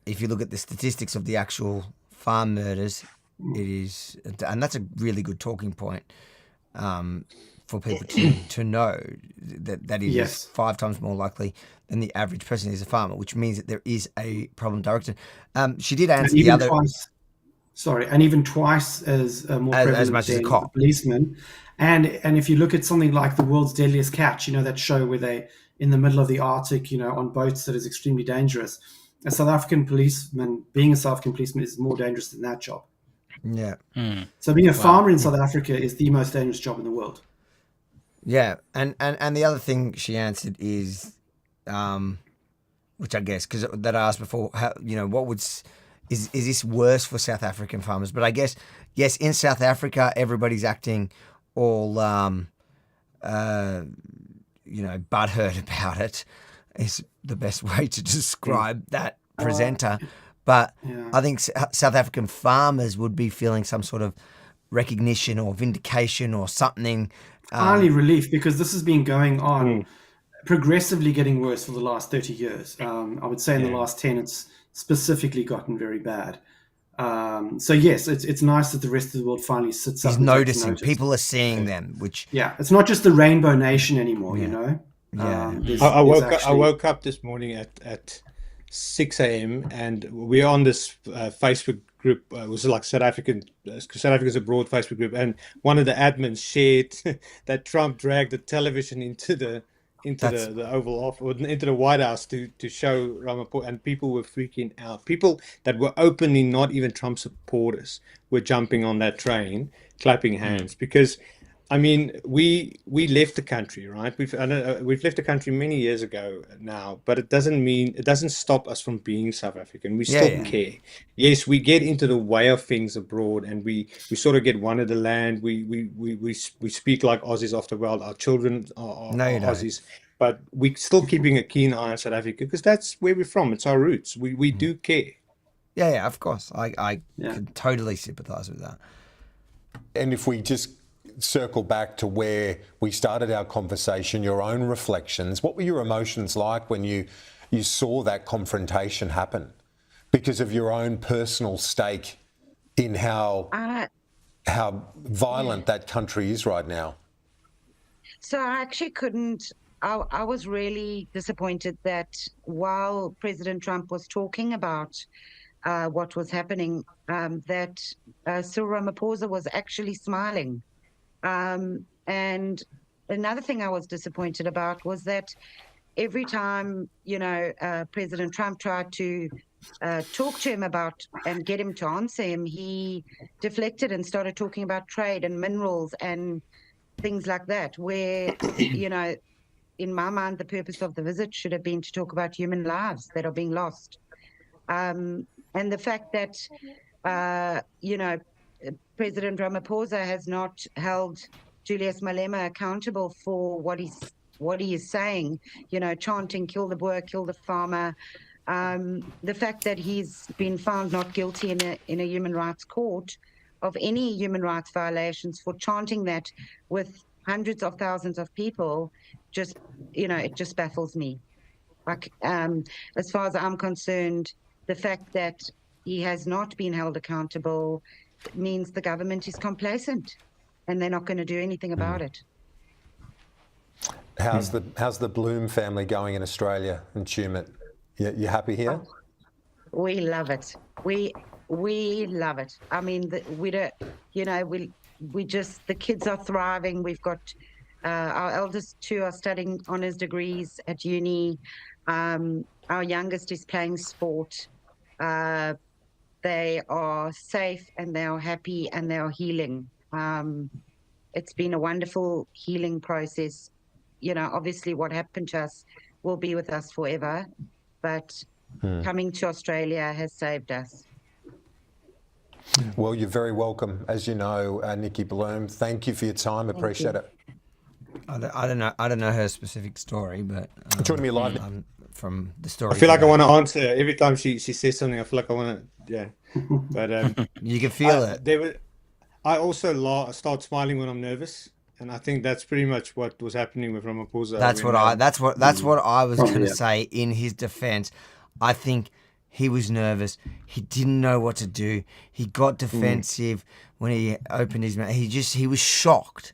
if you look at the statistics of the actual farm murders, it is... And that's a really good talking point for people to know that it is 5 times more likely than the average person is a farmer, which means that there is a problem directed. She did answer the other... and even twice as more prevalent as much as a cop. Policeman. And if you look at something like The World's Deadliest Catch, that show where they in the middle of the Arctic, on boats that is extremely dangerous. A South African policeman, being a South African policeman, is more dangerous than that job. Yeah. So being a farmer in South Africa is the most dangerous job in the world. Yeah, and the other thing she answered is, which I guess because that I asked before, how, what would is this worse for South African farmers? But I guess yes, in South Africa, everybody's acting all butthurt about it. Is the best way to describe that presenter. But I think South African farmers would be feeling some sort of recognition or vindication or something. Finally, relief, because this has been going on, progressively getting worse for the last 30 years. I would say in the last 10, it's specifically gotten very bad. So yes, it's nice that the rest of the world finally sits up. He's noticing. People are seeing them, which it's not just the Rainbow Nation anymore. You know. I woke up this morning at 6 a.m. and we're on this Facebook group. It was like South Africans Abroad Facebook group, and one of the admins shared that Trump dragged the television into the Oval Office, or into the White House to show Ramaphosa, and people were freaking out. People that were openly not even Trump supporters were jumping on that train, clapping hands, because I mean, we left the country, right? We've left the country many years ago now, but it doesn't stop us from being South African. We still care. Yes, we get into the way of things abroad, and we sort of get one of the land. We speak like Aussies after a while. Our children are Aussies, but we're still keeping a keen eye on South Africa because that's where we're from. It's our roots. We do care. Yeah, of course. I can totally sympathise with that. And if we just circle back to where we started our conversation, your own reflections, what were your emotions like when you saw that confrontation happen because of your own personal stake in how violent that country is right now? So I actually couldn't. I was really disappointed that while President Trump was talking about what was happening, that Cyril Ramaphosa was actually smiling. And another thing I was disappointed about was that every time, President Trump tried to talk to him about and get him to answer him, he deflected and started talking about trade and minerals and things like that, where, in my mind, the purpose of the visit should have been to talk about human lives that are being lost. And the fact that, President Ramaphosa has not held Julius Malema accountable for what he is saying, chanting, kill the Boer, kill the farmer. The fact that he's been found not guilty in a human rights court of any human rights violations for chanting that with hundreds of thousands of people, it just baffles me. Like, as far as I'm concerned, the fact that he has not been held accountable means the government is complacent and they're not going to do anything about it. How's the Bloom family going in Australia and Tumut? You happy here? We love it. We love it. I mean, the kids are thriving. We've got our eldest two are studying honours degrees at uni. Our youngest is playing sport. They are safe and they are happy and they are healing. It's been a wonderful healing process. Obviously what happened to us will be with us forever, but coming to Australia has saved us. Well, you're very welcome. As you know, Nikki Bloom, thank you for your time. Appreciate it. I don't know her specific story, but joining me live from the story. I feel like I want to answer every time she says something. I feel like I want to, but you can feel it. I also start smiling when I'm nervous, and I think that's pretty much what was happening with Ramaphosa. That's what I was going to say in his defense. I think he was nervous. He didn't know what to do. He got defensive when he opened his mouth. He was shocked.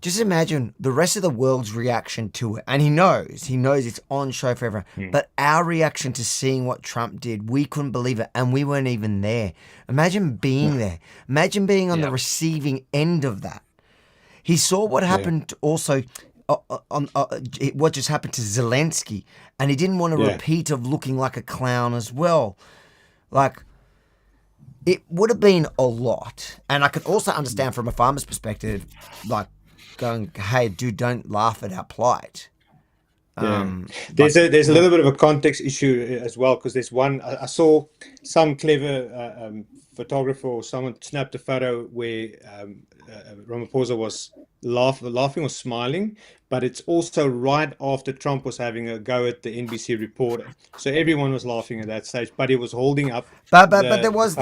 Just imagine the rest of the world's reaction to it. And he knows it's on show forever. But our reaction to seeing what Trump did, we couldn't believe it. And we weren't even there. Imagine being there. Imagine being on the receiving end of that. He saw what happened also, what just happened to Zelensky. And he didn't want to repeat of looking like a clown as well. It would have been a lot. And I could also understand from a farmer's perspective, going, hey, dude, don't laugh at our plight. There's a little bit of a context issue as well, because there's one I saw some clever photographer or someone snapped a photo where Ramaphosa was laughing or smiling, but it's also right after Trump was having a go at the NBC reporter, so everyone was laughing at that stage, but he was holding up. But there was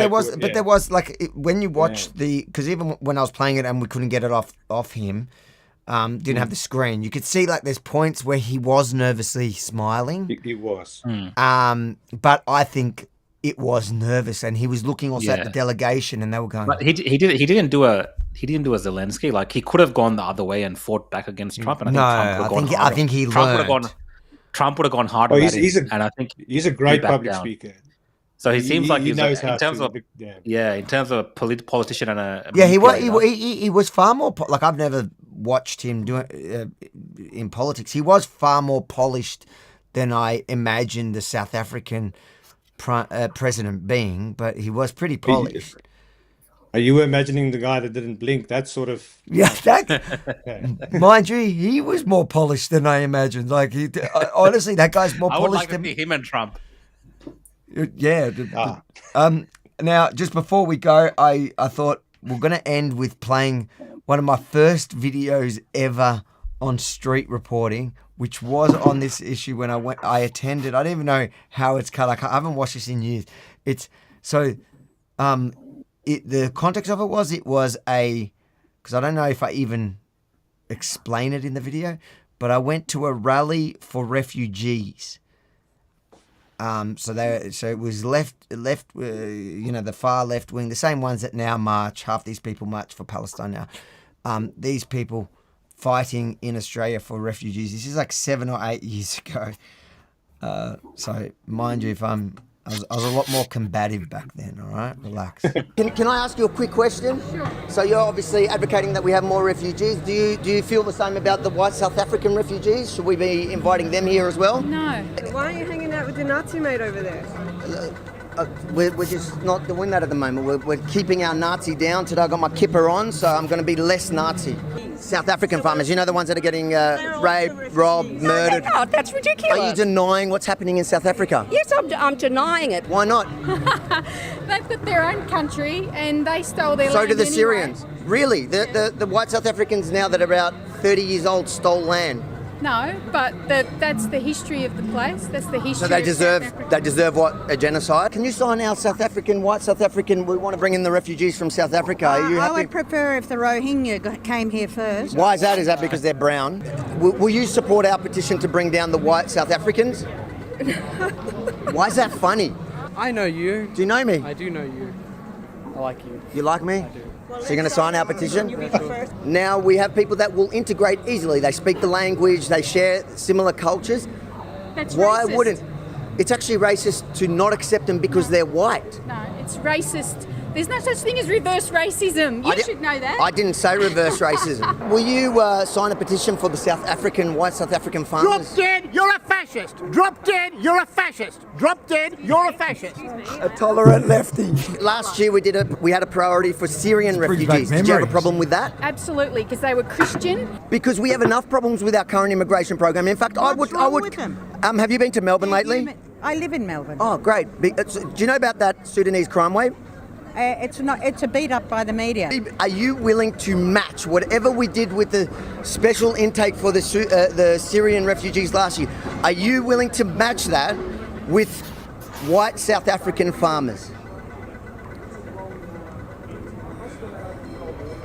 like when you watch because even when I was playing it and we couldn't get it off him. Didn't have the screen. You could see like there's points where he was nervously smiling. He was. But I think it was nervous, and he was looking also at the delegation, and they were going. But he didn't do a Zelensky. Like he could have gone the other way and fought back against Trump. And I think he learned. Trump would have gone harder. And I think he's a great public speaker. So he seems like he knows how in terms of a politician and a he was far more like I've never watched him doing in politics. He was far more polished than I imagined the South African president being, but he was pretty polished. Are you imagining the guy that didn't blink? That sort of mind you, he was more polished than I imagined. Like honestly, that guy's more polished. I would like to see him and Trump. Yeah. Now, just before we go, I thought we're going to end with playing one of my first videos ever on street reporting, which was on this issue when I attended. I don't even know how it's cut. I haven't watched this in years. The context of it was because I don't know if I even explain it in the video, but I went to a rally for refugees. So it was left, the far left wing, the same ones that now march. Half these people march for Palestine now. These people fighting in Australia for refugees. This is like 7 or 8 years ago. So mind you, I was a lot more combative back then. All right, relax. Can I ask you a quick question? Sure. So you're obviously advocating that we have more refugees. Do you feel the same about the white South African refugees? Should we be inviting them here as well? No. Why are you hanging out with your Nazi mate over there? We're just not doing that at the moment. We're keeping our Nazi down. Today I got my kipper on, so I'm going to be less Nazi. South African farmers, that are the ones that are getting raped, robbed, murdered. Oh, that's ridiculous. Are you denying what's happening in South Africa? Yes, I'm denying it. Why not? They've got their own country and they stole their land. So do the anyway. Syrians. Really? The white South Africans now that are about 30 years old stole land. No, but that's the history of the place. That's the history. So they deserve what? A genocide? Can you sign our white South African? We want to bring in the refugees from South Africa. Are you happy? I would prefer if the Rohingya came here first. Why is that? Is that because they're brown? Will you support our petition to bring down the white South Africans? Why is that funny? I know you. Do you know me? I do know you. I like you. You like me? I do. So you're going to sign our petition? Now we have people that will integrate easily. They speak the language, they share similar cultures. That's Why racist. wouldn't? It's actually racist to not accept them because they're white. No, it's racist. There's no such thing as reverse racism. You should know that. I didn't say reverse racism. Will you sign a petition for the white South African farmers? Drop dead, you're a fascist. Drop dead, you're a fascist. Drop dead, you're a fascist. A tolerant lefty. Last year we had a priority for Syrian refugees. Did you have a problem with that? Absolutely, because they were Christian. Because we have enough problems with our current immigration program. In fact, I would. With them? Have you been to Melbourne lately? I live in Melbourne. Oh, great. Do you know about that Sudanese crime wave? It's a beat up by the media. Are you willing to match whatever we did with the special intake for the Syrian refugees last year? Are you willing to match that with white South African farmers?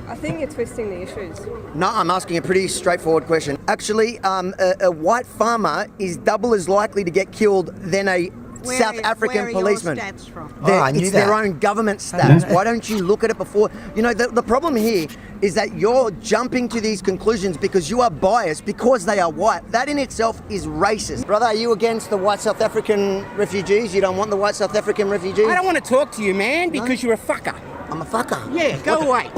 I think you're twisting the issues. No, I'm asking a pretty straightforward question. Actually, a white farmer is double as likely to get killed than a South African policeman. Where are your stats from? I knew their own government stats. Why don't you look at it before? The problem here is that you're jumping to these conclusions because you are biased because they are white. That in itself is racist. Brother, are you against the white South African refugees? You don't want the white South African refugees? I don't want to talk to you, man, because you're a fucker. I'm a fucker. Yeah, go away.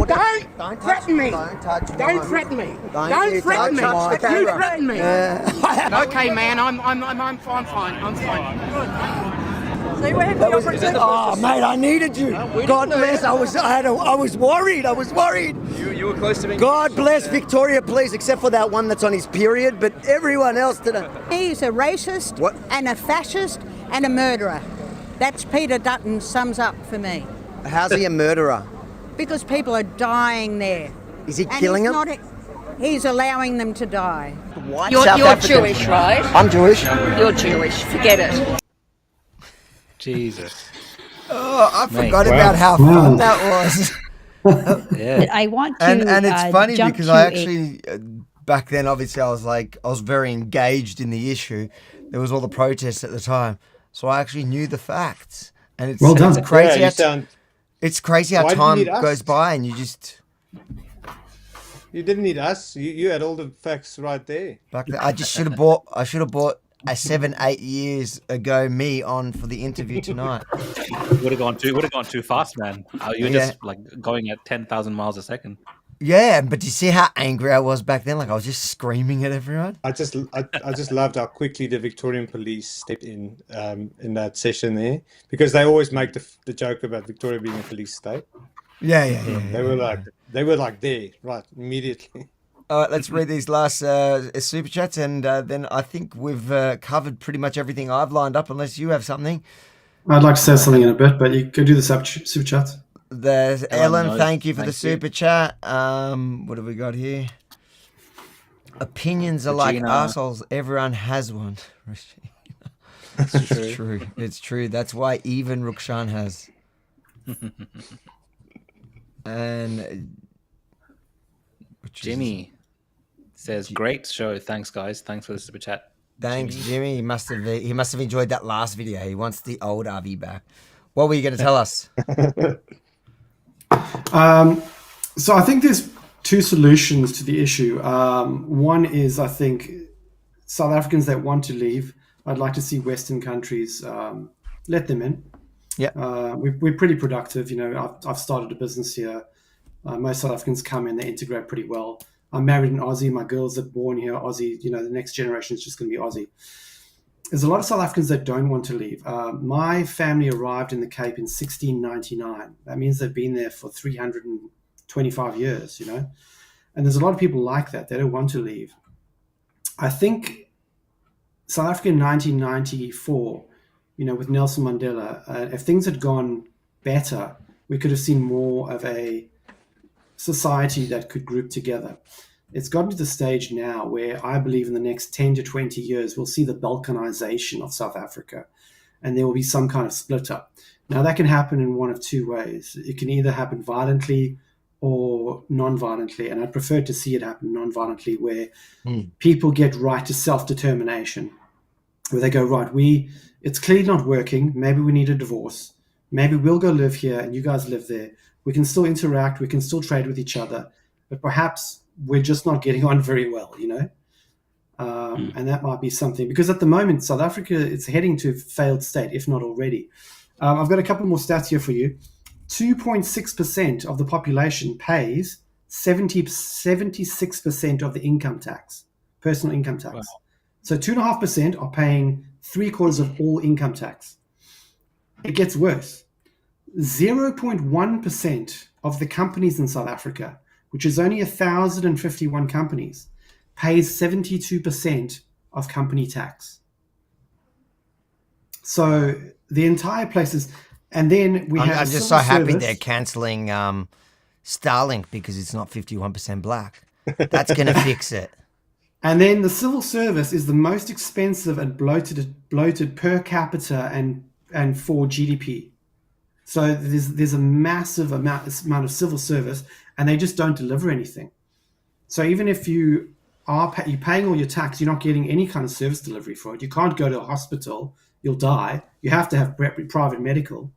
Don't threaten me. Don't threaten me. Don't threaten me. You threaten me. Okay, man. I'm fine. I'm fine. See, we're having the opportunity. Oh, mate, I needed you. God bless. I was worried. I was worried. You were close to being. God bless Victoria, please, except for that one that's on his period, but everyone else today. He's a racist and a fascist and a murderer. That's Peter Dutton sums up for me. How's he a murderer? Because people are dying there. Is he killing them? He's allowing them to die. You're Jewish, right? I'm Jewish. You're Jewish. Forget it. Jesus. Oh, I forgot about how fun that was. Yeah. I want to. And it's funny jump because to I actually back then, obviously, I was very engaged in the issue. There was all the protests at the time, so I actually knew the facts. And it's, Well done. it's crazy. Yeah, it's crazy how Why do you time need us? goes by, and you just. You didn't need us. You had all the facts right there. Back then, I should have bought a 7-8 years ago me on for the interview tonight. Would have gone too fast, man. You were just like going at 10,000 miles a second. Yeah, but do you see how angry I was back then? Like I was just screaming at everyone. I just loved how quickly the Victorian police stepped in that session there, because they always make the joke about Victoria being a police state. Yeah. They were like there right immediately. All right, let's read these last super chats, and then I think we've covered pretty much everything I've lined up, unless you have something. I'd like to say something in a bit, but you could do the super chats. There's Ellen, knows. thank you for Thank the super chat. What have we got here? Opinions are like Regina. assholes. Everyone has one. It's true. It's true. That's why even Rukshan has. And Jimmy says, "Great show. Thanks, guys. Thanks for the super chat." Thanks, Jimmy. He must have enjoyed that last video. He wants the old RV back. What were you going to tell us? So I think there's two solutions to the issue. One is, I think, South Africans that want to leave, I'd like to see Western countries let them in. Yeah, we're pretty productive. You know, I've started a business here. Most South Africans come in, they integrate pretty well. I'm married in Aussie. My girls are born here, Aussie. You know, the next generation is just going to be Aussie. There's a lot of South Africans that don't want to leave. My family arrived in the Cape in 1699. That means they've been there for 325 years, you know. And there's a lot of people like that. They don't want to leave. I think South Africa in 1994, you know, with Nelson Mandela, if things had gone better, we could have seen more of a society that could group together. It's gotten to the stage now where I believe in the next 10 to 20 years, we'll see the balkanization of South Africa, and there will be some kind of split up. Now, that can happen in one of two ways. It can either happen violently or non-violently, and I prefer to see it happen non-violently, where people get right to self-determination, where they go, right, it's clearly not working. Maybe we need a divorce. Maybe we'll go live here and you guys live there. We can still interact. We can still trade with each other, but perhaps we're just not getting on very well, you know? And that might be something, because at the moment, South Africa, it's heading to a failed state, if not already. I've got a couple more stats here for you. 2.6% of the population pays 76% of the income tax, personal income tax. Wow. So 2.5% are paying 3/4 of all income tax. It gets worse. 0.1% of the companies in South Africa, which is only 1,051 companies, pays 72% of company tax. So the entire place is, and then we have. I'm just so happy they're cancelling Starlink because it's not 51% black. That's going to fix it. And then the civil service is the most expensive and bloated per capita and for GDP. So there's a massive amount of civil service, and they just don't deliver anything. So even if you're paying all your tax, you're not getting any kind of service delivery for it. You can't go to a hospital, you'll die. You have to have private medical.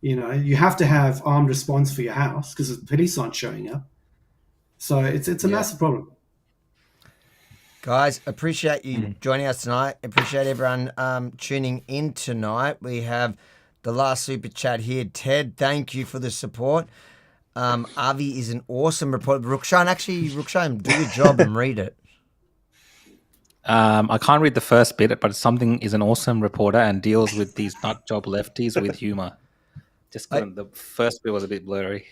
You know, you have to have armed response for your house because the police aren't showing up. So it's a massive problem. Guys, appreciate you joining us tonight. Appreciate everyone tuning in tonight. We have the last super chat here. Ted, thank you for the support. Avi is an awesome report. Rukshan, do your job and read it. I can't read the first bit, but something is an awesome reporter and deals with these nut job lefties with humor. Just the first bit was a bit blurry.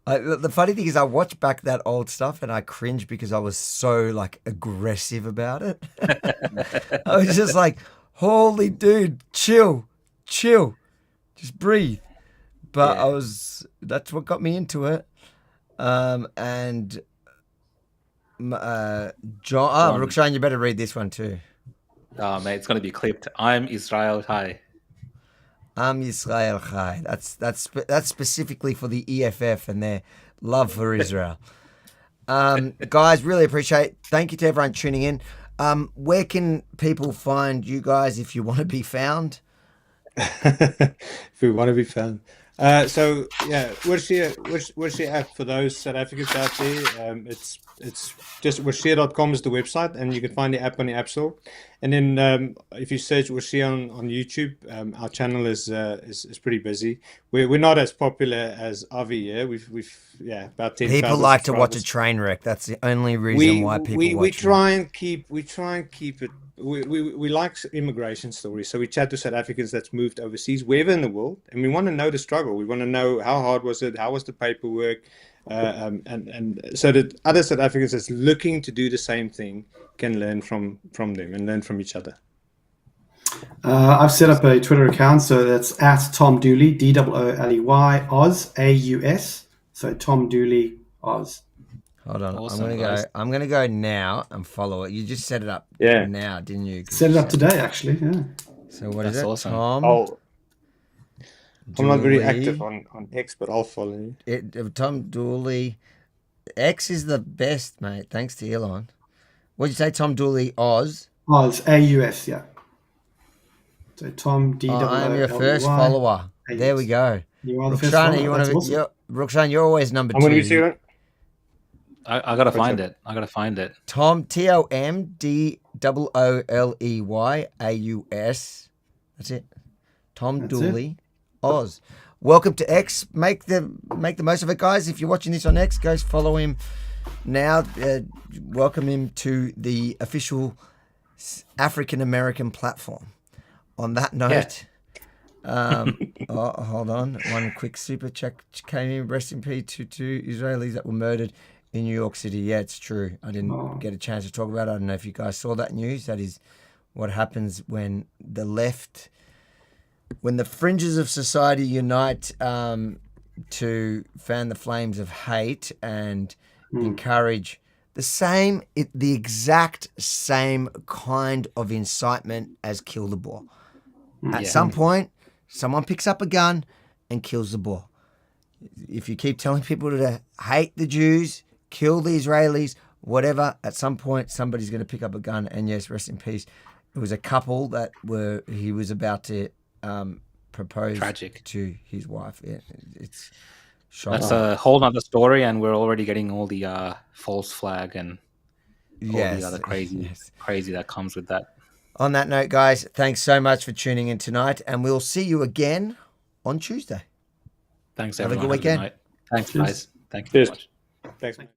The funny thing is, I watched back that old stuff and I cringed because I was so like aggressive about it. I was just like, "Holy dude, chill, just breathe." But that's what got me into it. And John, Rukshan, you better read this one too. Oh mate, it's gonna be clipped. I'm Israel Chai. I'm Israel Chai. That's specifically for the EFF and their love for Israel. Guys, really appreciate. Thank you to everyone tuning in. Where can people find you guys if you want to be found? If we want to be found. So yeah, Worshia app for those South Africans out there. It's just Worshia.com is the website, and you can find the app on the App Store. And then if you search Worshia on YouTube, our channel is pretty busy. We're not as popular as Avi here. We've about 10,000 people like to watch a train wreck. That's the only reason why people watch we try and keep it. We like immigration stories, so we chat to South Africans that's moved overseas, wherever in the world, and we want to know the struggle. We want to know how hard was it, how was the paperwork, and so that other South Africans that's looking to do the same thing can learn from them and learn from each other. I've set up a Twitter account, so that's at Tom Dooley, DOOLEY, Oz, AUS. So Tom Dooley, Oz. Hold on, Awesome, I'm gonna go now and follow it. You just set it up now, didn't you? Set it up today, actually. Yeah. So what is it, awesome. Tom? I'm not very active on X, but I'll follow you. Tom Dooley. X is the best, mate. Thanks to Elon. What'd you say, Tom Dooley, Oz? Oz, AUS, yeah. So Tom, DOOLEY. I'm your first follower. AUS. There we go. You are the first Rukshan, follower. you want That's to? awesome. Rukshan, you're always number I'm two. going to be serious. I gotta find it. Tom, TOMDOOLEY, AUS. That's it. Tom Dooley, Oz. Welcome to X. Make the most of it, guys. If you're watching this on X, guys, follow him now. Welcome him to the official African American platform. On that note, hold on. One quick super check came in. Rest in peace to two Israelis that were murdered in New York City. Yeah, it's true. I didn't get a chance to talk about it. I don't know if you guys saw that news. That is what happens when the left, when the fringes of society unite to fan the flames of hate and encourage the exact same kind of incitement as kill the boar. At some point, someone picks up a gun and kills the boar. If you keep telling people to hate the Jews, kill the Israelis, whatever, at some point somebody's going to pick up a gun. And yes, rest in peace. It was a couple that he was about to propose to his wife. It's shocking. That's a whole nother story, and we're already getting all the false flag and all the other crazy that comes with that. On that note, guys, thanks so much for tuning in tonight, and we'll see you again on Tuesday. Thanks, Have everyone. a good weekend. Thanks, guys. Thank you so much. Thanks, man.